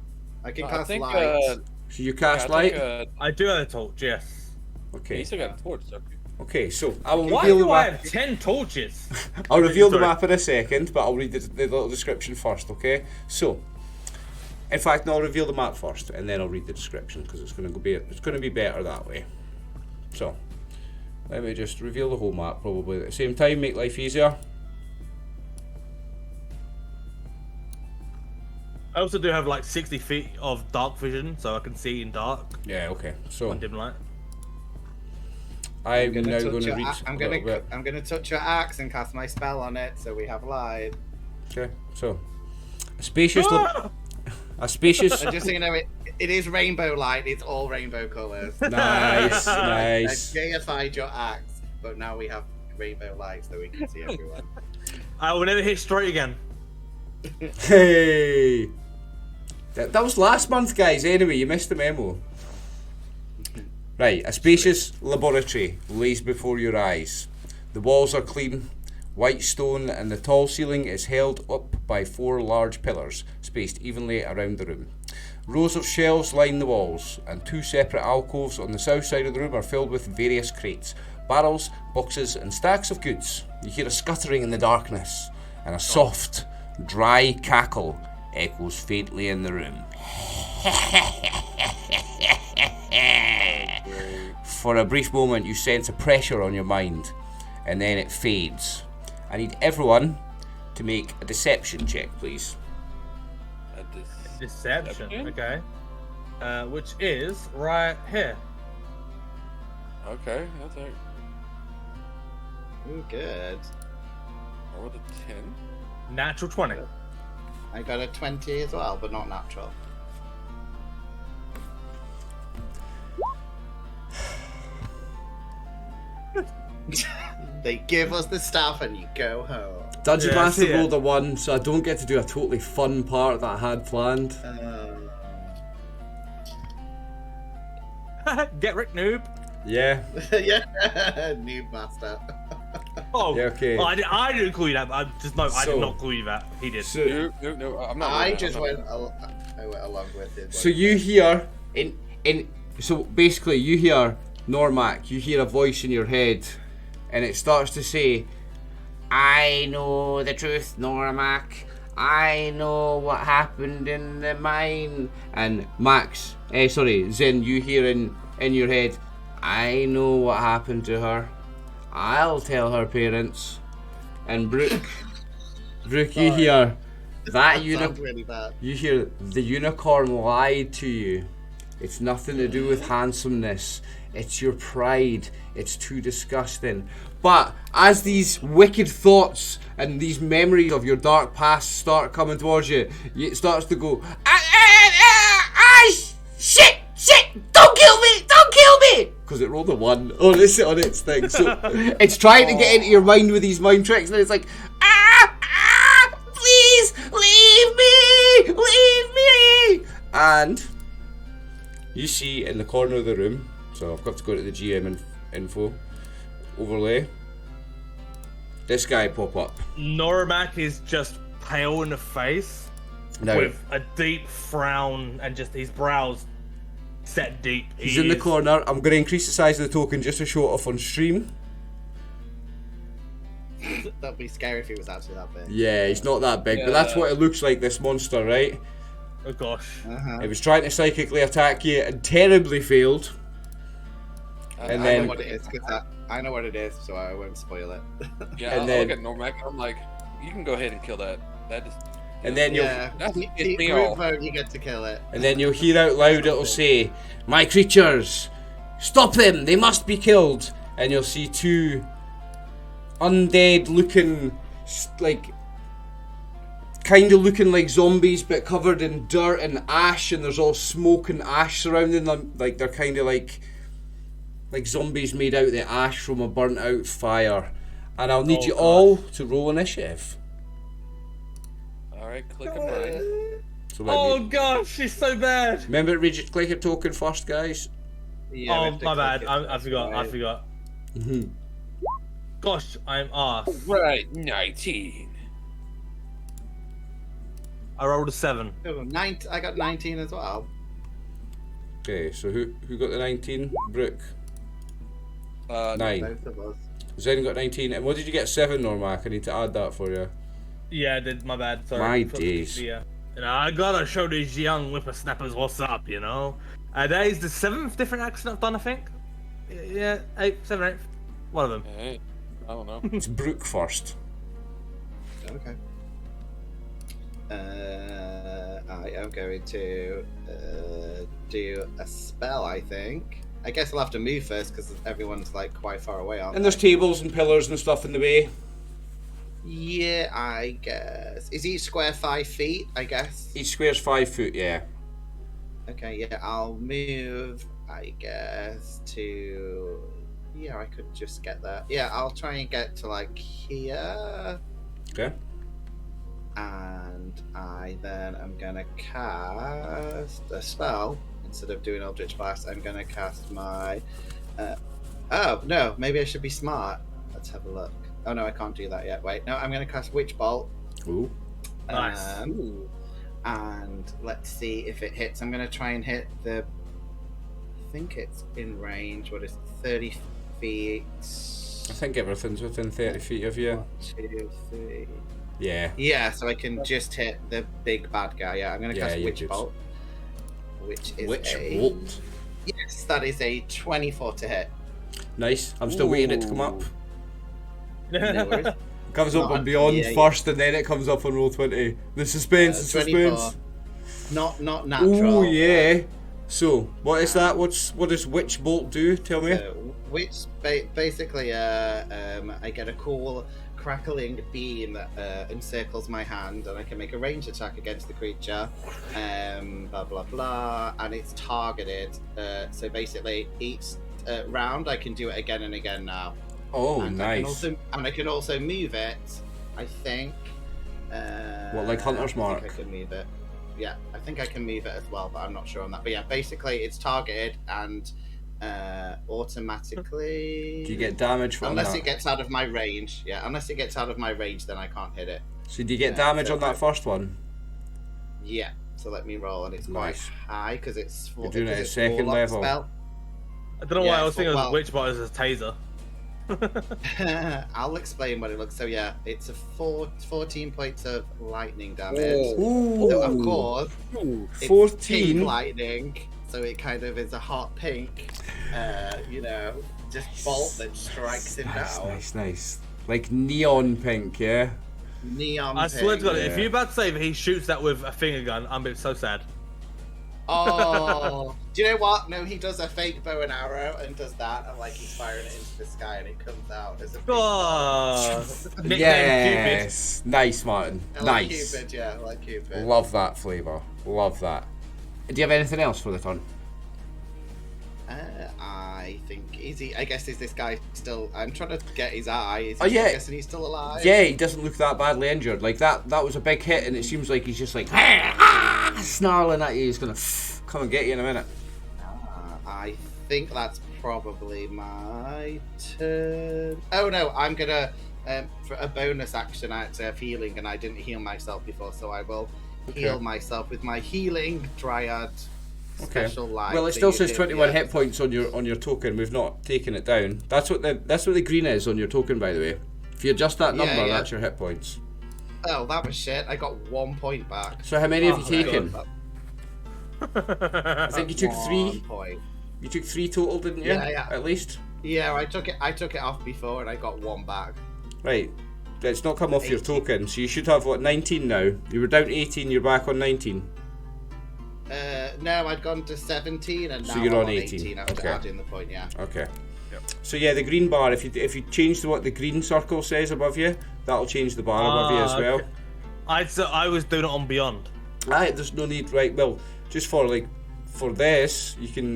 I can cast think, light. So you cast light? I do have a torch, yes. Okay. You still got a torch, don't you? Okay, so I will Why reveal the do I map. have 10 torches? I'll reveal the Sorry. map in a second, but I'll read the little description first, okay? So, in fact, no, I'll reveal the map first, and then I'll read the description because it's going to be better that way. So, let me just reveal the whole map probably at the same time, make life easier. I also do have like 60 feet of dark vision, so I can see in dark Yeah, okay. So on dim light. I'm now touch going to your read a- I'm a little bit. gonna touch your axe and cast my spell on it, so we have light. Okay, so a spacious, a spacious. And just so you know, it is rainbow light. It's all rainbow colours. Nice, I've nice. gayified your axe, but now we have rainbow light, so we can see everyone. I will never hit straight again. Hey, that was last month, guys. Anyway, you missed the memo. Right, a spacious laboratory lays before your eyes. The walls are clean, white stone, and the tall ceiling is held up by 4 large pillars, spaced evenly around the room. Rows of shelves line the walls, and 2 separate alcoves on the south side of the room are filled with various crates, barrels, boxes, and stacks of goods. You hear a scuttering in the darkness, and a soft, dry cackle echoes faintly in the room. For a brief moment, you sense a pressure on your mind, and then it fades. I need everyone to make a deception check, please. Deception, okay. Which is right here. Okay, that's it. Ooh, good. I rolled a 10. Natural 20. I got a 20 as well, but not natural. They give us the stuff and you go home. Dungeon Yeah, I Master see it. rolled a 1, so I don't get to do a totally fun part that I had planned. Get Rick, noob. Yeah. Yeah, noob master. Oh, Yeah, okay. Well, I didn't call you that. I So- did not call you that. He did. So, No, I'm not. I doing that, just I'm went. not- I went along with it. so you hear so basically you hear Normac, you hear a voice in your head, and it starts to say, "I know the truth, Normac. I know what happened in the mine." And Max, Zen, you hear in your head, "I know what happened to her. I'll tell her parents." And Brooke, you hear that sounds really bad. You hear the unicorn lied to you. It's nothing to do with handsomeness. It's your pride. It's too disgusting. But as these wicked thoughts and these memories of your dark past start coming towards you, it starts to go, shit, don't kill me. Because it rolled a 1 on its thing. So it's trying to get into your mind with these mind tricks, and it's like, please, leave me. And you see in the corner of the room, so I've got to go to the GM info overlay, this guy pop up. Normac is just pale in the face Now, with a deep frown and just his brows set deep. he's in the corner. I'm going to increase the size of the token just to show it off on stream. That'd be scary if he was actually that big. Yeah, he's not that big, but that's what it looks like, this monster, right? Oh gosh. It was trying to psychically attack you and terribly failed. I And I then- know what it is, I know what it is, so I won't spoil it. Yeah, and I then- look at Normac. I'm like, you can go ahead and kill that. That is. And then you'll That's Group pissed me off. vote, you get to kill it. And then you'll hear out loud, it'll say, "My creatures, stop them, they must be killed." And you'll see 2 undead looking, like, kind of looking like zombies, but covered in dirt and ash, and there's all smoke and ash surrounding them. Like, they're kind of like zombies made out of the ash from a burnt out fire. And I'll need Oh, you gosh. all to roll initiative. Alright, click on mine. So let Oh me, gosh, she's so bad. remember to read your clicker token first, guys. Yeah, we Oh have to my click bad. it. I forgot. Gosh, I'm arse. Right, 19. I rolled a 7. Oh, I got 19 as well. Okay, so who got the 19? Brooke. 9. Both of us. Zen got 19. And what did you get? 7, Normac? I need to add that for you. Yeah, I did. My bad. Sorry. My Forgot to days. keep the, And I gotta show these young whippersnappers what's up, you know. That is the 7th different accent I've done, I think. Yeah, 8, 7, 8. One of them. Hey, I don't know. It's Brooke first. Okay. I am going to do a spell, I think. I guess I'll have to move first because everyone's like quite far away, aren't And there's they? tables and pillars and stuff in the way. Yeah, I guess. Is each square 5 feet, I guess? Each square's 5 foot, yeah. Okay, yeah, I'll move, I guess, to... Yeah, I could just get that. Yeah, I'll try and get to, like, here. Okay. And I then am going to cast a spell. Instead of doing Eldritch Blast, I'm going to cast my... oh, no, maybe I should be smart. Let's have a look. Oh, no, I can't do that yet. Wait, no, I'm going to cast Witch Bolt. Ooh. Nice. And let's see if it hits. I'm going to try and hit the... I think it's in range. What is it? 30 feet? I think everything's within 30 feet of you. 1, 2, 3. Yeah, so I can just hit the big bad guy. Yeah, I'm going to cast you Witch could. Bolt. Which is Witch Bolt. Yes, that is a 24 to hit. Nice. I'm still waiting it to come up. No worries. Comes up Not on Beyond yeah, first, and then it comes up on Roll20. The suspense, the 24. suspense. Not natural. Oh yeah. So, what is that? What does Witch Bolt do? Tell me. Which basically, I get a cool crackling beam that encircles my hand, and I can make a ranged attack against the creature. Blah blah blah, and it's targeted. So basically, each round I can do it again and again now. Oh, and nice. I can also move it. I think. What, like Hunter's Mark? I think I can move it. Yeah, I think I can move it as well, but I'm not sure on that. But yeah, basically it's targeted and automatically. Do you get damage from unless that? it gets out of my range? Yeah, unless it gets out of my range, then I can't hit it. So do you get damage on that first one? Yeah. So let me roll, and it's quite high because it's You're doing it at second level. Spell. I don't know why I was thinking well, of Witch Bolt as a taser. I'll explain what it looks. So yeah, it's a 14 points of lightning damage. Ooh. So of course, it's 14 pink lightning. So it kind of is a hot pink, just bolt that strikes him down. Nice. Like neon pink, yeah. Neon. I swear to God, yeah. if you're about to say that he shoots that with a finger gun, I'm so sad. Oh, do you know what? No, he does a fake bow and arrow and does that, and like he's firing it into the sky, and it comes out as a. Oh, nickname Yes, nice, Martin. I like Nice. Cupid, yeah, I like Cupid. Love that flavour. Love that. Do you have anything else for the turn? I think easy. I guess is this guy still? I'm trying to get his eye. Oh, yeah. I'm guessing he's still alive. Yeah, he doesn't look that badly injured. Like that was a big hit, and it seems like he's just like snarling at you. He's gonna come and get you in a minute. I think that's probably my turn. Oh no, I'm gonna for a bonus action. I actually have healing, and I didn't heal myself before, so I will heal myself with my healing Dryad. Special life. Well, it still says 21 hit points on your token. We've not taken it down. That's what the green is on your token, by the way. If you adjust that number, that's your hit points. Oh, that was shit. I got 1 point back. So how many have you taken? I think you took 3. 1 point. You took 3 total, didn't you? Yeah. At least. Yeah, I took it off before, and I got 1 back. Right. It's not come off 18. your token, so you should have 19 now. You were down 18. You're back on 19. No, I'd gone to 17, and now So you're I'm on 18. after Okay. adding the point. Yeah. Okay. Yep. So yeah, the green bar. If you change to what the green circle says above you, that'll change the bar above you as well. Okay. I was doing it on Beyond. Aye, there's no need. Right. Well, just for this, you can.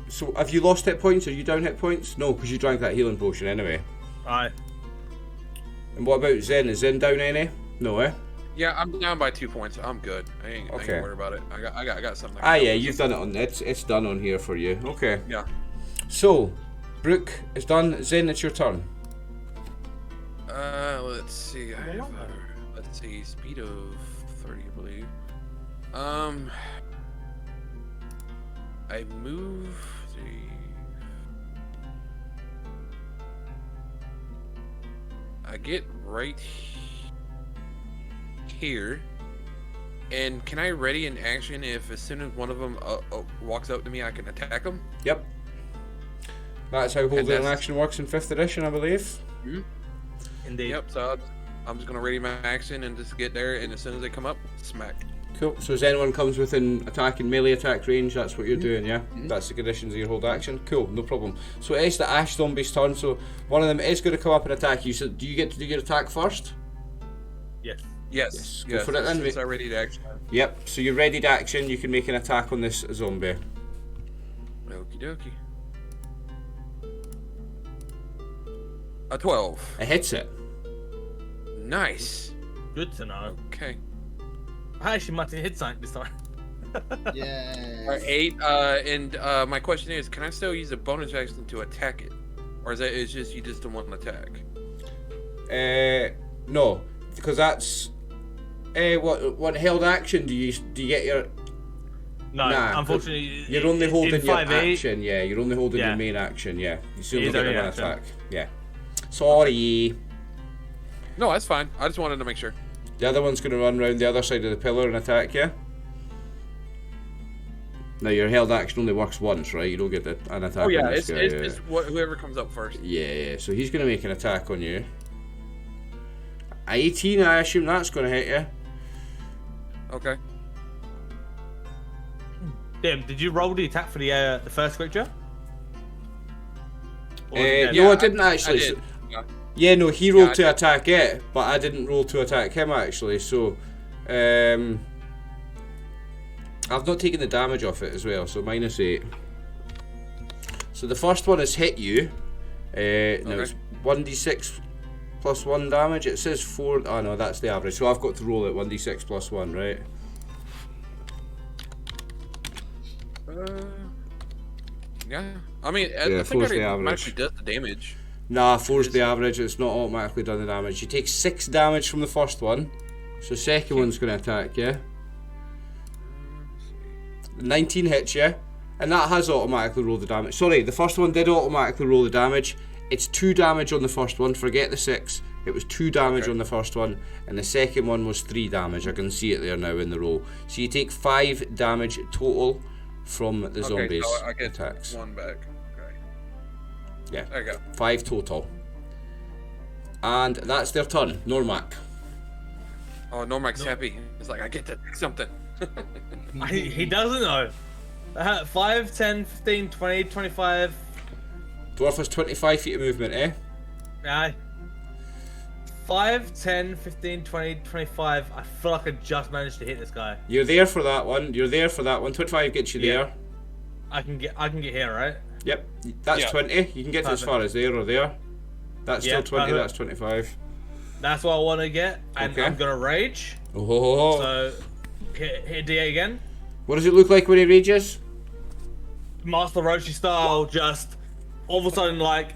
So have you lost hit points? Are you down hit points? No, because you drank that healing potion anyway. Aye. And what about Zen? Is Zen down any? No, eh? Yeah, I'm down by 2 points. I'm good. I ain't Okay. worried about it. I got something. Yeah, you've done it on it's done on here for you. Okay. Yeah. So, Brooke is done. Zen, it's your turn. Let's see. I have let's see, speed of 30, I believe. I move I get right here. And can I ready an action if as soon as one of them walks up to me, I can attack them? Yep. That's how holding an that's- action works in 5th edition, I believe. Indeed. Yep, so I'm just going to ready my action and just get there, and as soon as they come up, smack. Cool. So as anyone comes within attack and melee attack range, that's what you're doing, yeah? That's the conditions of your hold action. Cool, no problem. So it is the Ash Zombie's turn, so one of them is going to come up and attack you. So do you get to do your attack first? Yes. Yes. Go for it then, Since mate. I ready to action. Yep, so you're ready to action, you can make an attack on this zombie. Okie dokie. A 12. It hits it. Nice. Good to know. Okay. I actually might have hit something this time. Yeah. Alright, 8. And my question is, can I still use a bonus action to attack it? Or is it just you just don't want an attack? No, because that's what held action do you get your? No, Nah, unfortunately, You're only holding in your 5e, action. Yeah, you're only holding Yeah. your main action. Yeah, you still It don't is get only one action. attack. Yeah, sorry. No, that's fine. I just wanted to make sure. The other one's going to run round the other side of the pillar and attack you. Now your held action only works once, right? You don't get an attack Oh yeah, on this guy. it's whoever comes up first. Yeah, so he's going to make an attack on you. 18, I assume that's going to hit you. Okay. Damn, did you roll the attack for the first creature? Or was it No, dead? I didn't actually. I did. Yeah. Yeah, no, he rolled I to did. attack it, but I didn't roll to attack him actually, so I've not taken the damage off it as well, so -8. So the first one has hit you. Now it's 1d6 plus 1 damage. It says 4. Oh no, that's the average. So I've got to roll it 1d6 plus 1, right? Yeah. I mean, Yeah, I think force the it average. actually does the damage. Nah, 4's the average. It's not automatically done the damage. You take 6 damage from the first one. So the second one's going to attack you. 19 hits you, and that has automatically rolled the damage. Sorry, the first one did automatically roll the damage. It's 2 damage on the first one, forget the 6. It was 2 damage on the first one, and the second one was 3 damage. I can see it there now in the roll. So you take 5 damage total from the zombies so I get attacks. 1 back. Okay. Yeah, There you go. 5 total. And that's their turn, Normac. Oh, Normac's happy. He's like, I get to do something. He doesn't know. 5, 10, 15, 20, 25. Dwarf has 25 feet of movement, eh? Aye. 5, 10, 15, 20, 25. I feel like I just managed to hit this guy. You're there for that one. 25 gets you there. I can get here, right? Yep, that's Yeah. 20. You can get to as far as there or there. That's Yeah, still 20, perfect. that's 25. That's what I want to get, and Okay. I'm gonna rage. Oh. So hit D8 again. What does it look like when he rages? Master Roshi style, just all of a sudden, like,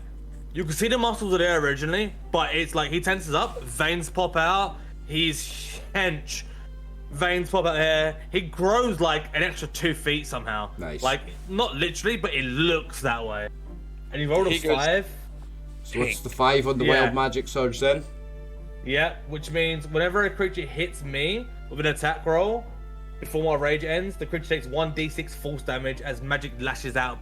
you can see the muscles are there originally, but it's like he tenses up, veins pop out, he's hench, veins pop out there, he grows like an extra 2 feet somehow. Nice. Like, not literally, but it looks that way. And he rolled a He goes- 5. So what's the 5 on the Yeah. wild magic surge then? Yeah, which means whenever a creature hits me with an attack roll, before my rage ends, the creature takes 1d6 force damage as magic lashes out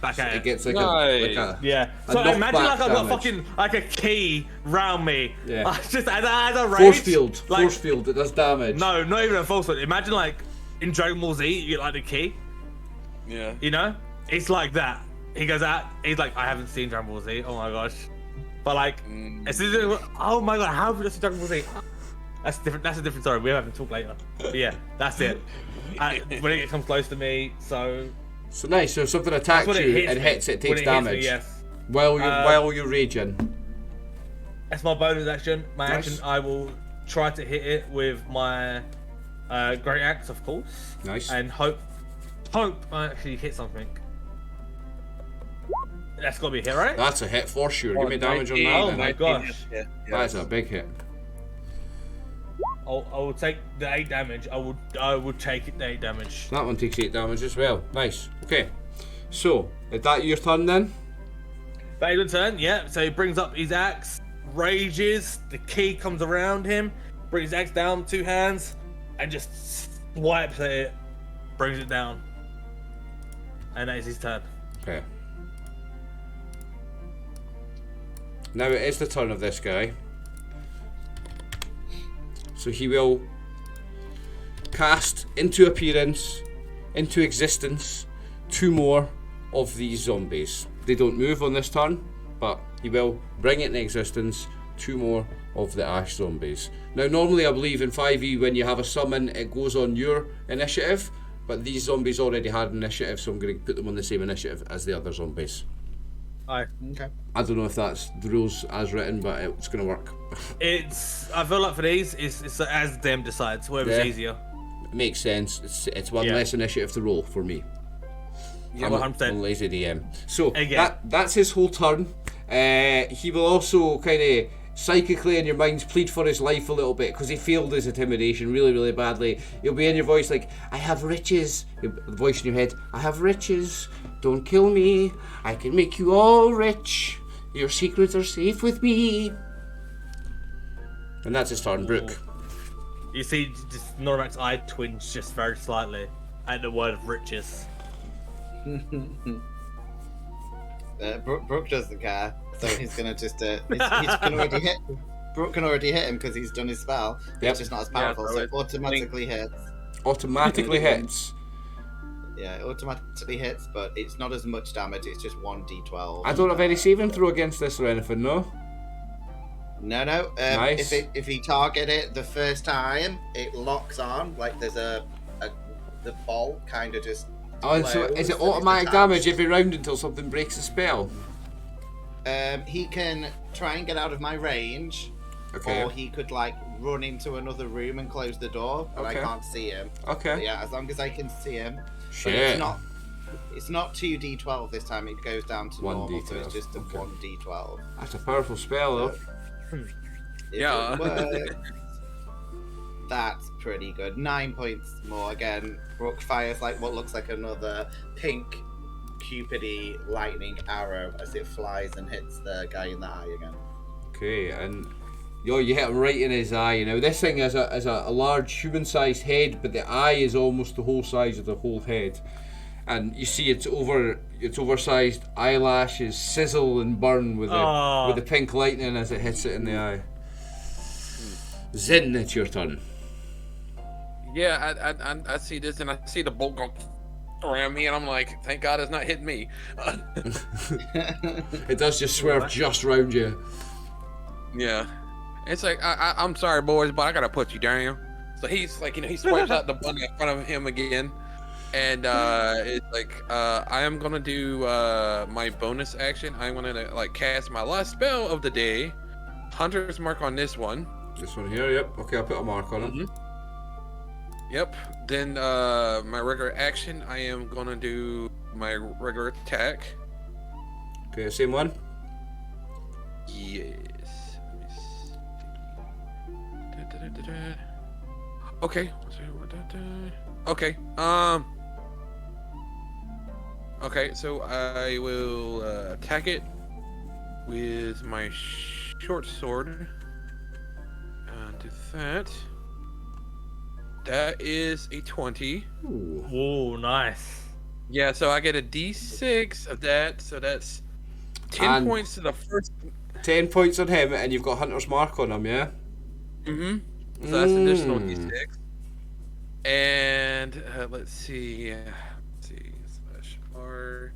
back at It it. gets like Nice. a Yeah. A So imagine knockback like I've got damage. fucking like a key round me. Yeah. Just as a rage. force field. Like, Force field, it does damage. No, not even a force field. Imagine like in Dragon Ball Z, you get like the key. Yeah. You know, it's like that. He goes out. He's like, I haven't seen Dragon Ball Z. Oh my gosh. But like, as soon as oh my god, how have you seen Dragon Ball Z? That's different. That's a different story. We'll have to talk later. But yeah, that's it. When it comes close to me, so So nice, so if something attacks when it you hits and me. hits it, When takes it hits me, damage. yes. While you're raging. That's my bonus action. My Nice. action, I will try to hit it with my great axe, of course. Nice. And hope I actually hit something. That's got to be a hit, right? That's a hit for sure. Give me damage on 19. that Oh then. my gosh. Yeah. That's a big hit. I will take the 8 damage. I would take it, the 8 damage. That one takes 8 damage as well. Nice. Okay. So, is that your turn then? Baylor turn, yeah. So he brings up his axe, rages. The key comes around him, brings his axe down with 2 hands, and just swipes at it, brings it down, and that is his turn. Okay. Now it is the turn of this guy. So he will cast into appearance, into existence, 2 more of these zombies. They don't move on this turn, but he will bring it into existence, 2 more of the ash zombies. Now normally I believe in 5e when you have a summon it goes on your initiative, but these zombies already had initiative, so I'm going to put them on the same initiative as the other zombies. Aye. Okay. I don't know if that's the rules as written, but it's going to work. I feel like for these, it's as them decides, whatever's Yeah. easier. It makes sense. It's one Yeah. less initiative to roll for me. Yeah, I'm a 100%. lazy DM. So Again. that's his whole turn. He will also kind of psychically in your minds plead for his life a little bit because he failed his intimidation really, really badly. He'll be in your voice like, I have riches. The voice in your head, I have riches. Don't kill me. I can make you all rich. Your secrets are safe with me. And that's his turn, Brooke. You see, just Noramak's eye twinge just very slightly at the word of riches. Brooke doesn't care, so he's gonna just he can already hit. Brooke can already hit him because he's done his spell. Yep. It's just not as powerful, so it automatically hits. Automatically hits. Yeah, it automatically hits, but it's not as much damage. It's just 1d12. I don't have any saving throw against this or anything, no? No. Nice. If he target it the first time, it locks on. Like there's the bolt kind of just. Oh, so is it automatic damage every round until something breaks the spell? He can try and get out of my range, or he could like run into another room and close the door, but I can't see him. Okay. But yeah, as long as I can see him. Shit. It's not 2d12 this time. It goes down to 1d12. normal, so it's just a 1d12. That's a powerful spell, though. Yeah. That's pretty good. 9 points more. Again, Brooke fires like what looks like another pink cupidy lightning arrow as it flies and hits the guy in the eye again. Okay, and you hit him right in his eye. Now this thing has a large human-sized head, but the eye is almost the whole size of the whole head. And you see its oversized eyelashes sizzle and burn with the pink lightning as it hits it in the eye. Zin, it's your turn. Yeah, I see this, and I see the bolt go around me, and I'm like, thank God it's not hitting me. It does just swerve just round you. Yeah. It's like, I'm sorry, boys, but I gotta put you down. So he's like, he swipes out the button in front of him again. And it's like, I am gonna do my bonus action. I'm gonna like cast my last spell of the day. Hunter's Mark on this one. This one here, yep. Okay, I'll put a mark on him. Yep. Then my regular action, I am gonna do my regular attack. Okay, same one? Yes. Let me see. Okay. Okay. Okay, so I will attack it with my short sword. And do that. That is a 20. Ooh. Whoa, nice. Yeah, so I get a d6 of that, so that's 10 points to the first. 10 points on him, and you've got Hunter's Mark on him, yeah? So that's an additional d6. And let's see. Slash R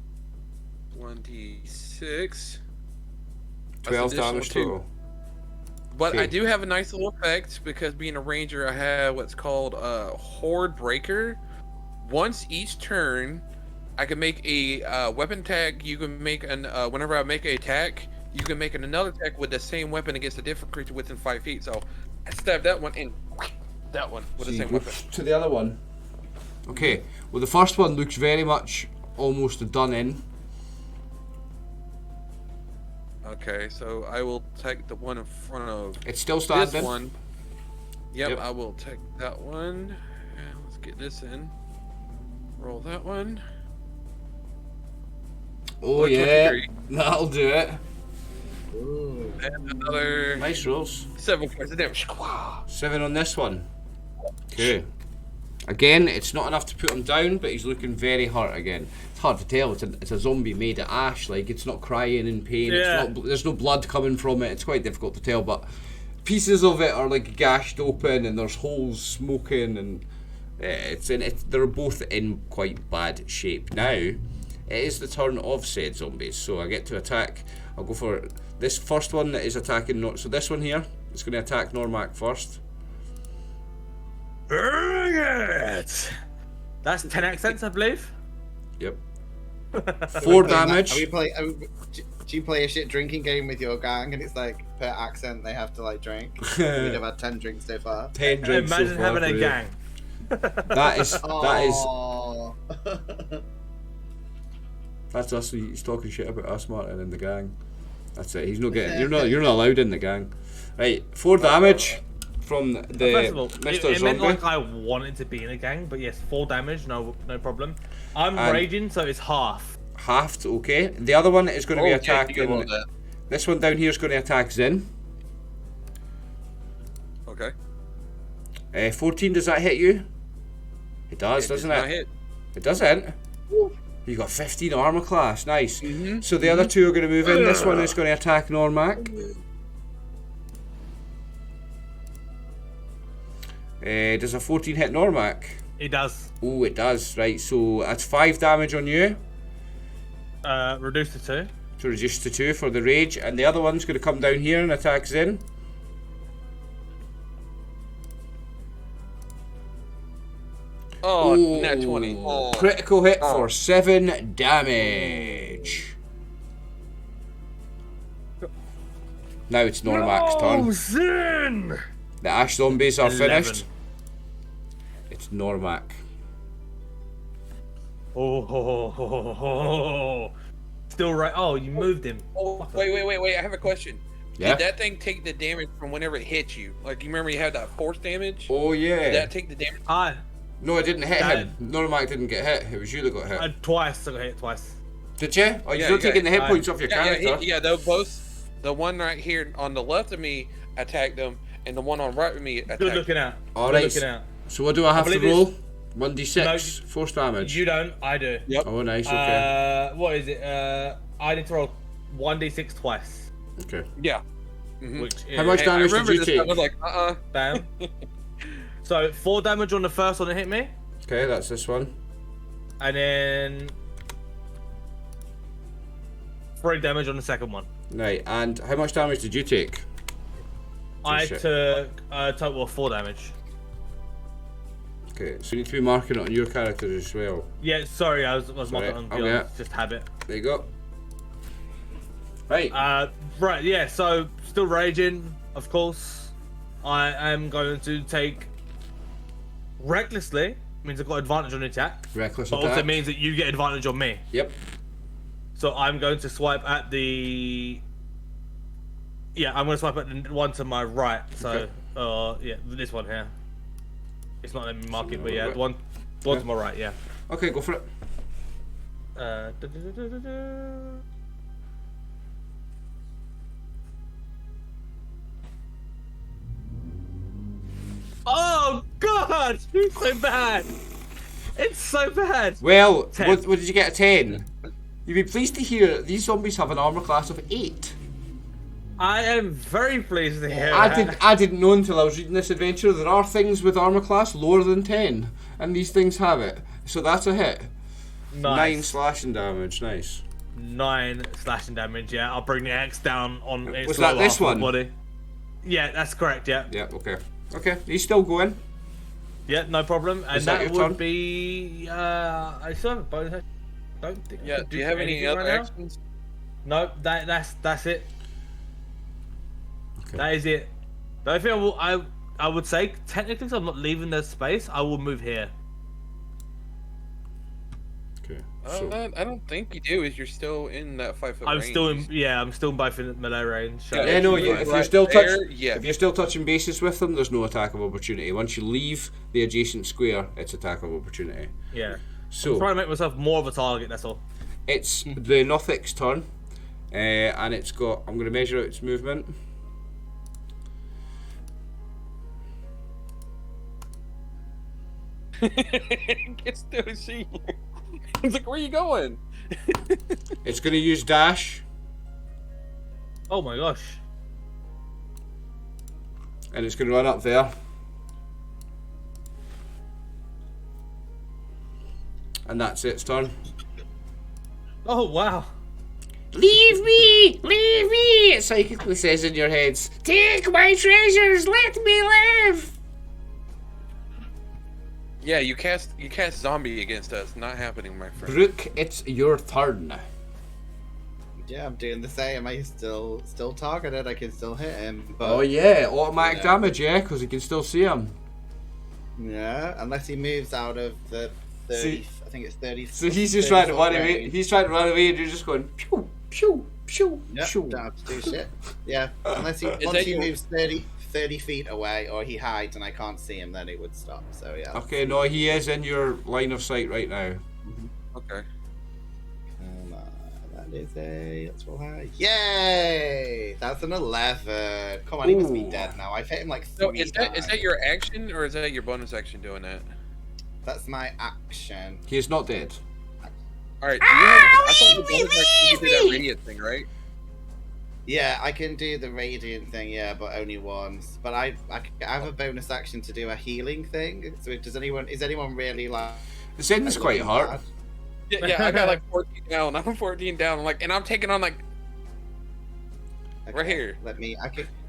1d6. 12 damage total. But Okay. I do have a nice little effect because being a ranger, I have what's called a Horde Breaker. Once each turn, I can make a weapon attack. You can make whenever I make an attack, you can make another attack with the same weapon against a different creature within 5 feet. So I stabbed that one and that one with the same weapon. To the other one. Okay, well the first one looks very much almost done in. Okay, so I will take the one in front of It's still standing. this one. Yep, Yep. I will take that one. And let's get this in. Roll that one. Oh yeah, 23. that'll do it. Ooh. And another Nice rolls. 7 points of damage. 7 on this one. Okay. Again, it's not enough to put him down, but he's looking very hurt again. It's hard to tell. It's a zombie made of ash. Like, it's not crying in pain. Yeah. It's not, there's no blood coming from it. It's quite difficult to tell, but pieces of it are like gashed open, and there's holes smoking, and they're both in quite bad shape. Now, it is the turn of said zombies, so I get to attack. I'll go for this first one that is attacking. So this one here is going to attack Normac first. Bring it! That's 10 accents, I believe. Yep. 4 damage. Do you play a shit drinking game with your gang and it's like per accent they have to like drink? We'd have had 10 drinks so far. 10 drinks. Imagine so far having for a you. gang. That's us. He's talking shit about us, Martin, and the gang. That's it. He's not getting. You're not allowed in the gang. Right. 4 damage from the First of all, Mr. it meant Zombie. like I wanted to be in a gang, but yes, 4 damage, no problem. I'm And- raging, so it's half. Halved. Okay. The other one is going to be Oh, yeah, you can attacking. roll that. This one down here is going to attack Zin. Okay. 14, does that hit you? It does, doesn't Not it? hit. It doesn't. You got 15 armor class, nice. Mhm, So the other two are going to move in. This one is going to attack Normac. Does a 14 hit Normac? It does. Oh, it does. Right, so that's 5 damage on you. Reduce to 2. To reduce to 2 for the rage, and the other one's going to come down here and attack Zin. Oh, Ooh, nat 20. Oh. Critical hit for 7 damage. Now it's Normac's turn. Zin! The ash zombies are 11. finished. It's Normac. Oh. Still right. Oh, you moved him. Oh, wait. I have a question. Yeah? Did that thing take the damage from whenever it hit you? Like, you remember you had that force damage? Oh, Did yeah. that take the damage? No, it didn't hit That- him. Normac didn't get hit. It was you that got hit. Twice. I got hit twice. Did you? Oh, you're Yeah, not yeah, taking the hit points off your Yeah, character. though both the one right here on the left of me attacked them, and the one on right of me attacked Good them. looking out. All Good right. looking out. So what do I have to believe roll? 1d6 No, force damage. You don't. I do. Yep. Oh, nice. Okay. What is it? I need to roll 1d6 twice. Okay. Yeah. Mhm. Which is How much Hey, damage I remember did you this, I take? was like, Bam. So 4 damage on the first one that hit me, Okay, that's this one. and then 3 damage on the second one. Right, and how much damage did you take? I shit. took a total of 4 damage. Okay, so you need to be marking it on your character as well. Yeah, sorry, I was marking it on okay. beyond, just habit. There you go. Right. Right, yeah, so still raging, of course. I am going to take recklessly, means I've got advantage on the attack, Reckless but attack. also means that you get advantage on me. Yep. So I'm going to swipe at the... Yeah, I'm going to swipe at the one to my right, so, yeah, this one here. It's not letting me mark it, but yeah, the one to my right, yeah. Okay, go for it. Oh god! It's so bad! It's so bad! Well, 10. what did you get? A 10? You'd be pleased to hear these zombies have an armor class of 8. I am very pleased to hear I that. didn't know until I was reading this adventure. There are things with armor class lower than 10, and these things have it. So that's a hit. 9 Nice. slashing damage. Nice. 9 slashing damage, yeah. I'll bring the axe down on its Was that lower this half of one? the body. Yeah, that's correct, yeah. Yeah. Okay. Okay. He's still going. Yeah, no problem. And Is that that your would turn? be... I still have a bonus action. Don't think I yeah. could Do you have any anything other right now. actions? No, that's it. Okay. That is it. The only thing I would say, technically, 'cause I'm not leaving the space, I will move here. Okay. So, I don't think you do. Is you're still in that 5 foot I'm range. still in, yeah, I'm still both in melee range. So. yeah, no. if Yeah, you're if you're right still there, yeah. if you're still touching bases with them, there's no attack of opportunity. Once you leave the adjacent square, it's attack of opportunity. Yeah. So Trying to make myself more of a target, that's all. it's the Nothic's turn, and it's got. I'm going to measure out its movement. Gets to a sheet. It's like, where you going? It's going to use dash, Oh my gosh. and it's going to run up there. And that's its turn. Oh wow. Leave me! Leave me! It psychically says in your heads, take my treasures, let me live! Yeah, you cast zombie against us. Not happening, my friend. Brooke, it's your turn. Yeah, I'm doing the same. I still targeted. I can still hit him. But Oh yeah, automatic Yeah. damage, yeah, because you can still see him. yeah, unless he moves out of the 30. See- I think it's 30. So he's just 30 trying to foot run away. range. He's trying to run away, and you're just going pew pew pew Yep, pew. don't have to do shit. Yeah, unless he that once he your- moves 30 feet away, or he hides and I can't see him, then he would stop. So yeah. Okay, no, he is in your line of sight right now. Okay. Come on, that That is let's roll high. Yay! That's an 11. Come on, he must be dead now. I've hit him like 3 So is times. that your action or is that your bonus action doing that? That's my action. He is not dead. All right. I thought the bonus action you did that radiant thing, right? Yeah, I can do the radiant thing, yeah, but only once. But I have a bonus action to do a healing thing. So is anyone really like? Zen's quite hard. bad? Yeah, I got like 14 down. I'm 14 down. And I'm taking on like right here.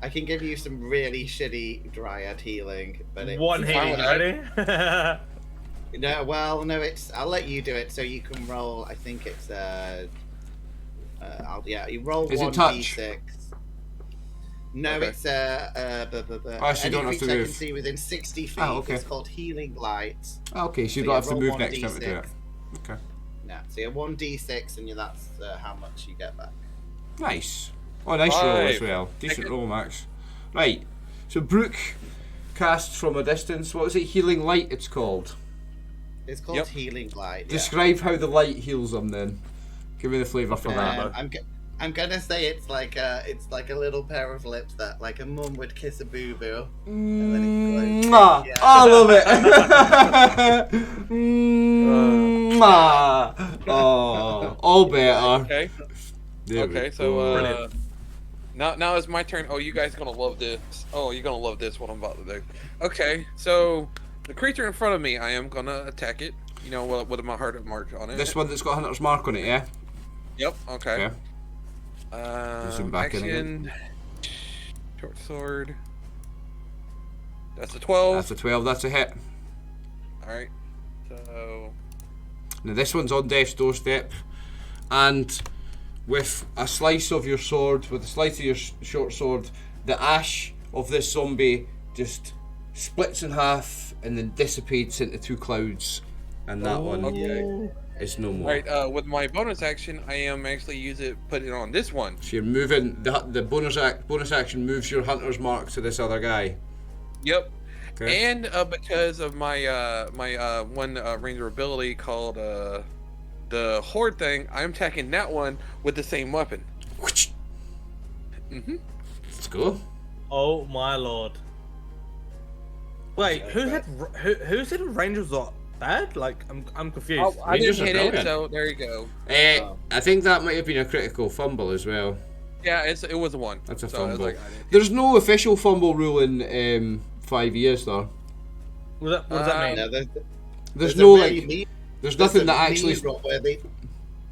I can give you some really shitty dryad healing, but it's One healing, ready? no, it's I'll let you do it so you can roll. I think it's you roll Is it 1d6. No, Okay. it's Actually, you don't have to I can move. see within 60 feet. Oh, okay. It's called healing light. Okay, so you So don't yeah, have to roll move next time to do 1d6. it. Okay. No, so you're 1d6, and that's how much you get back. Nice. Oh, nice roll as 5. well. Decent roll, Max. Right. So Brooke casts from a distance. What is it? Healing light. It's called. It's called Yep. healing light. Yeah. Describe how the light heals them. Then, give me the flavour for that. I'm gonna say it's like a little pair of lips that like a mum would kiss a boo boo. And then it's Mwah. yeah. I love it. Mwah. Oh, all better. Okay. There we Okay. go. So now it's my turn. Oh, you guys gonna love this. Oh, you're gonna love this. What I'm about to do. Okay. So the creature in front of me, I am gonna attack it. You know, with my heart mark on it. This one that's got Hunter's Mark on it, yeah. Yep. Okay. Okay. Zoom back in again. Action. Short sword. That's a 12. That's a 12. That's a hit. All right. So Now this one's on death's doorstep, and with a slice of your sword, with a slice of your short sword, the ash of this zombie just splits in half and then dissipates into 2 clouds, and that one okay. is no more. All right. With my bonus action, I am actually put it on this one. So you're moving the bonus action moves your Hunter's Mark to this other guy. Yep. Okay. And because of my one ranger ability called the horde thing, I'm attacking that one with the same weapon. Mhm. Let's go. Oh my lord. Wait, who said Rangers are bad? Like, I'm confused. Oh, I Rangers didn't are hit it, brilliant. so there you go. I think that might have been a critical fumble as well. Yeah, it was a 1. That's a So I was fumble. like, I didn't- There's no official fumble rule in 5e, though. What does that mean? No, There's a no really like. mean- There's there's nothing a that mean actually. rule where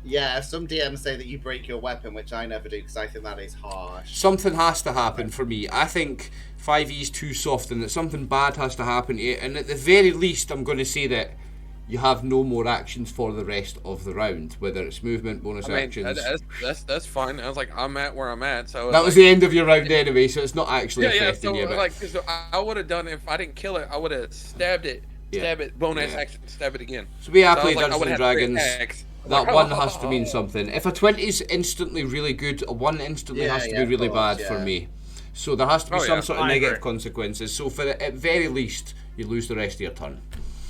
yeah, some DMs say that you break your weapon, which I never do because I think that is harsh. Something has to happen for me. I think 5e is too soft, and that something bad has to happen to it. And at the very least, I'm going to say that you have no more actions for the rest of the round, whether it's movement, bonus I mean, actions. that's fine. I was like, I'm at where I'm at, so That was the end of your round anyway, so it's not actually yeah. affecting So you. But like, so I would have done if I didn't kill it, I would have stabbed it, stab it, bonus action, stab it again. so we So have I played was like, I Dungeons would and have 3 Dragons. attacks. That one has to mean something. If a 20 is instantly really good, a 1 instantly Yeah, has to yeah, be really of course, bad for yeah. me. So there has to be Oh, some yeah. sort of I negative agree. consequences. So for at very least, you lose the rest of your turn.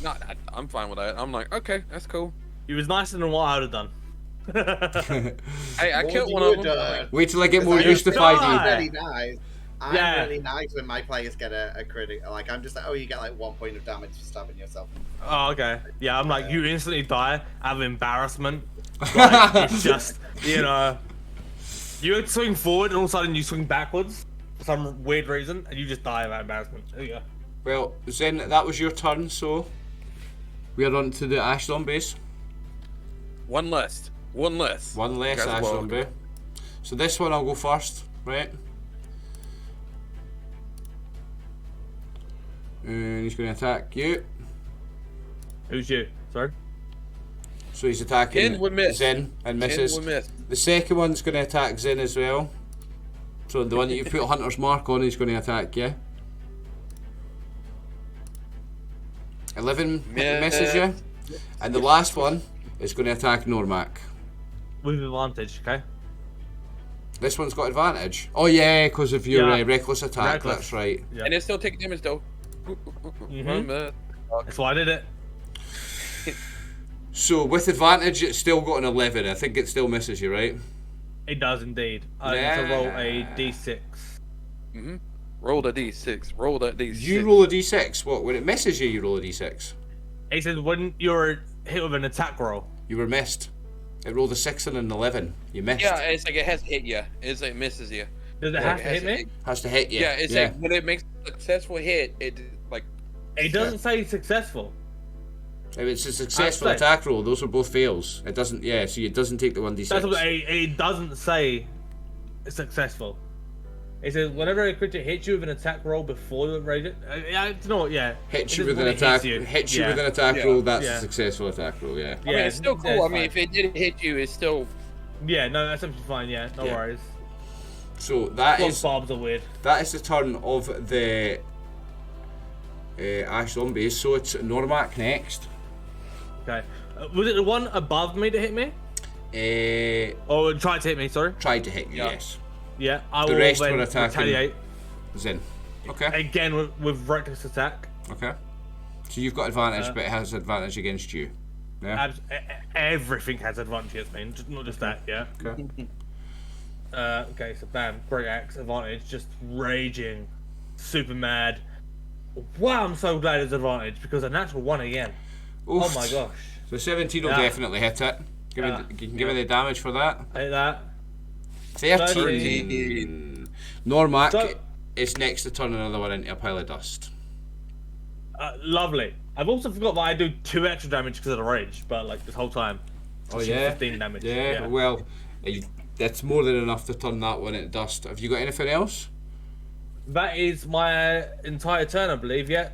No, I'm fine with that. I'm like, okay, that's cool. He was nicer than what I would have done. Hey, I What killed you one of would, them. Like, Wait till I get more I'm used to God. 5e. really nice. I'm Yeah. really nice when my players get a critic. Like I'm just like, oh, you get like 1 point of damage for stabbing yourself. Oh, okay. Yeah, I'm like, you instantly die out of embarrassment. Like, it's just, you know, you swing forward and all of a sudden you swing backwards for some weird reason and you just die of embarrassment. There you go. Well, Zen, that was your turn, so we are on to the Ash Zombies. one less. One less Guys, Ash well, Zombie. So this one I'll go first, right? And he's going to attack you. Who's you? Sorry? So he's attacking 10 would miss. Zen and misses. 10 would miss. The second one's going to attack Zen as well. So the one that you put Hunter's Mark on is going to attack you. 11 misses you. And the last one is going to attack Normac. With advantage, okay? This one's got advantage. Oh yeah, because of your Yeah. reckless attack, Reckless. that's right. Yeah. And it still take damage though. Mhm. That's why I did it. So with advantage, it's still got an 11. I think it still misses you, right? It does indeed. I need to roll a d6. Roll the d6. Roll that d6. You roll a d6. What? When it misses you, you roll a d6. He said when you're hit with an attack roll. You were missed. It rolled a 6 and an 11. You missed. Yeah, it's like it has to hit you. It's like it misses you. Does it have to hit me? Has to hit you. Yeah, it's like when it makes a successful hit, it like. It doesn't say successful. If it's a successful attack roll, those are both fails. It doesn't. Yeah, so it doesn't take the 1d6. That's what it doesn't say successful. It says whenever a creature hits you with an attack roll before you raise it. You know what? Yeah. Hits you with an attack. Hits you with an attack roll. That's a successful attack roll. Yeah. I mean, it's still cool. I mean, if it didn't hit you, it's still. Yeah. No, that's absolutely fine. Yeah. No worries. So that is. Barbs are weird. That is the turn of the Ash Zombies. So it's Normac next. Okay. Was it the one above me that hit me? Or tried to hit me, sorry? Tried to hit you, yes. Yeah, I the will rest then were attacking retaliate. Zin. Okay. Again with reckless attack. Okay. So you've got advantage, but it has advantage against you. Yeah. Everything has advantage against me, not just that, yeah? Okay. Okay, so bam, great axe, advantage, just raging, super mad. Wow, I'm so glad it's advantage, because a natural 1 again. Oof. Oh my gosh. So 17 will definitely hit it. You can give me the damage for that. Hit that. 13. Normac is next to turn another one into a pile of dust. Lovely. I've also forgot that I do 2 extra damage because of the rage, but like this whole time. Oh yeah? 15 damage. Yeah, well, that's more than enough to turn that one into dust. Have you got anything else? That is my entire turn, I believe, yeah.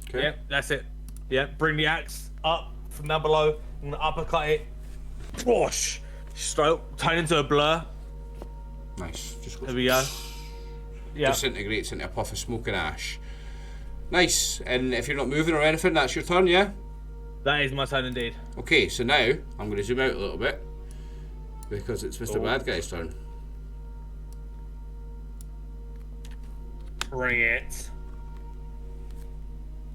Okay. Yep, that's it. Yep, bring the axe up from down below. I'm gonna uppercut it. Whoosh! Stroke, turn into a blur. Nice. Just goes, there we go. Yeah. Disintegrates into a puff of smoke and ash. Nice. And if you're not moving or anything, that's your turn, yeah? That is my turn indeed. Okay, so now I'm going to zoom out a little bit because it's Mr. Bad Guy's turn. Bring it.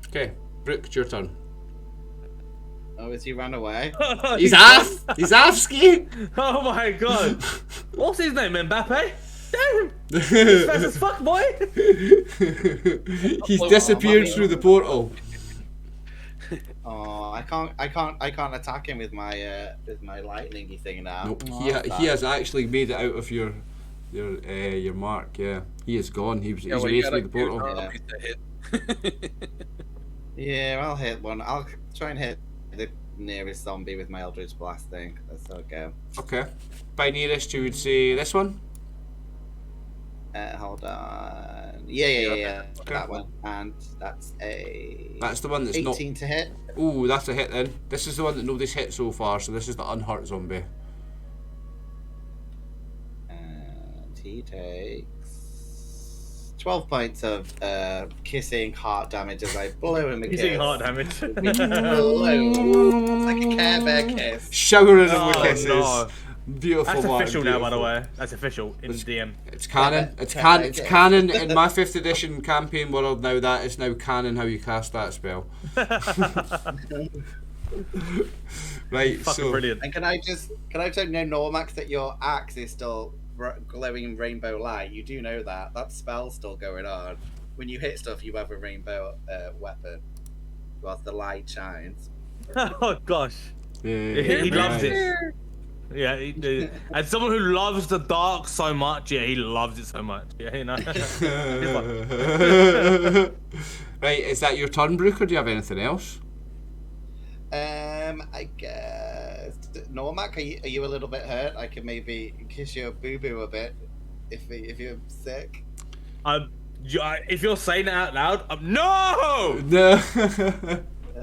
Okay, Brooke, it's your turn. Oh, has he run away? He's off! He's off, Ski! Oh my god! What's his name, Mbappe? Damn! He's fast as fuck, boy! He's disappeared through the portal. Oh, I can't attack him with my lightningy thing now. Nope. He has actually made it out of your mark. Yeah, he is gone. He's away through the portal. Yeah, I'll hit one. I'll try and hit the nearest zombie with my Eldritch Blast thing. That's okay. Okay. By nearest, you would say this one. Hold on. Yeah. Okay. That one, and that's the one that's 18 to hit. Ooh, that's a hit then. This is the one that nobody's hit so far, so this is the unhurt zombie. And he takes 12 points of kissing heart damage as I blow him a kiss. Kissing heart damage. It's like a Care Bear kiss. Showering him with kisses. No. Beautiful. That's Martin, official beautiful. now, by the way. That's official in DM. It's canon. It's canon in my 5th edition campaign world now. That is now canon how you cast that spell. Right. Fucking so brilliant. And can I tell you, Normax, that your axe is still glowing rainbow light? You do know that spell's still going on. When you hit stuff, you have a rainbow weapon, whilst the light shines. Oh gosh. Yeah, He loves it. Yeah, and someone who loves the dark so much, yeah, he loves it so much. Yeah, you know. Right, is that your turn, Brooke, or do you have anything else? I guess. Normac, are you a little bit hurt? I can maybe kiss your boo boo a bit if you're sick. If you're saying it out loud, no. No.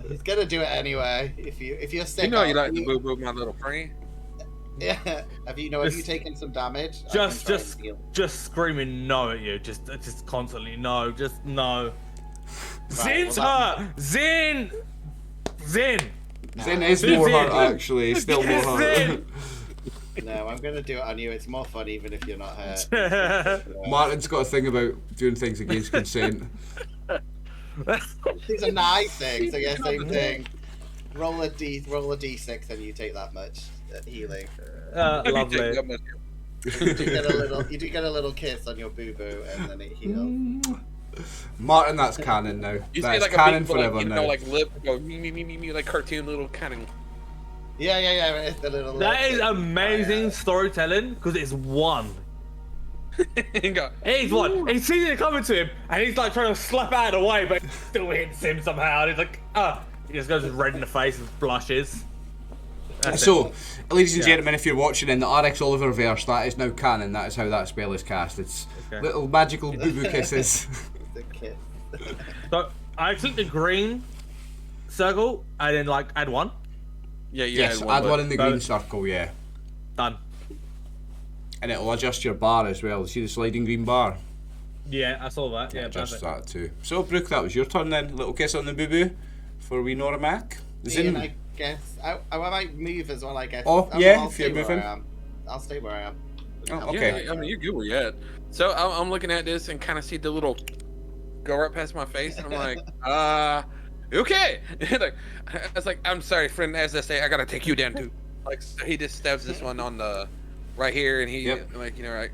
He's gonna do it anyway. If you're sick, You know you like to boo boo my little friend. Yeah. Have you taken some damage? Just screaming no at you, just constantly no, just no. Zin's hurt. Zin is more hurt actually. Still more hurt. No, I'm gonna do it on you. It's more fun even if you're not hurt. Martin's got a thing about doing things against consent. These are nice things. I guess same thing. roll a d6 and you take that much healing. Lovely. You do get a little kiss on your boo boo, and then it heals. Martin, that's canon now. You That's see like canon a big, forever like, you now. know, like lip go me, like cartoon little kind of. Yeah. It's the little. That is amazing storytelling because it's one. He's one. He's seeing it coming to him, and he's like trying to slap out of the way, but it still hits him somehow. And he's like, he just goes red in the face and blushes. That's So, it. ladies and gentlemen, if you're watching in the RxOliver verse, that is now canon. That is how that spell is cast. It's little magical boo-boo kisses. The kiss. So I click the green circle and then like add one. Yeah, you Yes, had add one but- in the green circle, yeah. Done. And it'll adjust your bar as well. See the sliding green bar? Yeah, I saw that. Yeah, Adjust perfect. that too. So, Brooke, that was your turn then. Little kiss on the boo-boo for wee Nora Mac. Ian, I guess I might move as well. I guess. Oh, I'll yeah, if stay you're where moving. I am. I'll stay where I am. Oh, okay. Yeah, I mean, you're good where you're at. So I'm looking at this and kind of see the little go right past my face, and I'm like, okay. Like, it's like, I'm sorry, friend. As I say, I gotta take you down too. Like, so he just stabs this one on the right here, and he like, you know, right.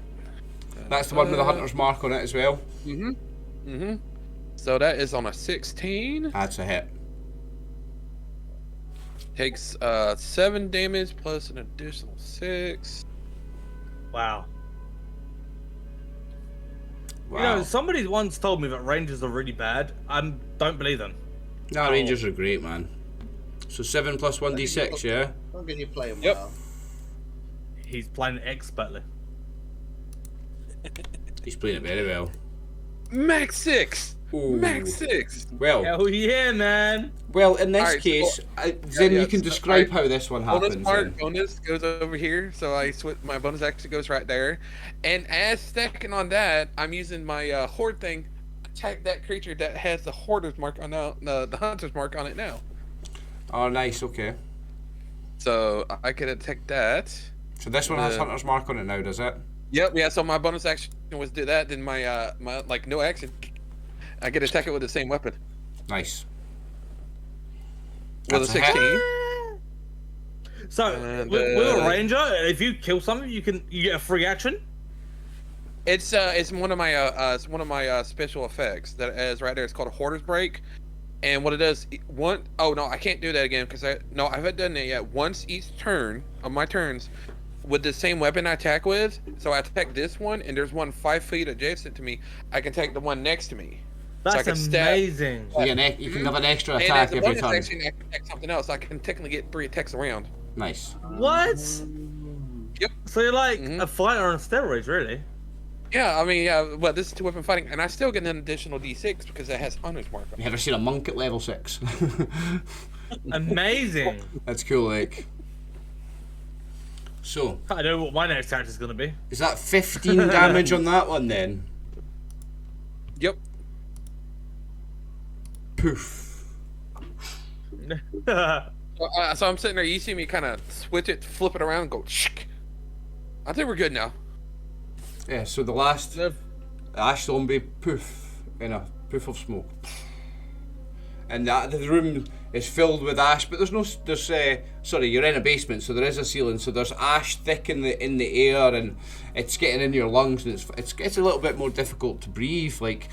That's the one with the hunter's mark on it as well. So that is on a 16. That's a hit. Takes 7 damage plus an additional 6. Wow. Wow. You know, somebody once told me that rangers are really bad. I don't believe them. Nah, Rangers are great, man. So 7 plus 1d6, yeah? As long as you play them Yep. well. He's playing expertly. He's playing it very well. Max 6. Ooh. Max 6. Well, Hell yeah, man. in this Alright, so- case, then you can so- describe alright. how this one Bonus happens. mark, then. bonus goes over here, so I switch. My bonus actually goes right there, and as stacking on that, I'm using my horde thing. Attack that creature that has the hoarder's mark on the hunter's mark on it now. Oh, nice, okay. So I can attack that. So this one has hunter's mark on it now, does it? Yep, yeah. So my bonus action was do that. Then my like no action, I get to attack it with the same weapon Nice. with a That's a hit. 16. So And, with a ranger, if you kill something, you get a free action. It's one of my special effects that is right there. It's called a Hoarder's Break, and what it does oh no, I can't do that again because I haven't done it yet. Once each turn of my turns, with the same weapon I attack with, so I attack this one, and there's one 5 feet adjacent to me. I can take the one next to me. So I That's can stab. amazing. You can have an extra And attack as a every bonus turn. action, I can attack something else. I can technically get 3 attacks around. Nice. What? Yep. So you're like Mhm. a fighter on steroids, really? Yeah, I mean, yeah, but this is 2-weapon fighting, and I still get an additional D6 because it has hunter's mark on it. You ever seen a monk at level 6? Amazing. That's cool, like. So, I know what my next character's gonna be. is that 15 damage on that one then? Yep. Poof. So I'm sitting there. You see me kind of switch it, flip it around, and go. Shk. I think we're good now. Yeah, so the last ash zombie, poof, in a poof of smoke. And the room is filled with ash, but sorry, you're in a basement, so there is a ceiling, so there's ash thick in the air, and it's getting in your lungs, and it's a little bit more difficult to breathe. Like,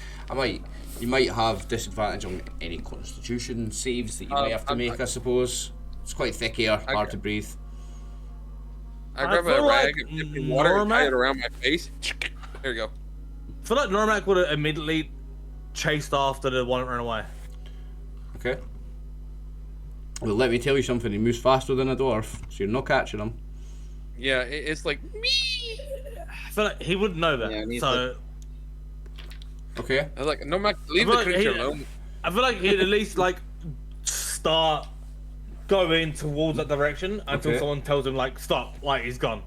you might have disadvantage on any constitution saves that you might have to make, I suppose. It's quite thick air, hard to breathe. I grab a feel rag like and dip in water and tie Normac- it around my face. There you go. I feel like Normac would have immediately chased after the one that ran away. Okay. Well, let me tell you something. He moves faster than a dwarf, so you're not catching him. Yeah, it's like me. I feel like he wouldn't know that. Yeah, it needs So Okay. I was like, no, leave I the feel like creature he- alone. I feel like he'd at least like start going towards that direction until Okay. someone tells him like stop, like he's gone.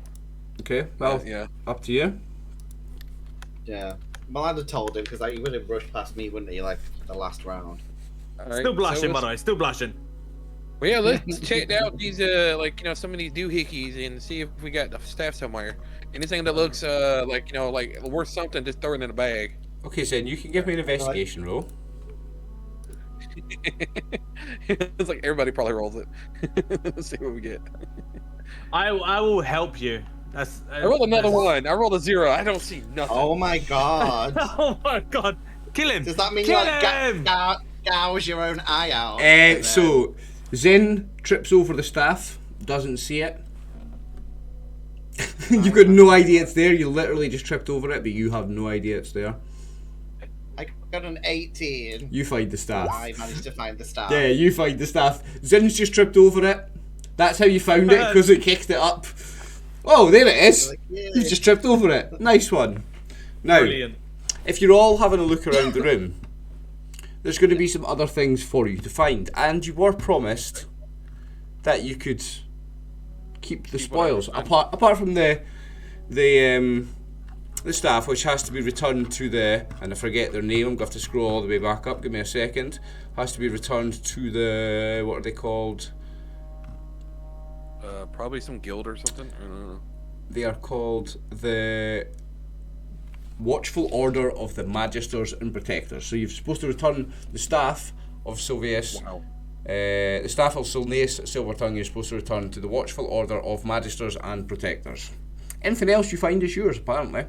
Okay. Well, Yeah. up to you. Yeah. Well, I'd have told him because he would have rushed past me, wouldn't he? Like the last round. All right, Still blushing, so by the way. Still blushing. Well, yeah, let's check out these some of these doohickeys and see if we got the staff somewhere. Anything that looks like worth something, just throw it in a bag. Okay, Zen, you can give me an investigation roll. It's like everybody probably rolls it. Let's see what we get. I will help you. That's. I rolled another one. I rolled a 0. I don't see nothing. Oh my god. Oh my god! Kill him! Does that mean Kill you like him! gouge your own eye out? So Zen trips over the staff, doesn't see it. You've got no idea it's there. You literally just tripped over it, but you have no idea it's there. I got an 18. You find the staff. I managed to find the staff. Yeah, you find the staff. Zin's just tripped over it. That's how you found it, because it kicked it up. Oh, there it is. Like, yay. You just tripped over it. Nice one. Now, Brilliant. if you're all having a look around the room, there's going to be some other things for you to find, and you were promised that you could keep the spoils apart from the staff, which has to be returned to the, and I forget their name, I'm going to have to scroll all the way back up, give me a second, has to be returned to the, what are they called? Probably some guild or something. I don't know. They are called the Watchful Order of the Magisters and Protectors. So you're supposed to return the staff of Silvius. Wow. The staff of Silnace Silvertongue you're supposed to return to the Watchful Order of Magisters and Protectors. Anything else you find is yours, apparently.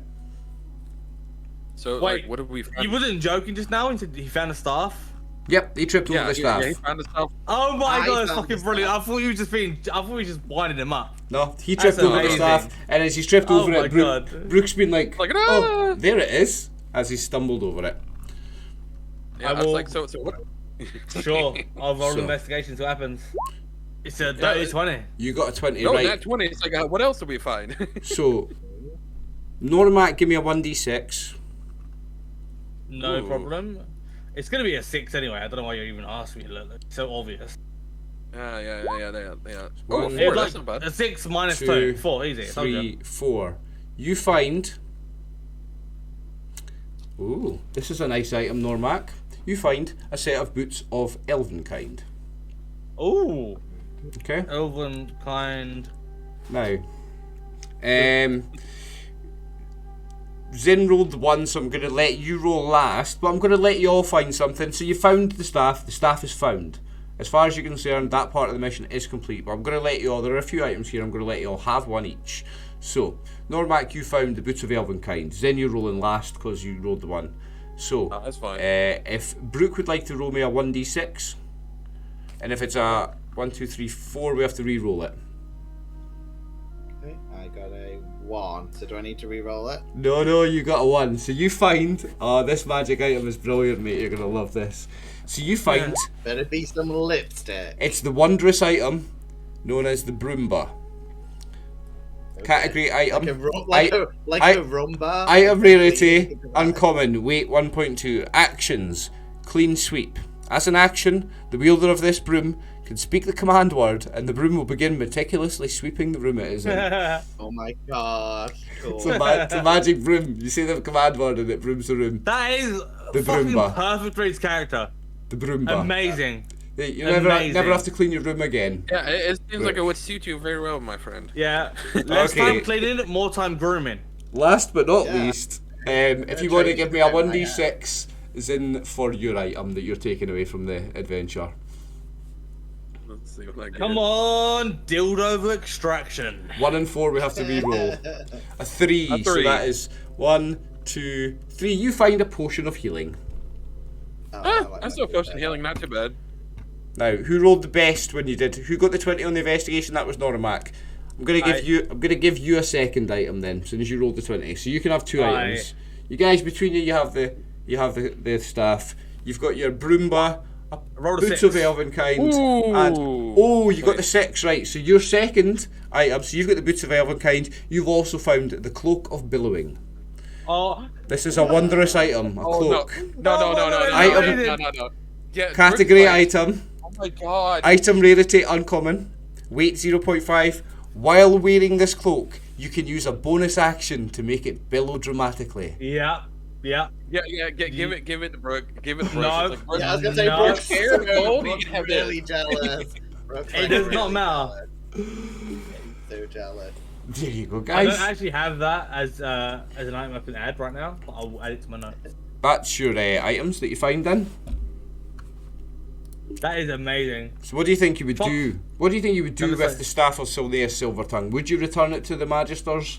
So, Wait, like, what have we found? You wasn't joking just now? He said he found a staff. Yep, he tripped over the staff. Yeah, he found the stuff. Oh my I god, that's found fucking the brilliant! staff. I thought you were just winding him up. No, he tripped That's over the amazing. staff, and as he's tripped Oh over my it, God. Brooke's been like, Like, oh, "Ah!" there it is, as he stumbled over it. Yeah, I I was will- like, so what? Sure, I'll roll So- investigation, see what happens. It's a dirty 20. You got a 20, No, right? that 20. It's like, what else do we find? So, Normac, give me a 1d6. No Ooh. problem. It's gonna be a 6 anyway. I don't know why you even asked me. It's so obvious. Yeah. One, Oh, It's 4. like That's not bad. a 6 minus 2. Two, 4, easy. I told you. 3, 4. You find. Ooh, this is a nice item, Normac. You find a set of boots of elven kind. Ooh, Okay? elven kind. Now, Zin rolled the 1, so I'm going to let you roll last, but I'm going to let you all find something. So you found the staff is found. As far as you're concerned, that part of the mission is complete, but I'm going to let you all, there are a few items here, I'm going to let you all have one each. So, Normac, you found the boots of elven kind. Zin, you're rolling last because you rolled the 1. So, That's fine. if Brooke would like to roll me a 1d6, and if it's a 1, 2, 3, 4, we have to re-roll it. Okay, I got a 1. So do I need to re-roll it? No, you got a 1. So you find, oh, this magic item is brilliant, mate. You're gonna love this. So you find, Better be some lipstick. it's the wondrous item known as the Broomba. Category item. Like a I- Roomba. Item rarity, uncommon, weight 1.2. Actions, clean sweep. As an action, the wielder of this broom can speak the command word, and the broom will begin meticulously sweeping the room it is in. Oh my god. Cool. It's a magic broom. You say the command word and it brooms the room. That is The fucking Broomba. perfect for his character. The Broomba. Amazing. You Amazing. never have to clean your room again. Yeah, it seems like it would suit you very well, my friend. Yeah. Less Okay. time cleaning, more time grooming. Last but not Yeah. least, if you Yeah, want to try give to me a get my 1d6 is in for your item that you're taking away from the adventure. Let's see what I get. Come on, dildo extraction. 1 and 4 we have to re-roll. A 3, A so 3. that is 1, 2, 3. You find a potion of healing. Oh, I like I'm still that. potion healing, not too bad. Now, who rolled the best when you did? Who got the 20 on the investigation? That was Normac. I'm gonna give you a second item then, as soon as you rolled the 20. So you can have 2 Aye. items. You guys, between you have the staff. You've got your Broomba, rolled a boots 6. of elven kind, and you got the 6 right. So your second item. So you've got the boots of elven kind. You've also found the cloak of billowing. Oh, This is a wondrous item. A cloak. No. Yeah, Category Rick's like, item. oh my god. Item rarity uncommon. Weight 0.5. While wearing this cloak, you can use a bonus action to make it billow dramatically. yeah. Yeah, give it to Brooke. Give it to Brooke. No. It's like, Brooke, Yeah, I was gonna say No. Brooke's Scared, no, Brooke's you can have really jealous. Brooke's It like does not really matter. jealous. So jealous. There you go, I don't guys. actually have that as an item I can add right now, but I'll add it to my notes. That's your items that you find in. That is amazing. So what do you think you would do? What do you think you would do Let me with say- the staff of Silvyr Silvertongue? Would you return it to the Magisters?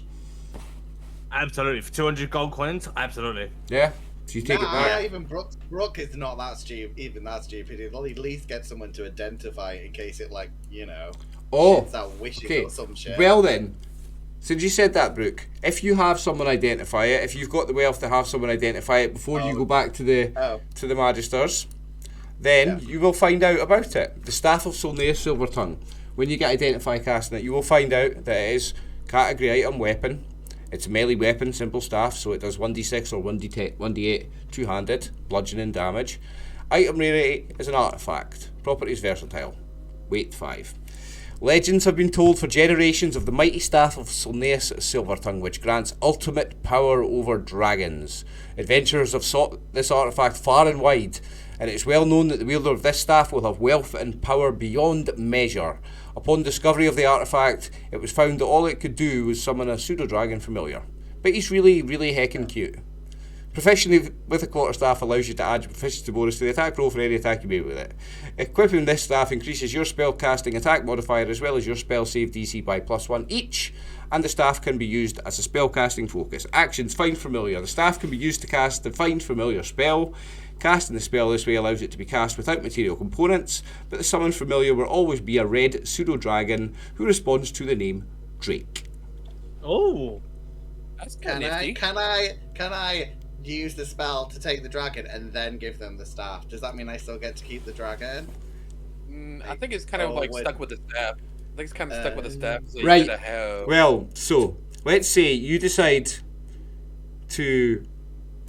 Absolutely. For 200 gold coins, absolutely. Yeah? So you take it Nah, back? even Brooke is not that stupid. Even that stupid. He'll at least get someone to identify it in case it, like, you know, Oh, shits out wishes okay. or some shit. Well then, since you said that, Brooke, if you have someone identify it, if you've got the wealth to have someone identify it before you go back to the Magisters, then you will find out about it. The staff of Silvyr Silvertongue. When you get identify casting it, you will find out that it is category item weapon. It's a melee weapon, simple staff, so it does 1d6 or 1d8 two-handed bludgeoning damage. Item rarity is an artifact. Properties versatile. Weight 5. Legends have been told for generations of the mighty staff of Silvyr Silvertongue, which grants ultimate power over dragons. Adventurers have sought this artifact far and wide, and it is well known that the wielder of this staff will have wealth and power beyond measure. Upon discovery of the artifact, it was found that all it could do was summon a pseudo-dragon familiar. But he's really, really heckin' cute. Proficiency with a quarterstaff allows you to add your proficiency bonus to the attack roll for any attack you make with it. Equipping this staff increases your spell casting attack modifier as well as your spell save DC by +1 each, and the staff can be used as a spell casting focus. Actions: Find Familiar. The staff can be used to cast the Find Familiar spell. Casting the spell this way allows it to be cast without material components, but the summoned familiar will always be a red pseudo-dragon who responds to the name Drake. Oh. That's Can nifty. I use the spell to take the dragon and then give them the staff? Does that mean I still get to keep the dragon? I think it's kind of like when- stuck with the staff. I think it's kind of stuck with the staff. So you Right. gotta have... Well, so let's say you decide to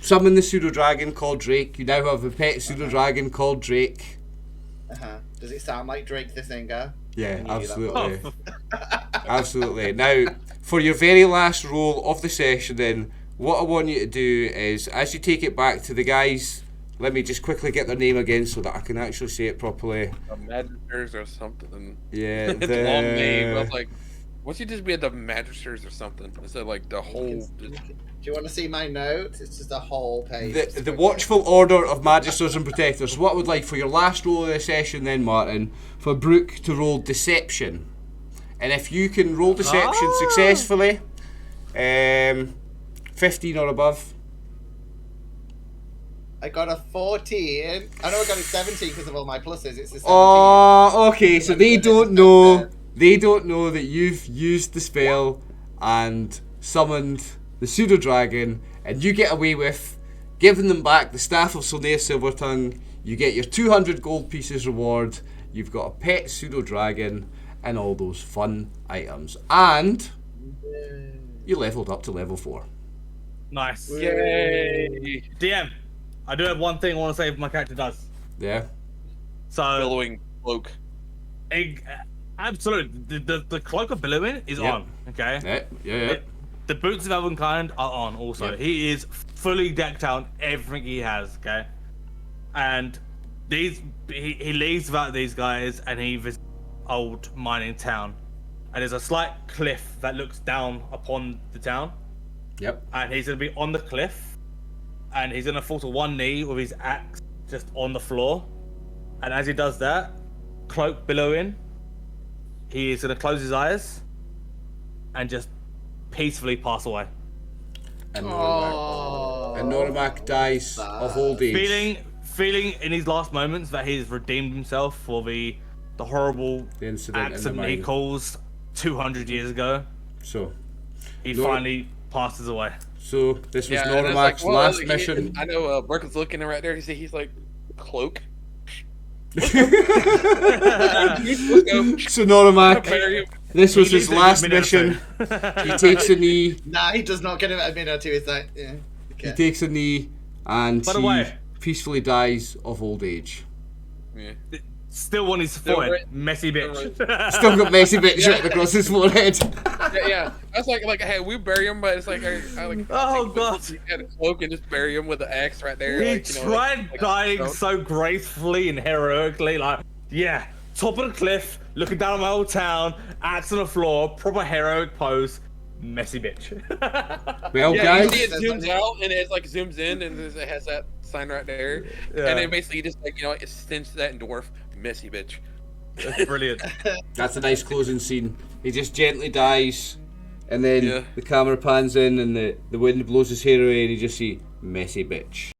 summon the pseudo-dragon called Drake. You now have a pet pseudo-dragon called Drake. Does it sound like Drake the Singer? Yeah, Can you do that absolutely. for Absolutely. Now, for your very last roll of the session then, what I want you to do is, as you take it back to the guys, let me just quickly get their name again so that I can actually say it properly. The Magisters or something. Yeah, It's a long name. I was like, what's you just be at the Magisters or something? Instead of like the whole... Do you want to see my notes? It's just a whole page. the Watchful Order of Magisters and Protectors. So what I would like for your last roll of the session then, Martin, for Brooke to roll Deception. And if you can roll Deception successfully, 15 or above. I got a 14. I know I got a 17 because of all my pluses. It's a 17. Oh, okay, so they don't know. They don't know that you've used the spell and summoned the pseudo-dragon, and you get away with giving them back the staff of Silvyr Silvertongue. You get your 200 gold pieces reward. You've got a pet pseudo-dragon and all those fun items. And you leveled up to level 4. Nice. Yay! DM, I do have one thing I want to say my character does. Yeah? So, Billowing cloak. absolutely, the cloak of billowing is Yep. on, okay? Yeah. The boots of Elvenkind are on also. Yep. He is fully decked out in everything he has, okay? And he leaves without these guys and he visits old mining town. And there's a slight cliff that looks down upon the town. Yep. And he's going to be on the cliff. And he's going to fall to one knee with his axe just on the floor. And as he does that, cloak billowing, he is going to close his eyes and just peacefully pass away. And Oh. Norimak dies of old age. Feeling in his last moments that he's redeemed himself for the horrible The incident in the accident he mine. caused 200 years ago. So He Nor- finally passes away. this was and it's Norimak's well, last he- mission. I know Burke is looking right there. He's like, cloak? So Let's go. Norimak, Bury him. this was He his leaves it last at midnight. mission. He takes a knee. Nah, he does not get him at a minute or two. It's like, yeah. He Okay. takes a knee, and By the he way- peacefully dies of old age. Yeah. Still on his Still forehead. right. Messy bitch. Still got messy bits written across his forehead. Yeah. That's like, hey, we bury him, but it's like, I like. Oh, take God. the had a cloak and just bury him with an axe right there. He like, you know, tried like, dying don't- so gracefully and heroically, like, yeah, top of the cliff, looking down on my old town, axe on the floor, proper heroic pose, messy bitch. Well, Yeah, guys, you see it zooms out and it like zooms in and it has that sign right there. Yeah. And then basically you just like, you know, it stints that in dwarf, messy bitch. That's brilliant. That's a nice closing scene. He just gently dies, and then Yeah. the camera pans in, and the wind blows his hair away, and you just see messy bitch.